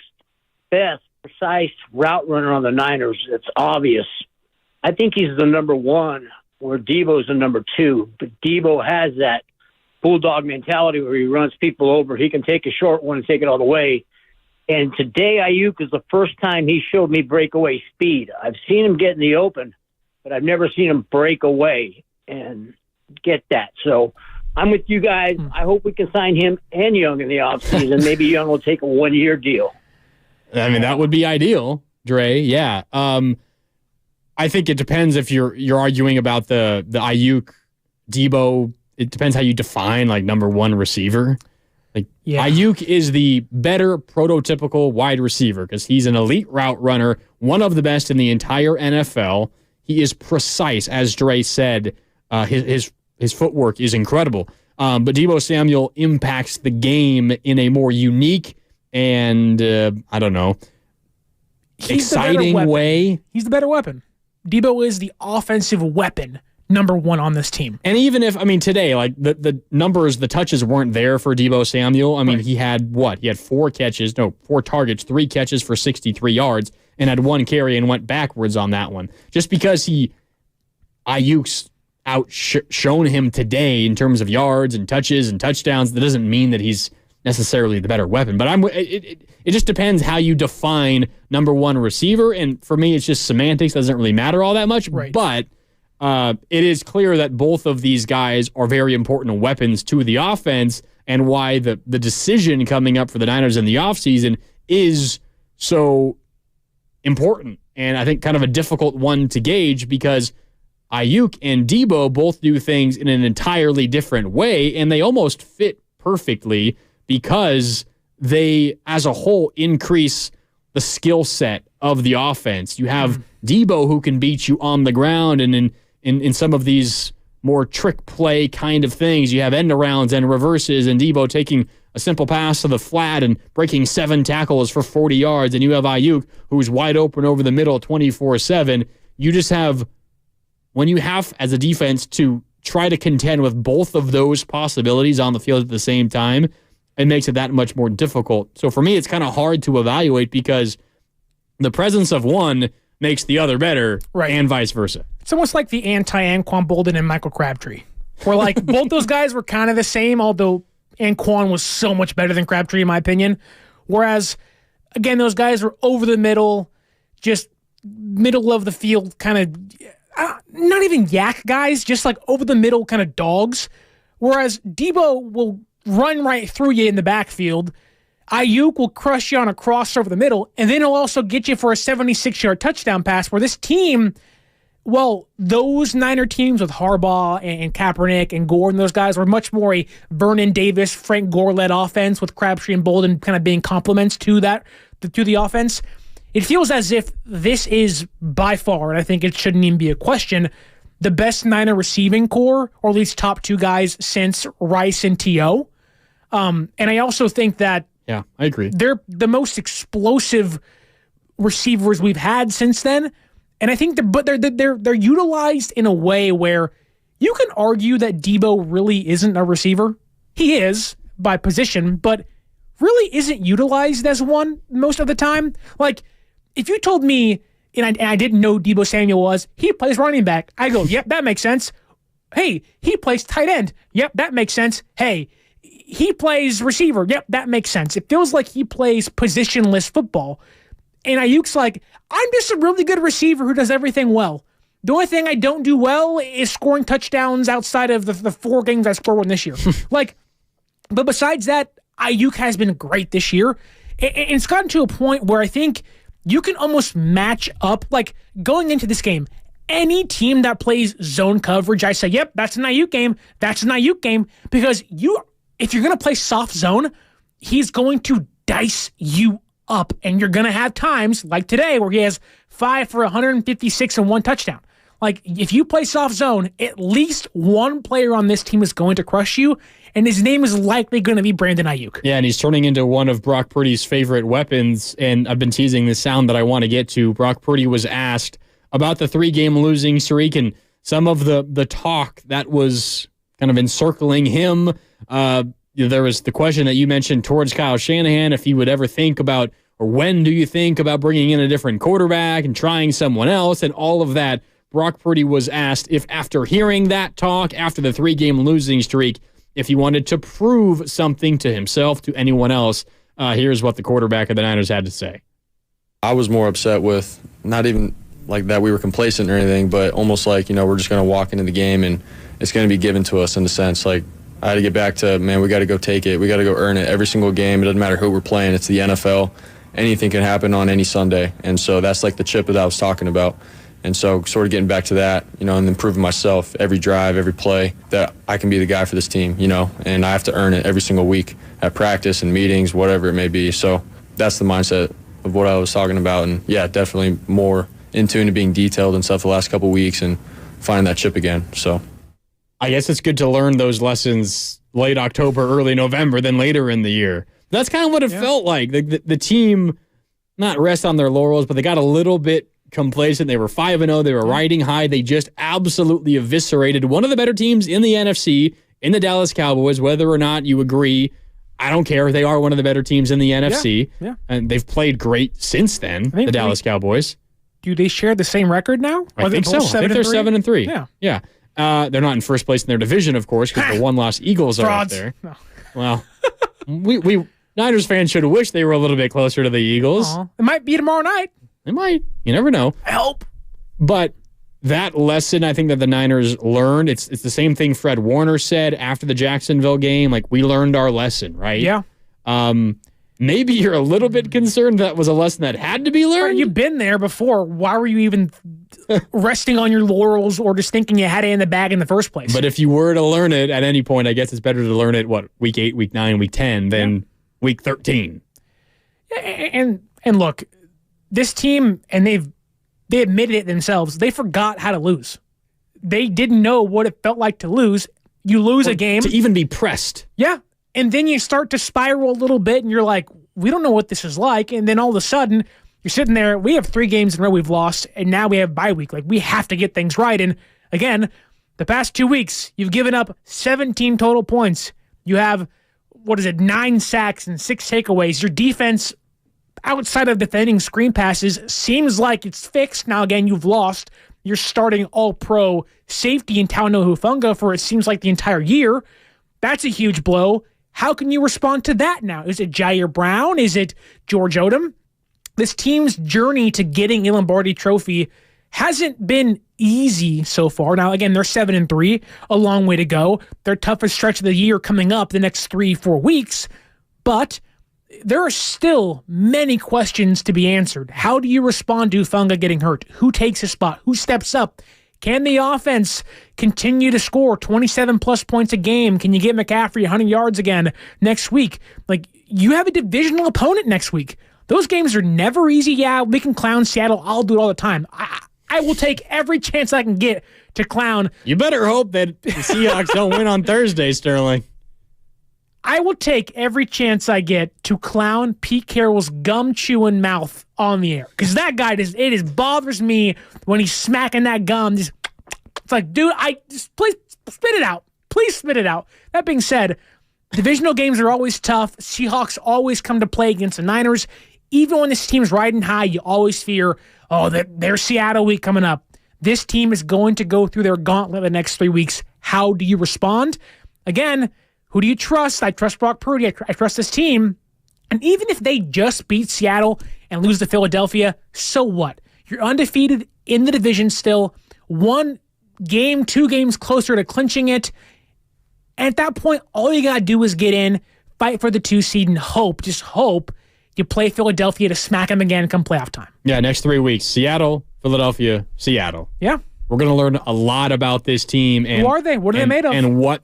best, precise route runner on the Niners. It's obvious. I think he's the number one, where Debo's the number 2. But Debo has that bulldog mentality where he runs people over. He can take a short one and take it all the way. And today, Aiyuk is the first time he showed me breakaway speed. I've seen him get in the open, but I've never seen him break away and get that. So I'm with you guys. I hope we can sign him and Young in the offseason. Maybe Young will take a 1-year deal. I mean, that would be ideal, Dre. Yeah. I think it depends if you're arguing about the Aiyuk, Debo. It depends how you define like number one receiver. Aiyuk is the better prototypical wide receiver because he's an elite route runner, one of the best in the entire NFL. He is precise, as Dre said. His footwork is incredible. But Deebo Samuel impacts the game in a more unique and, exciting way. He's the better weapon. Deebo is the offensive weapon, number one on this team. And even if, today, like the numbers, the touches weren't there for Deebo Samuel. He had what? He had 4 targets, 3 catches for 63 yards, and had 1 carry and went backwards on that one. Just because Aiyuk's outshone him today in terms of yards and touches and touchdowns, that doesn't mean that he's necessarily the better weapon. But it just depends how you define number one receiver. And for me, it's just semantics. Doesn't really matter all that much. Right. But it is clear that both of these guys are very important weapons to the offense, and why the decision coming up for the Niners in the offseason is so important. And I think kind of a difficult one to gauge because Aiyuk and Deebo both do things in an entirely different way, and they almost fit perfectly because they, as a whole, increase the skill set of the offense. You have Deebo who can beat you on the ground, and in some of these more trick play kind of things, you have end arounds and reverses, and Deebo taking a simple pass to the flat and breaking 7 tackles for 40 yards, and you have Aiyuk who's wide open over the middle 24/7. You just have, when you have as a defense to try to contend with both of those possibilities on the field at the same time, it makes it that much more difficult. So for me, it's kind of hard to evaluate because the presence of one makes the other better, and vice versa. It's almost like the anti-Anquan Bolden and Michael Crabtree, where like both those guys were kind of the same, although Anquan was so much better than Crabtree in my opinion. Whereas, again, those guys were over the middle, just middle of the field kind of, not even yak guys, just like over the middle kind of dogs. Whereas Deebo will run right through you in the backfield. Aiyuk will crush you on a cross over the middle, and then he'll also get you for a 76-yard touchdown pass, where this team, well, those Niner teams with Harbaugh and Kaepernick and Gordon, those guys were much more a Vernon Davis, Frank Gore-led offense with Crabtree and Bolden kind of being complements to the offense. It feels as if this is by far, and I think it shouldn't even be a question, the best Niner receiving core, or at least top 2 guys since Rice and T.O. And I also think that I agree. They're the most explosive receivers we've had since then, and I think they're utilized in a way where you can argue that Deebo really isn't a receiver. He is by position, but really isn't utilized as one most of the time. Like if you told me, and I didn't know Deebo Samuel was, he plays running back, I go, yep, that makes sense. Hey, he plays tight end. Yep, that makes sense. Hey, he plays receiver. Yep, that makes sense. It feels like he plays positionless football. And Aiyuk's like, I'm just a really good receiver who does everything well. The only thing I don't do well is scoring touchdowns outside of the 4 games I scored one this year. But besides that, Aiyuk has been great this year. And it's gotten to a point where I think you can almost match up, like going into this game, any team that plays zone coverage, I say, yep, that's an Aiyuk game. That's an Aiyuk game. Because if you're going to play soft zone, he's going to dice you up. And you're going to have times like today where he has 5 for 156 and 1 touchdown. Like, if you play soft zone, at least one player on this team is going to crush you, and his name is likely going to be Brandon Aiyuk. Yeah, and he's turning into one of Brock Purdy's favorite weapons, and I've been teasing this sound that I want to get to. Brock Purdy was asked about the 3-game losing streak and some of the talk that was kind of encircling him. There was the question that you mentioned towards Kyle Shanahan, if he would ever think about, or when do you think about bringing in a different quarterback and trying someone else and all of that. Brock Purdy was asked if after hearing that talk, after the 3-game losing streak, if he wanted to prove something to himself, to anyone else. Here's what the quarterback of the Niners had to say. I was more upset with not even like that we were complacent or anything, but almost like, we're just going to walk into the game and it's going to be given to us in the sense. Like, I had to get back to, man, we got to go take it. We got to go earn it every single game. It doesn't matter who we're playing. It's the NFL. Anything can happen on any Sunday. And so that's like the chip that I was talking about. And so sort of getting back to that, and then proving myself every drive, every play, that I can be the guy for this team, and I have to earn it every single week at practice and meetings, whatever it may be. So that's the mindset of what I was talking about. And, yeah, definitely more in tune to being detailed and stuff the last couple of weeks and finding that chip again. So I guess it's good to learn those lessons late October, early November than later in the year. That's kind of what it felt like. The team, not rest on their laurels, but they got a little bit complacent. They were 5-0. They were riding high. They just absolutely eviscerated one of the better teams in the NFC, in the Dallas Cowboys, whether or not you agree. I don't care. They are one of the better teams in the NFC. Yeah. And they've played great since then, the Dallas Cowboys. Do they share the same record now? I think so. I think they're 7-3. Yeah. They're not in first place in their division, of course, because the one-loss Eagles are up there. No. Well, we Niners fans should have wished they were a little bit closer to the Eagles. It might be tomorrow night. They might. You never know. I hope. But that lesson, I think, that the Niners learned, it's the same thing Fred Warner said after the Jacksonville game. Like, we learned our lesson, right? Yeah. Maybe you're a little bit concerned that was a lesson that had to be learned. You've been there before. Why were you even resting on your laurels or just thinking you had it in the bag in the first place? But if you were to learn it at any point, I guess it's better to learn it, week 8, week 9, week 10 than week 13. And look, this team, and they admitted it themselves, they forgot how to lose. They didn't know what it felt like to lose. You lose a game. To even be pressed. Yeah. And then you start to spiral a little bit, and you're like, we don't know what this is like. And then all of a sudden, you're sitting there, we have 3 games in a row we've lost, and now we have bye week. Like, we have to get things right. And again, the past 2 weeks, you've given up 17 total points. You have, 9 sacks and 6 takeaways. Your defense, outside of defending screen passes, seems like it's fixed. Now, again, you've lost. You're starting all-pro safety in Tauno Hufanga for it seems like the entire year. That's a huge blow. How can you respond to that now? Is it Ji'Ayir Brown? Is it George Odom? This team's journey to getting a Lombardi trophy hasn't been easy so far. Now, again, they're 7-3, a long way to go. Their toughest stretch of the year coming up the next 3-4 weeks. But there are still many questions to be answered. How do you respond to Hufanga getting hurt? Who takes his spot? Who steps up? Can the offense continue to score 27-plus points a game? Can you get McCaffrey 100 yards again next week? Like, you have a divisional opponent next week. Those games are never easy. Yeah, we can clown Seattle. I'll do it all the time. I will take every chance I can get to clown. You better hope that the Seahawks don't win on Thursday, Sterling. I will take every chance I get to clown Pete Carroll's gum-chewing mouth on the air. Because that guy, it bothers me when he's smacking that gum. It's like, dude, please spit it out. Please spit it out. That being said, divisional games are always tough. Seahawks always come to play against the Niners. Even when this team's riding high, you always fear, there's Seattle week coming up. This team is going to go through their gauntlet the next 3 weeks. How do you respond? Again, who do you trust? I trust Brock Purdy. I trust this team. And even if they just beat Seattle and lose to Philadelphia, so what? You're undefeated in the division still. 1 game, 2 games closer to clinching it. And at that point, all you got to do is get in, fight for the 2 seed, and just hope you play Philadelphia to smack them again come playoff time. Yeah, next 3 weeks. Seattle, Philadelphia, Seattle. Yeah. We're going to learn a lot about this team. And, who are they? What are they made of? And what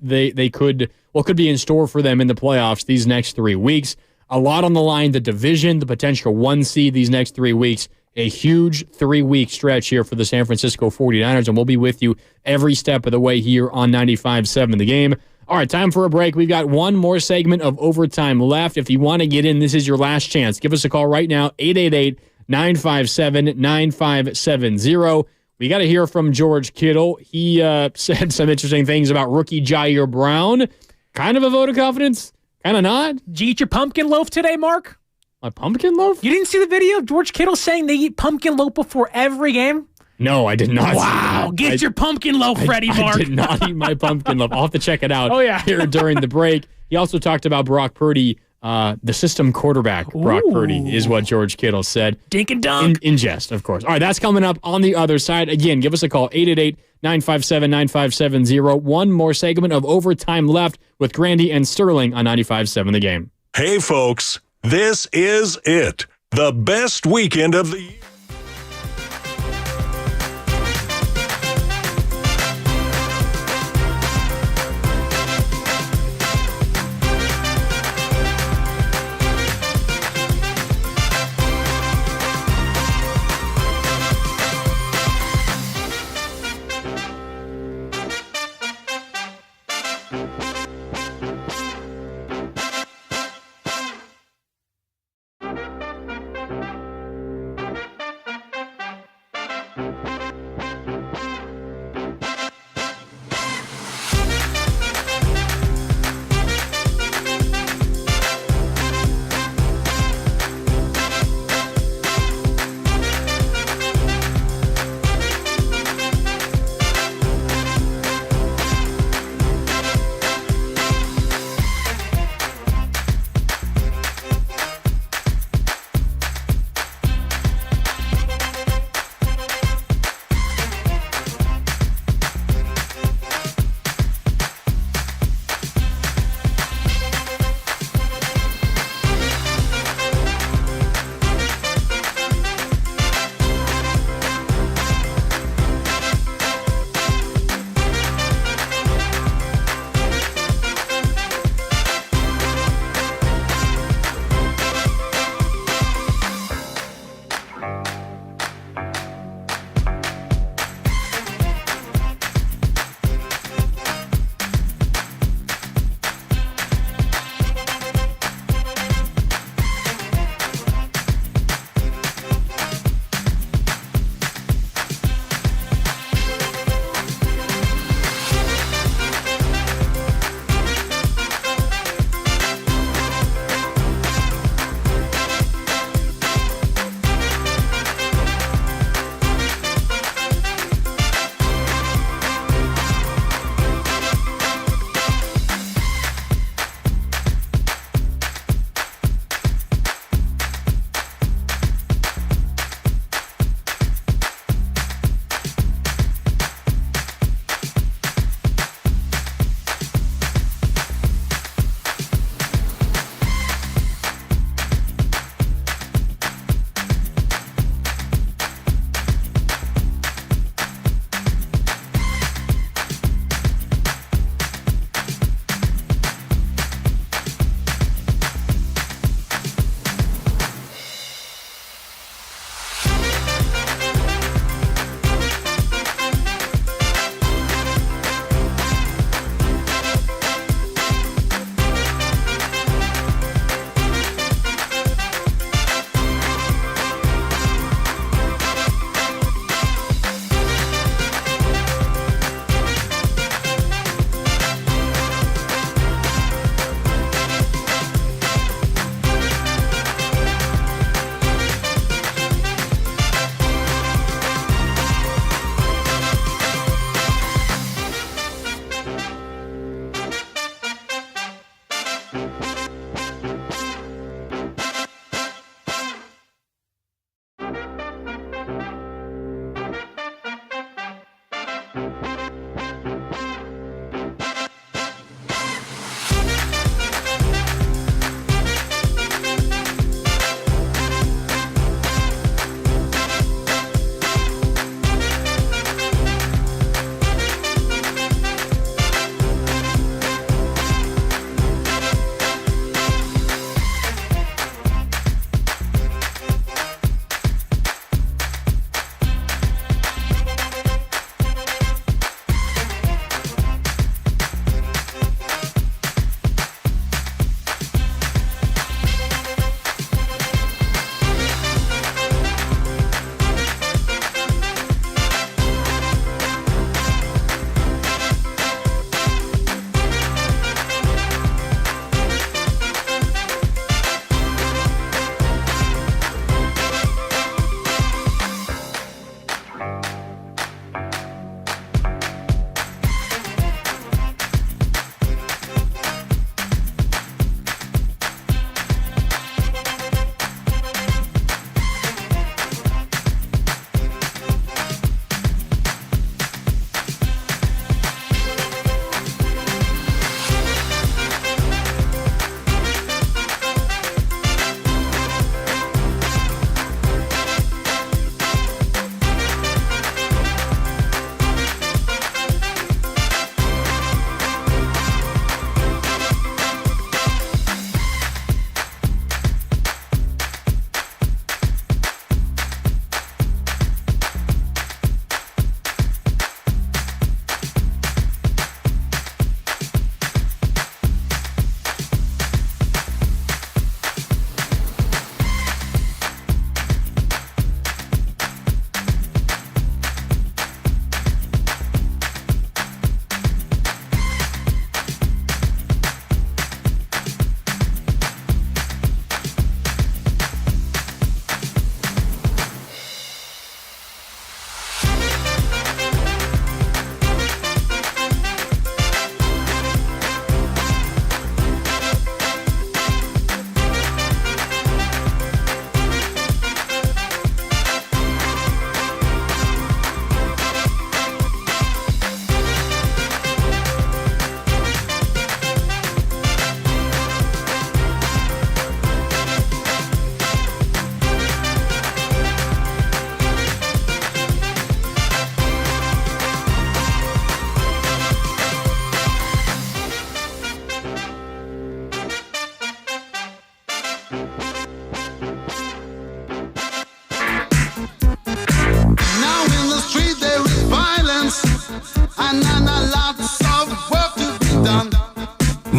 what could be in store for them in the playoffs these next 3 weeks. A lot on the line, the division, the potential 1 seed these next 3 weeks. a huge 3-week stretch here for the San Francisco 49ers, and we'll be with you every step of the way here on 95.7 The Game. All right, time for a break. We've got one more segment of overtime left. If you want to get in, this is your last chance. Give us a call right now, 888-957-9570. We got to hear from George Kittle. He said some interesting things about rookie Ji'Ayir Brown. Kind of a vote of confidence, kind of not. Did you eat your pumpkin loaf today, Mark? My pumpkin loaf? You didn't see the video of George Kittle saying they eat pumpkin loaf before every game? No, I did not. Wow, get your pumpkin loaf ready, Mark. I did not eat my pumpkin loaf. I'll have to check it out here during the break. He also talked about Brock Purdy, the system quarterback. Brock Purdy is what George Kittle said. Dink and dunk. In jest, of course. All right, that's coming up on the other side. Again, give us a call, 888-957-9570. One more segment of overtime left with Grandy and Sterling on 95.7 The Game. Hey, folks, this is it. The best weekend of the year.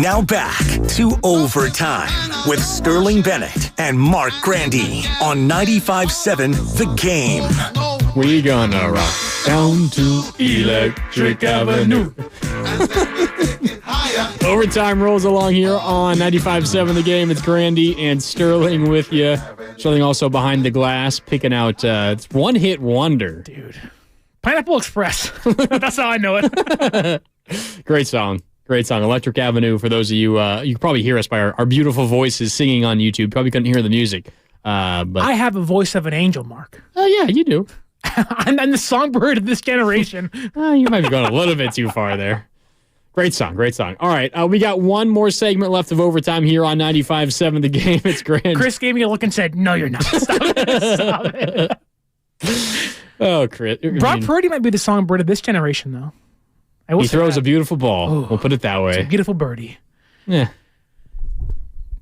Now back to Overtime with Sterling Bennett and Mark Grandy on 95.7 The Game. We gonna rock down to Electric Avenue. Overtime rolls along here on 95.7 The Game. It's Grandy and Sterling with you. Sterling also behind the glass, picking out it's One Hit Wonder. Dude. Pineapple Express. That's how I know it. Great song. Great song. Electric Avenue, for those of you, you can probably hear us by our beautiful voices singing on YouTube. Probably couldn't hear the music. But I have a voice of an angel, Mark. Oh, yeah, you do. I'm the songbird of this generation. You might be going a little bit too far there. Great song, great song. All right, we got one more segment left of Overtime here on 95.7 The Game. It's Grand. Chris gave me a look and said, no, you're not. Stop it. Stop it. Oh, Chris. Brock Purdy might be the songbird of this generation, though. He throws a beautiful ball. Ooh, we'll put it that way. It's a beautiful birdie. Yeah.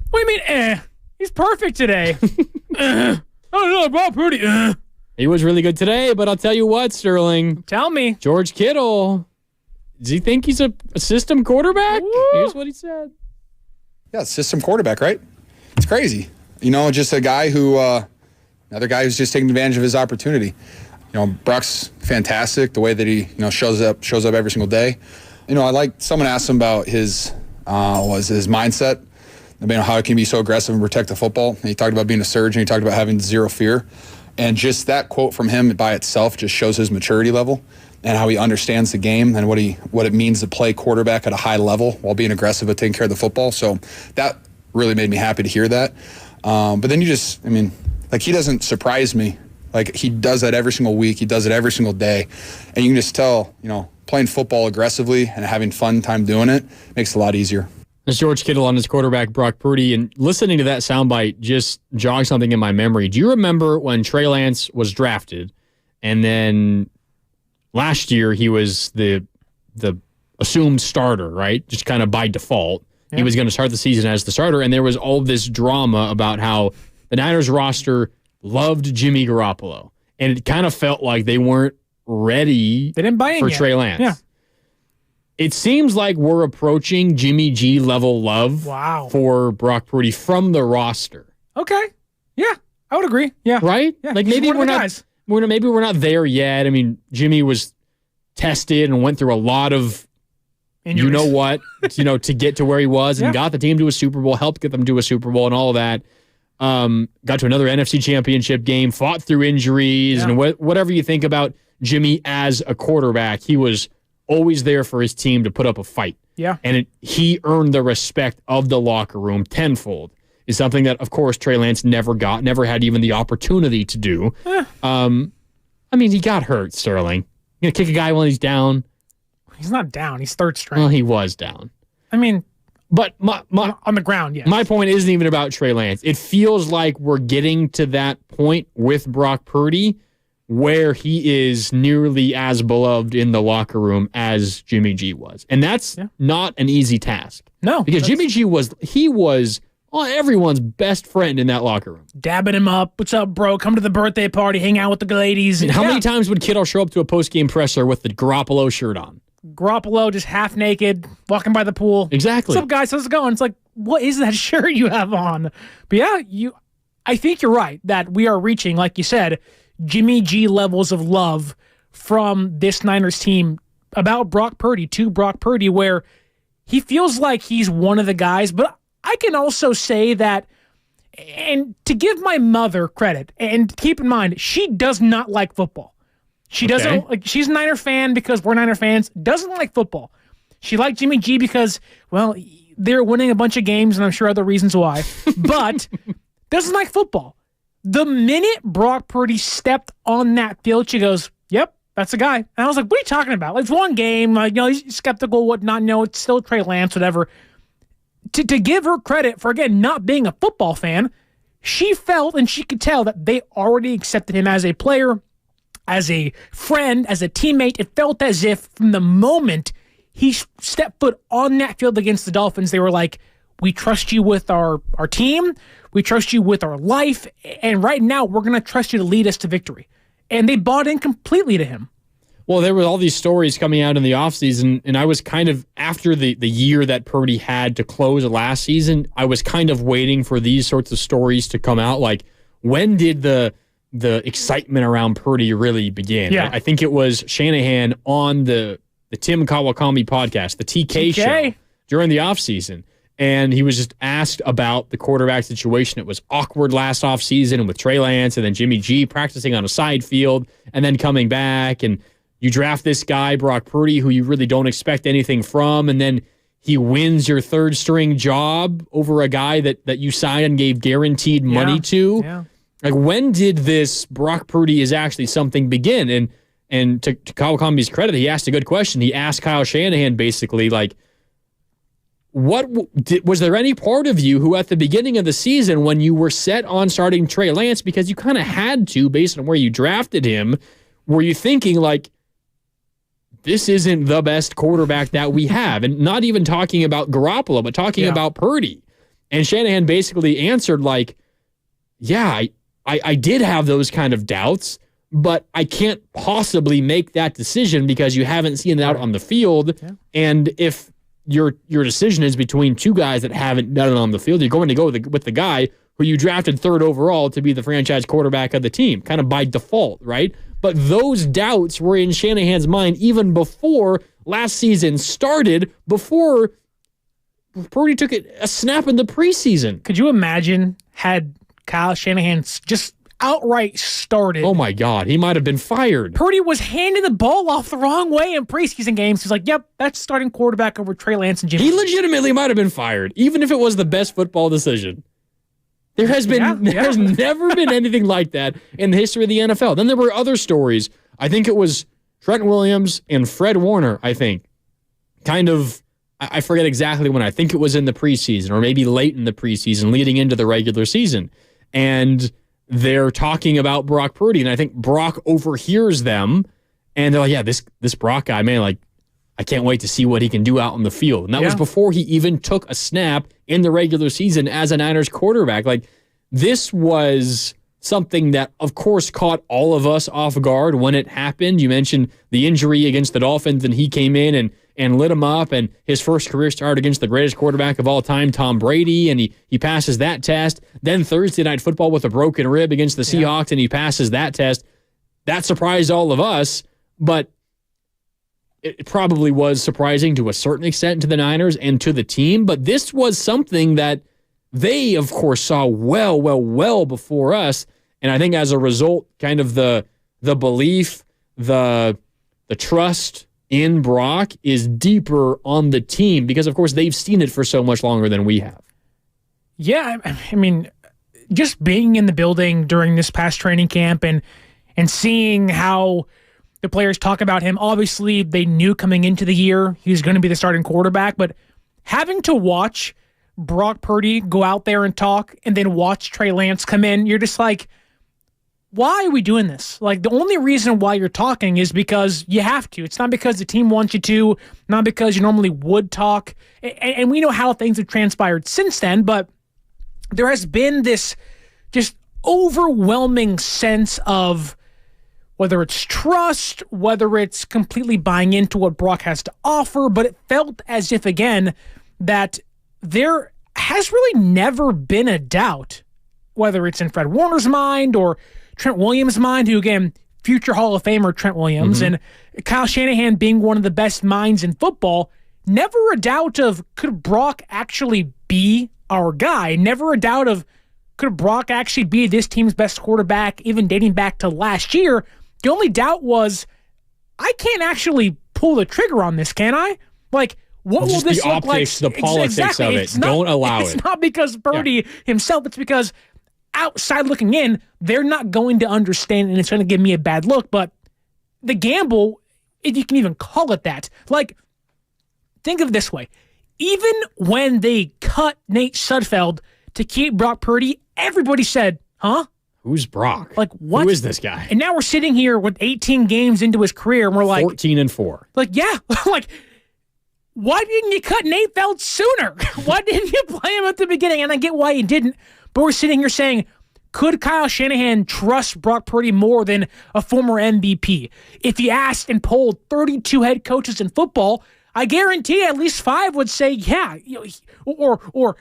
What do you mean, He's perfect today. I don't know, Brock Purdy. He was really good today, but I'll tell you what, Sterling. Tell me. George Kittle. Does he think he's a system quarterback? Woo. Here's what he said. Yeah, system quarterback, right? It's crazy. Just a guy who, another guy who's just taking advantage of his opportunity. Brock's fantastic. The way that he, shows up every single day. Someone asked him about his mindset. How he can be so aggressive and protect the football. And he talked about being a surgeon. He talked about having zero fear. And just that quote from him by itself just shows his maturity level and how he understands the game and what it means to play quarterback at a high level while being aggressive at taking care of the football. So that really made me happy to hear that. But then he doesn't surprise me. He does that every single week. He does it every single day. And you can just tell, playing football aggressively and having fun time doing it makes it a lot easier. There's George Kittle on his quarterback, Brock Purdy, and listening to that soundbite just jogged something in my memory. Do you remember when Trey Lance was drafted, and then last year he was the assumed starter, right? Just kind of by default. Yeah. He was going to start the season as the starter, and there was all this drama about how the Niners roster loved Jimmy Garoppolo, and it kind of felt like they weren't ready they didn't buy in for yet. Trey Lance. Yeah. It seems like we're approaching Jimmy G level love for Brock Purdy from the roster. Okay. Yeah, I would agree. Yeah. Right? Yeah. Maybe we're not there yet. I mean, Jimmy was tested and went through a lot of injuries. You know what, to get to where he was and got the team to a Super Bowl, helped get them to a Super Bowl and all of that. Got to another NFC Championship game, fought through injuries, and whatever you think about Jimmy as a quarterback, he was always there for his team to put up a fight. Yeah. And he earned the respect of the locker room tenfold. Is something that, of course, Trey Lance never had even the opportunity to do. He got hurt, Sterling. You gonna kick a guy when he's down? He's not down. He's third string. Well, he was down. But on the ground, yes. My point isn't even about Trey Lance. It feels like we're getting to that point with Brock Purdy where he is nearly as beloved in the locker room as Jimmy G was. And that's not an easy task. No. Because Jimmy G was everyone's best friend in that locker room. Dabbing him up. What's up, bro? Come to the birthday party. Hang out with the ladies. And how many times would Kittle show up to a post-game presser with the Garoppolo shirt on? Garoppolo just half naked, walking by the pool. Exactly. What's up, guys? How's it going? It's like, what is that shirt you have on? But I think you're right that we are reaching, like you said, Jimmy G levels of love from this Niners team about Brock Purdy to Brock Purdy, where he feels like he's one of the guys. But I can also say that, and to give my mother credit, and keep in mind, she does not like football. She doesn't like. She's a Niner fan because we're Niner fans. Doesn't like football. She liked Jimmy G because, well, they're winning a bunch of games, and I'm sure other reasons why. But doesn't like football. The minute Brock Purdy stepped on that field, she goes, "Yep, that's the guy." And I was like, "What are you talking about? It's one game. He's skeptical, whatnot. No, it's still Trey Lance, whatever." To give her credit for, again, not being a football fan, she felt and she could tell that they already accepted him as a player, as a friend, as a teammate. It felt as if from the moment he stepped foot on that field against the Dolphins, they were like, "We trust you with our team. We trust you with our life. And right now, we're going to trust you to lead us to victory." And they bought in completely to him. Well, there were all these stories coming out in the offseason, and I was kind of, after the year that Purdy had to close last season, I was kind of waiting for these sorts of stories to come out. Like, when did the excitement around Purdy really begin? Yeah. I think it was Shanahan on the Tim Kawakami podcast, the TK show, during the offseason. And he was just asked about the quarterback situation. It was awkward last offseason with Trey Lance and then Jimmy G practicing on a side field and then coming back. And you draft this guy, Brock Purdy, who you really don't expect anything from. And then he wins your third string job over a guy that you signed and gave guaranteed money to. Yeah. Like, when did this Brock Purdy is actually something begin? And to Kyle Comby's credit, he asked a good question. He asked Kyle Shanahan basically, like, was there any part of you who at the beginning of the season, when you were set on starting Trey Lance, because you kind of had to based on where you drafted him, were you thinking like, this isn't the best quarterback that we have? And not even talking about Garoppolo, but talking about Purdy. And Shanahan basically answered like, yeah, I did have those kind of doubts, but I can't possibly make that decision because you haven't seen it out on the field. Yeah. And if your decision is between two guys that haven't done it on the field, you're going to go with the guy who you drafted third overall to be the franchise quarterback of the team, kind of by default, right? But those doubts were in Shanahan's mind even before last season started, before Purdy took a snap in the preseason. Could you imagine had Kyle Shanahan just outright started? Oh my God, he might have been fired. Purdy was handing the ball off the wrong way in preseason games. He's like, yep, that's starting quarterback over Trey Lance and Jimmy. He legitimately might have been fired, even if it was the best football decision. There has never been anything like that in the history of the NFL. Then there were other stories. I think it was Trent Williams and Fred Warner, I think. Kind of, I forget exactly when. I think it was in the preseason or maybe late in the preseason leading into the regular season. And they're talking about Brock Purdy, and I think Brock overhears them, and they're like, yeah, this Brock guy, man, like, I can't wait to see what he can do out on the field. And that was before he even took a snap in the regular season as a Niners quarterback. Like, this was something that, of course, caught all of us off guard when it happened. You mentioned the injury against the Dolphins, and he came in and lit him up, and his first career start against the greatest quarterback of all time, Tom Brady, and he passes that test. Then Thursday Night Football with a broken rib against the Seahawks, and he passes that test. That surprised all of us, but it probably was surprising to a certain extent to the Niners and to the team. But this was something that they, of course, saw well before us. And I think as a result, kind of the belief, the trust in Brock is deeper on the team because, of course, they've seen it for so much longer than we have. Yeah, I mean, just being in the building during this past training camp and seeing how the players talk about him. Obviously, they knew coming into the year he was going to be the starting quarterback, but having to watch Brock Purdy go out there and talk and then watch Trey Lance come in, you're just like, why are we doing this? Like, the only reason why you're talking is because you have to. It's not because the team wants you to, not because you normally would talk. And we know how things have transpired since then, but there has been this just overwhelming sense of whether it's trust, whether it's completely buying into what Brock has to offer, but it felt as if, again, that there has really never been a doubt, whether it's in Fred Warner's mind or Trent Williams' mind, who, again, future Hall of Famer Trent Williams, and Kyle Shanahan being one of the best minds in football, never a doubt of, could Brock actually be our guy? Never a doubt of, could Brock actually be this team's best quarterback, even dating back to last year? The only doubt was, I can't actually pull the trigger on this, can I? Like, what will this look like? The politics of it. Don't allow it. It's not because Purdy himself. It's because outside looking in, they're not going to understand, and it's going to give me a bad look. But the gamble, if you can even call it that, like, think of it this way. Even when they cut Nate Sudfeld to keep Brock Purdy, everybody said, huh? Who's Brock? Like, what? Who is this guy? And now we're sitting here with 18 games into his career, and we're like 14-4. Like, yeah, like, why didn't you cut Nate Feld sooner? Why didn't you play him at the beginning? And I get why you didn't, but we're sitting here saying Could Kyle Shanahan trust Brock Purdy more than a former MVP? If you asked and polled 32 head coaches in football, I guarantee at least 5 would say, yeah. Or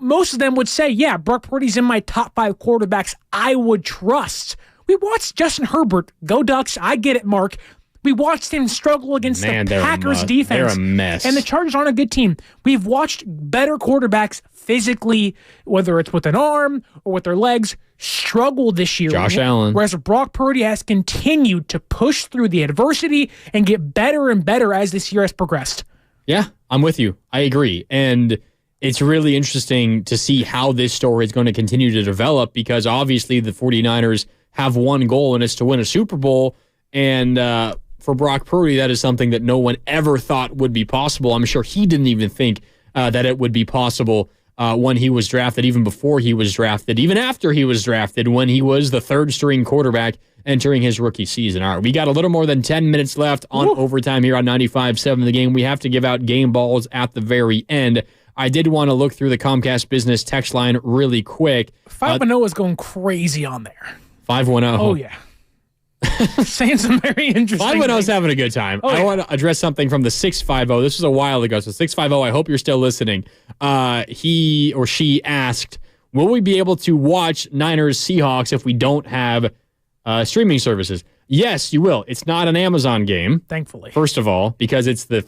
most of them would say, yeah, Brock Purdy's in my top 5 quarterbacks I would trust. We watched Justin Herbert go Ducks. I get it, Mark. We watched him struggle against the Packers defense. They're a mess. And the Chargers aren't a good team. We've watched better quarterbacks physically, whether it's with an arm or with their legs, struggle this year. Josh Allen. Whereas Brock Purdy has continued to push through the adversity and get better and better as this year has progressed. Yeah, I'm with you. I agree. And it's really interesting to see how this story is going to continue to develop because obviously the 49ers have one goal, and it's to win a Super Bowl. And for Brock Purdy, that is something that no one ever thought would be possible. I'm sure he didn't even think that it would be possible when he was drafted, even before he was drafted, even after he was drafted, when he was the third-string quarterback entering his rookie season. All right, we got a little more than 10 minutes left on overtime here on 95.7 The Game. We have to give out game balls at the very end. I did want to look through the Comcast Business text line really quick. 5-0 is going crazy on there. 5-1-0. Oh, yeah. Saying some very interesting 5-0 is having a good time. I want to address something from the 650. This was a while ago, so 650, I hope you're still listening. He or she asked, will we be able to watch Niners Seahawks if we don't have streaming services? Yes, you will. It's not an Amazon game, thankfully. First of all, because it's the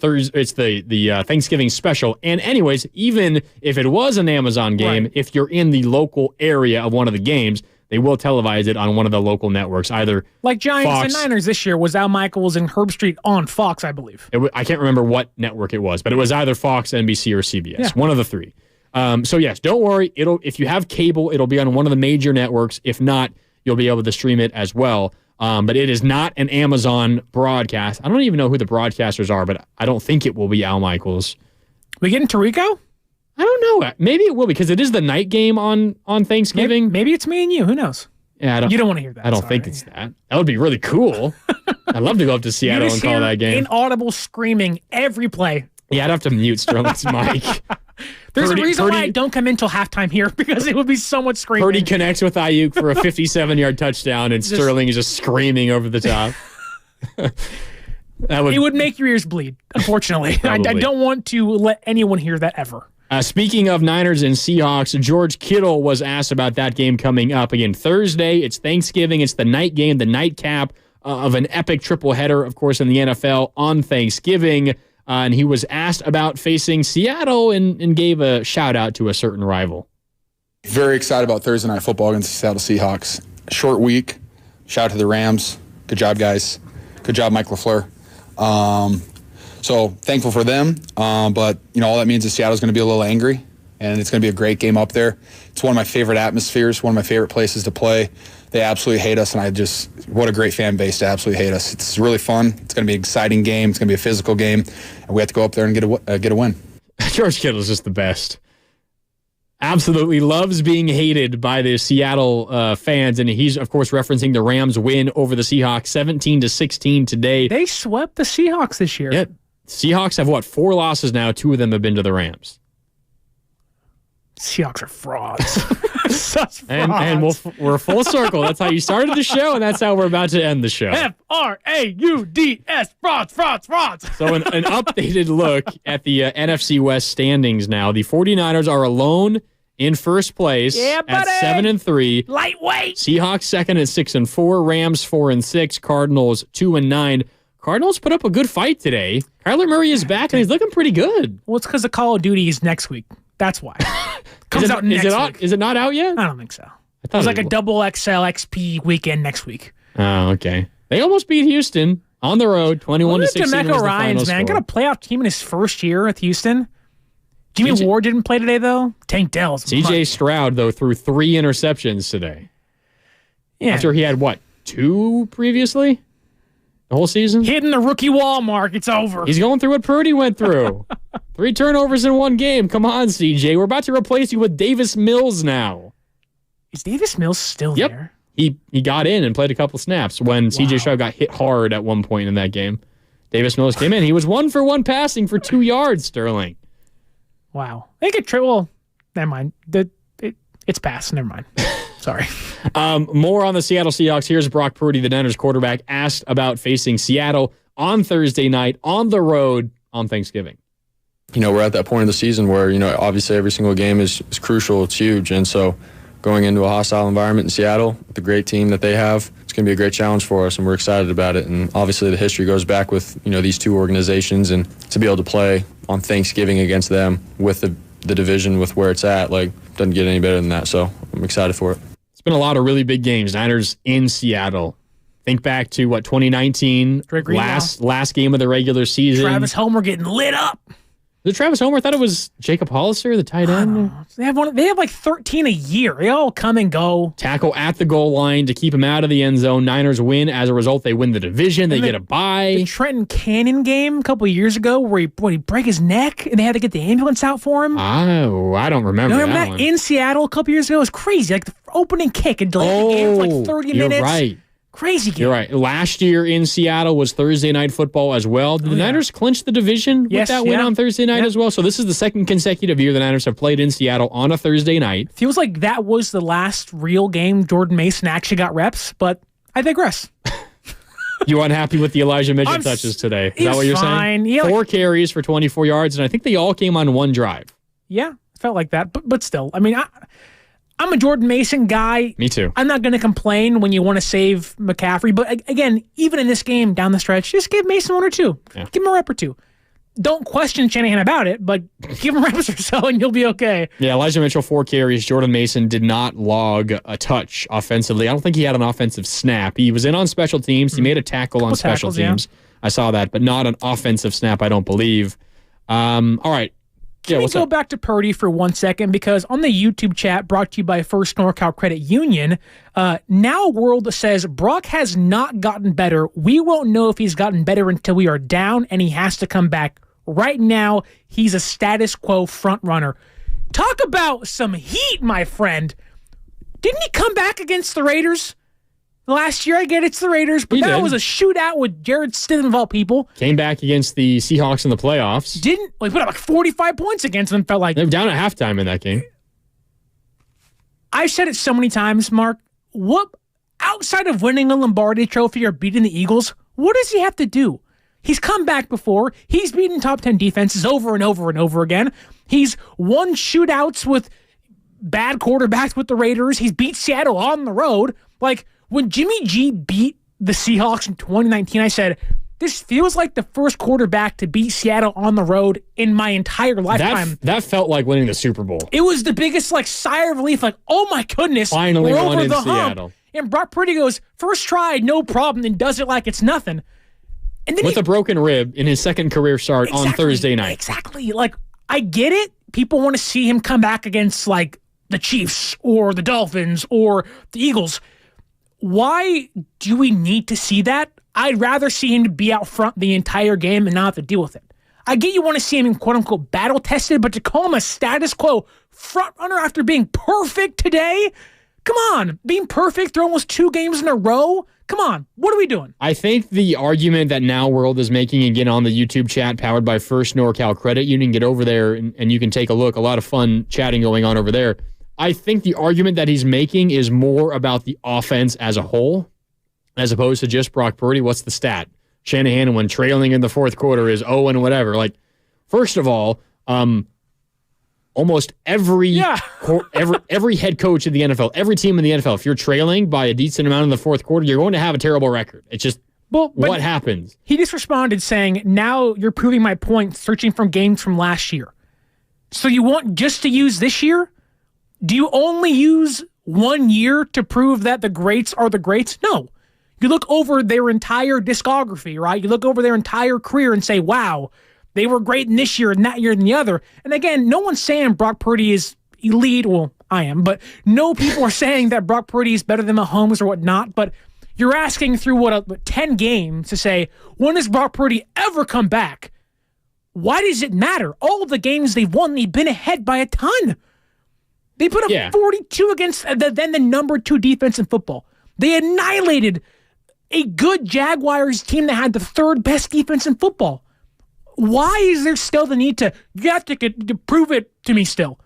Thanksgiving special. And anyways, even if it was an Amazon game, if you're in the local area of one of the games, they will televise it on one of the local networks, either like Giants Fox, and Niners this year was Al Michaels and Herb Street on Fox, I believe. I can't remember what network it was, but it was either Fox, NBC, or CBS, one of the 3. So yes, don't worry. If you have cable, it'll be on one of the major networks. If not, you'll be able to stream it as well. But it is not an Amazon broadcast. I don't even know who the broadcasters are, but I don't think it will be Al Michaels. We getting Tirico? I don't know. Maybe it will because it is the night game on Thanksgiving. Maybe it's me and you. Who knows? Yeah, you don't want to hear that. I don't think it's that. That would be really cool. I'd love to go up to Seattle and call that game. Inaudible screaming every play. Yeah, I'd have to mute Sterling's mic. There's a reason why I don't come in until halftime here because it would be so much screaming. Purdy connects with Aiyuk for a 57-yard touchdown, and Sterling is just screaming over the top. It would make your ears bleed, unfortunately. I don't want to let anyone hear that ever. Speaking of Niners and Seahawks, George Kittle was asked about that game coming up. Again, Thursday, it's Thanksgiving. It's the night game, the nightcap of an epic triple header, of course, in the NFL on Thanksgiving. And he was asked about facing Seattle and gave a shout-out to a certain rival. Very excited about Thursday Night Football against the Seattle Seahawks. Short week. Shout out to the Rams. Good job, guys. Good job, Mike LaFleur. So thankful for them. But, all that means is Seattle's going to be a little angry, and it's going to be a great game up there. It's one of my favorite atmospheres, one of my favorite places to play. They absolutely hate us, and what a great fan base to absolutely hate us. It's really fun. It's going to be an exciting game. It's going to be a physical game, and we have to go up there and get a win. George Kittle's just the best. Absolutely loves being hated by the Seattle fans, and he's, of course, referencing the Rams' win over the Seahawks, 17-16 today. They swept the Seahawks this year. Yeah, Seahawks have, 4 losses now? 2 of them have been to the Rams. Seahawks are frauds. Such frauds. And we're full circle. That's how you started the show, and that's how we're about to end the show. Frauds, frauds. So an updated look at the NFC West standings now. The 49ers are alone in first place at 7-3. Lightweight. Seahawks second at 6-4. Rams 4-6. Cardinals 2-9. Cardinals put up a good fight today. Kyler Murray is back, and he's looking pretty good. Well, it's because the Call of Duty is next week. That's why. Comes out next week. Is it not out yet? I don't think so. It's like a double XL XP weekend next week. Oh, okay. They almost beat Houston on the road, 21-16. DeMeco Ryans, man, got a playoff team in his first year at Houston. Jimmy Ward didn't play today, though. Tank Dell's CJ Stroud, though, threw 3 interceptions today. Yeah. After he had, 2 previously? The whole season? Hitting the rookie wall mark. It's over. He's going through what Purdy went through. 3 turnovers in 1 game. Come on, CJ. We're about to replace you with Davis Mills now. Is Davis Mills still there? He got in and played a couple snaps when CJ Stroud got hit hard at one point in that game. Davis Mills came in. He was 1 for 1 passing for 2 yards, Sterling. Wow. They could never mind. It's passed. Never mind. Sorry. More on the Seattle Seahawks. Here's Brock Purdy, the Niners quarterback, asked about facing Seattle on Thursday night on the road on Thanksgiving. We're at that point of the season where, obviously every single game is crucial. It's huge. And so going into a hostile environment in Seattle, the great team that they have, it's going to be a great challenge for us, and we're excited about it. And obviously the history goes back with, these two organizations, and to be able to play on Thanksgiving against them with the division, with where it's at, doesn't get any better than that. So I'm excited for it. It's been a lot of really big games. Niners in Seattle. Think back to 2019, last game of the regular season. Travis Homer getting lit up. Was it Travis Homer? I thought it was Jacob Hollister, the tight end. They have like 13 a year. They all come and go. Tackle at the goal line to keep him out of the end zone. Niners win. As a result, they win the division. They get a bye. The Trenton Cannon game a couple of years ago where he break his neck and they had to get the ambulance out for him. Oh, I don't remember that one. In Seattle a couple years ago? It was crazy. Like the opening kick and delayed the game for like 30 minutes. You're right. Crazy game. You're right. Last year in Seattle was Thursday night football as well. Did the Niners clinch the division with that win on Thursday night as well? So this is the second consecutive year the Niners have played in Seattle on a Thursday night. Feels like that was the last real game Jordan Mason actually got reps, but I digress. You unhappy with the Elijah Mitchell touches today? Is that what you're saying? Yeah, 4 carries for 24 yards, and I think they all came on one drive. Yeah, felt like that. But still, I mean, I'm a Jordan Mason guy. Me too. I'm not going to complain when you want to save McCaffrey. But again, even in this game down the stretch, just give Mason 1 or 2. Yeah. Give him a rep or 2. Don't question Shanahan about it, but give him reps or so and you'll be okay. Yeah, Elijah Mitchell, 4 carries. Jordan Mason did not log a touch offensively. I don't think he had an offensive snap. He was in on special teams. He made a tackle on special teams. Yeah. I saw that, but not an offensive snap, I don't believe. All right. Can we go back to Purdy for 1 second? Because on the YouTube chat brought to you by First NorCal Credit Union, Now World says, Brock has not gotten better. We won't know if he's gotten better until we are down and he has to come back. Right now, he's a status quo front runner. Talk about some heat, my friend. Didn't he come back against the Raiders? Last year, I get it's the Raiders, but that was a shootout with Jared Stidham of all people. Came back against the Seahawks in the playoffs. He put up like 45 points against them, felt like. They were down at halftime in that game. I've said it so many times, Mark. What, outside of winning a Lombardi trophy or beating the Eagles, what does he have to do? He's come back before. He's beaten top 10 defenses over and over and over again. He's won shootouts with bad quarterbacks with the Raiders. He's beat Seattle on the road. Like, when Jimmy G beat the Seahawks in 2019, I said, this feels like the first quarterback to beat Seattle on the road in my entire lifetime. That felt like winning the Super Bowl. It was the biggest sigh of relief, oh my goodness, finally we're won over in the Seattle. Hump. And Brock Purdy goes, first try, no problem, and does it like it's nothing. And then with a broken rib in his second career start on Thursday night. Exactly. I get it. People want to see him come back against the Chiefs or the Dolphins or the Eagles. Why do we need to see that? I'd rather see him to be out front the entire game and not have to deal with it. I get you want to see him quote-unquote battle-tested, but to call him a status quo front runner after being perfect today? Come on. Being perfect through almost 2 games in a row? Come on. What are we doing? I think the argument that Now World is making, again, on the YouTube chat powered by First NorCal Credit Union, get over there and you can take a look. A lot of fun chatting going on over there. I think the argument that he's making is more about the offense as a whole, as opposed to just Brock Purdy. What's the stat? Shanahan, when trailing in the fourth quarter, is 0 and whatever. First of all, almost every head coach in the NFL, every team in the NFL, if you're trailing by a decent amount in the fourth quarter, you're going to have a terrible record. It's just what happens. He just responded saying, now you're proving my point, searching from games from last year. So you want just to use this year? Do you only use 1 year to prove that the greats are the greats? No. You look over their entire discography, right? You look over their entire career and say, wow, they were great in this year and that year and the other. And again, no one's saying Brock Purdy is elite. Well, I am, but no people are saying that Brock Purdy is better than Mahomes or whatnot. But you're asking through 10 games to say, when does Brock Purdy ever come back? Why does it matter? All of the games they've won, they've been ahead by a ton. They put up 42 against then the number 2 defense in football. They annihilated a good Jaguars team that had the 3rd best defense in football. Why is there still the need you have to prove it to me still?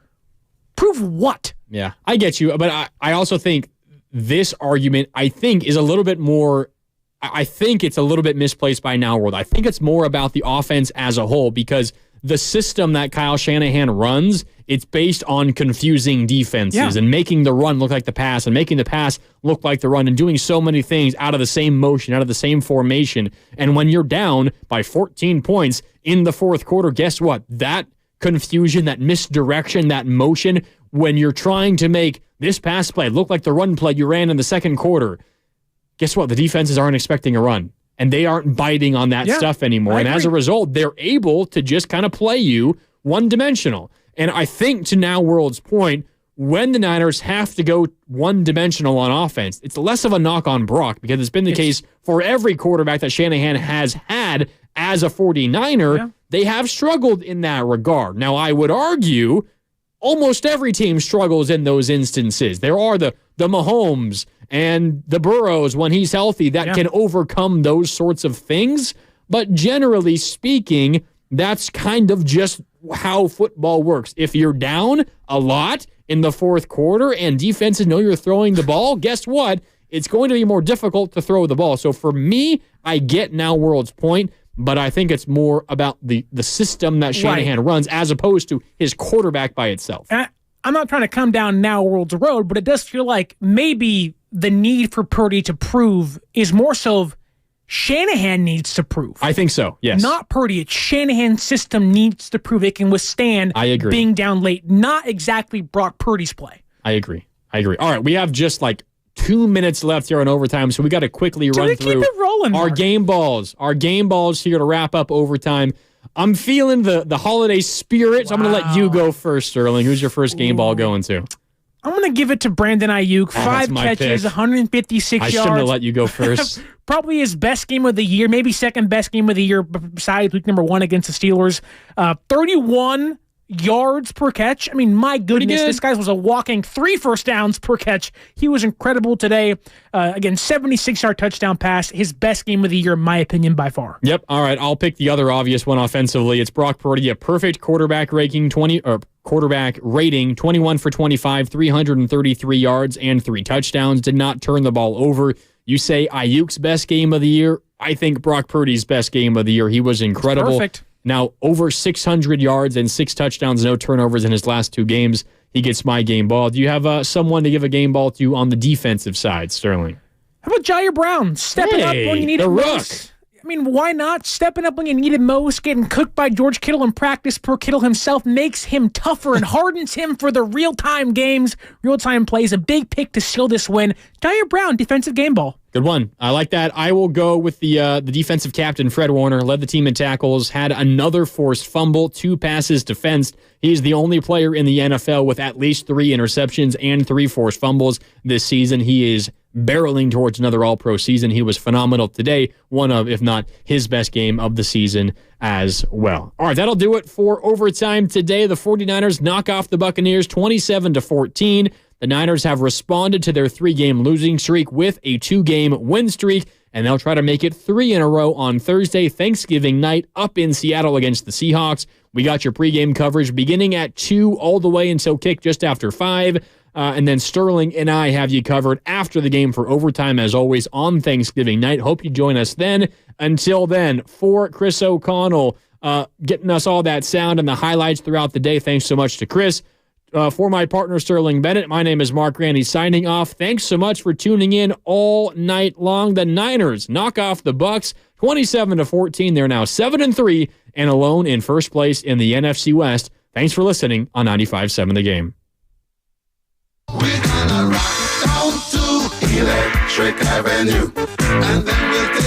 Prove what? Yeah, I get you. But I also think this argument, I think, is a little bit more. I think it's a little bit misplaced by Now World. I think it's more about the offense as a whole because the system that Kyle Shanahan runs, it's based on confusing defenses and making the run look like the pass and making the pass look like the run and doing so many things out of the same motion, out of the same formation. And when you're down by 14 points in the fourth quarter, guess what? That confusion, that misdirection, that motion, when you're trying to make this pass play look like the run play you ran in the second quarter, guess what? The defenses aren't expecting a run. And they aren't biting on that stuff anymore. And as a result, they're able to just kind of play you one-dimensional. And I think to Now World's point, when the Niners have to go one-dimensional on offense, it's less of a knock on Brock because it's been the case for every quarterback that Shanahan has had as a 49er. Yeah. They have struggled in that regard. Now, I would argue almost every team struggles in those instances. There are the Mahomes and the Burrows when he's healthy that can overcome those sorts of things. But generally speaking, that's kind of just how football works. If you're down a lot in the fourth quarter and defenses know you're throwing the ball, guess what? It's going to be more difficult to throw the ball. So for me, I get Now World's point, but I think it's more about the system that Shanahan runs as opposed to his quarterback by itself. I'm not trying to come down Now World's road, but it does feel like maybe the need for Purdy to prove is more so of Shanahan needs to prove. I think so, yes. Not Purdy. It's Shanahan's system needs to prove it can withstand being down late, not exactly Brock Purdy's play. I agree. All right, we have just like 2 minutes left here on overtime, so we got to quickly run through keep it rolling, our game balls. Our game balls here to wrap up overtime. I'm feeling the holiday spirit, so I'm going to let you go first, Sterling. Who's your first game ball going to? I'm going to give it to Brandon Ayuk. 5 catches, 156 yards. I shouldn't have let you go first. Probably his best game of the year, maybe second best game of the year besides week number 1 against the Steelers. 31 yards per catch. I mean, my goodness, this guy was a walking 3 first downs per catch. He was incredible today. Again, 76-yard touchdown pass. His best game of the year, in my opinion, by far. Yep. All right. I'll pick the other obvious one offensively. It's Brock Purdy, a perfect quarterback rating, 21 for 25, 333 yards and 3 touchdowns. Did not turn the ball over. You say Ayuk's best game of the year. I think Brock Purdy's best game of the year. He was incredible. Perfect. Now, over 600 yards and 6 touchdowns, no turnovers in his last 2 games. He gets my game ball. Do you have someone to give a game ball to on the defensive side, Sterling? How about Ji'Ayir Brown? Stepping up when you need it most. I mean, why not? Stepping up when you need it most, getting cooked by George Kittle in practice. Per Kittle himself makes him tougher and hardens him for the real-time games, real-time plays. A big pick to seal this win. Ji'Ayir Brown, defensive game ball. Good one. I like that. I will go with the defensive captain, Fred Warner. Led the team in tackles, had another forced fumble, 2 passes defensed. He's the only player in the NFL with at least 3 interceptions and 3 forced fumbles this season. He is barreling towards another All-Pro season. He was phenomenal today. One of, if not his best game of the season as well. All right, that'll do it for overtime today. The 49ers knock off the Buccaneers 27-14. The Niners have responded to their 3-game losing streak with a 2-game win streak, and they'll try to make it 3 in a row on Thursday, Thanksgiving night, up in Seattle against the Seahawks. We got your pregame coverage beginning at 2 all the way until kick just after 5. And then Sterling and I have you covered after the game for overtime, as always, on Thanksgiving night. Hope you join us then. Until then, for Chris O'Connell, getting us all that sound and the highlights throughout the day, thanks so much to Chris. For my partner, Sterling Bennett, my name is Mark Grandy signing off. Thanks so much for tuning in all night long. The Niners knock off the Bucs 27-14. They're now 7-3 and alone in first place in the NFC West. Thanks for listening on 95.7 The Game. We're gonna rock down to Electric Avenue, and then we'll take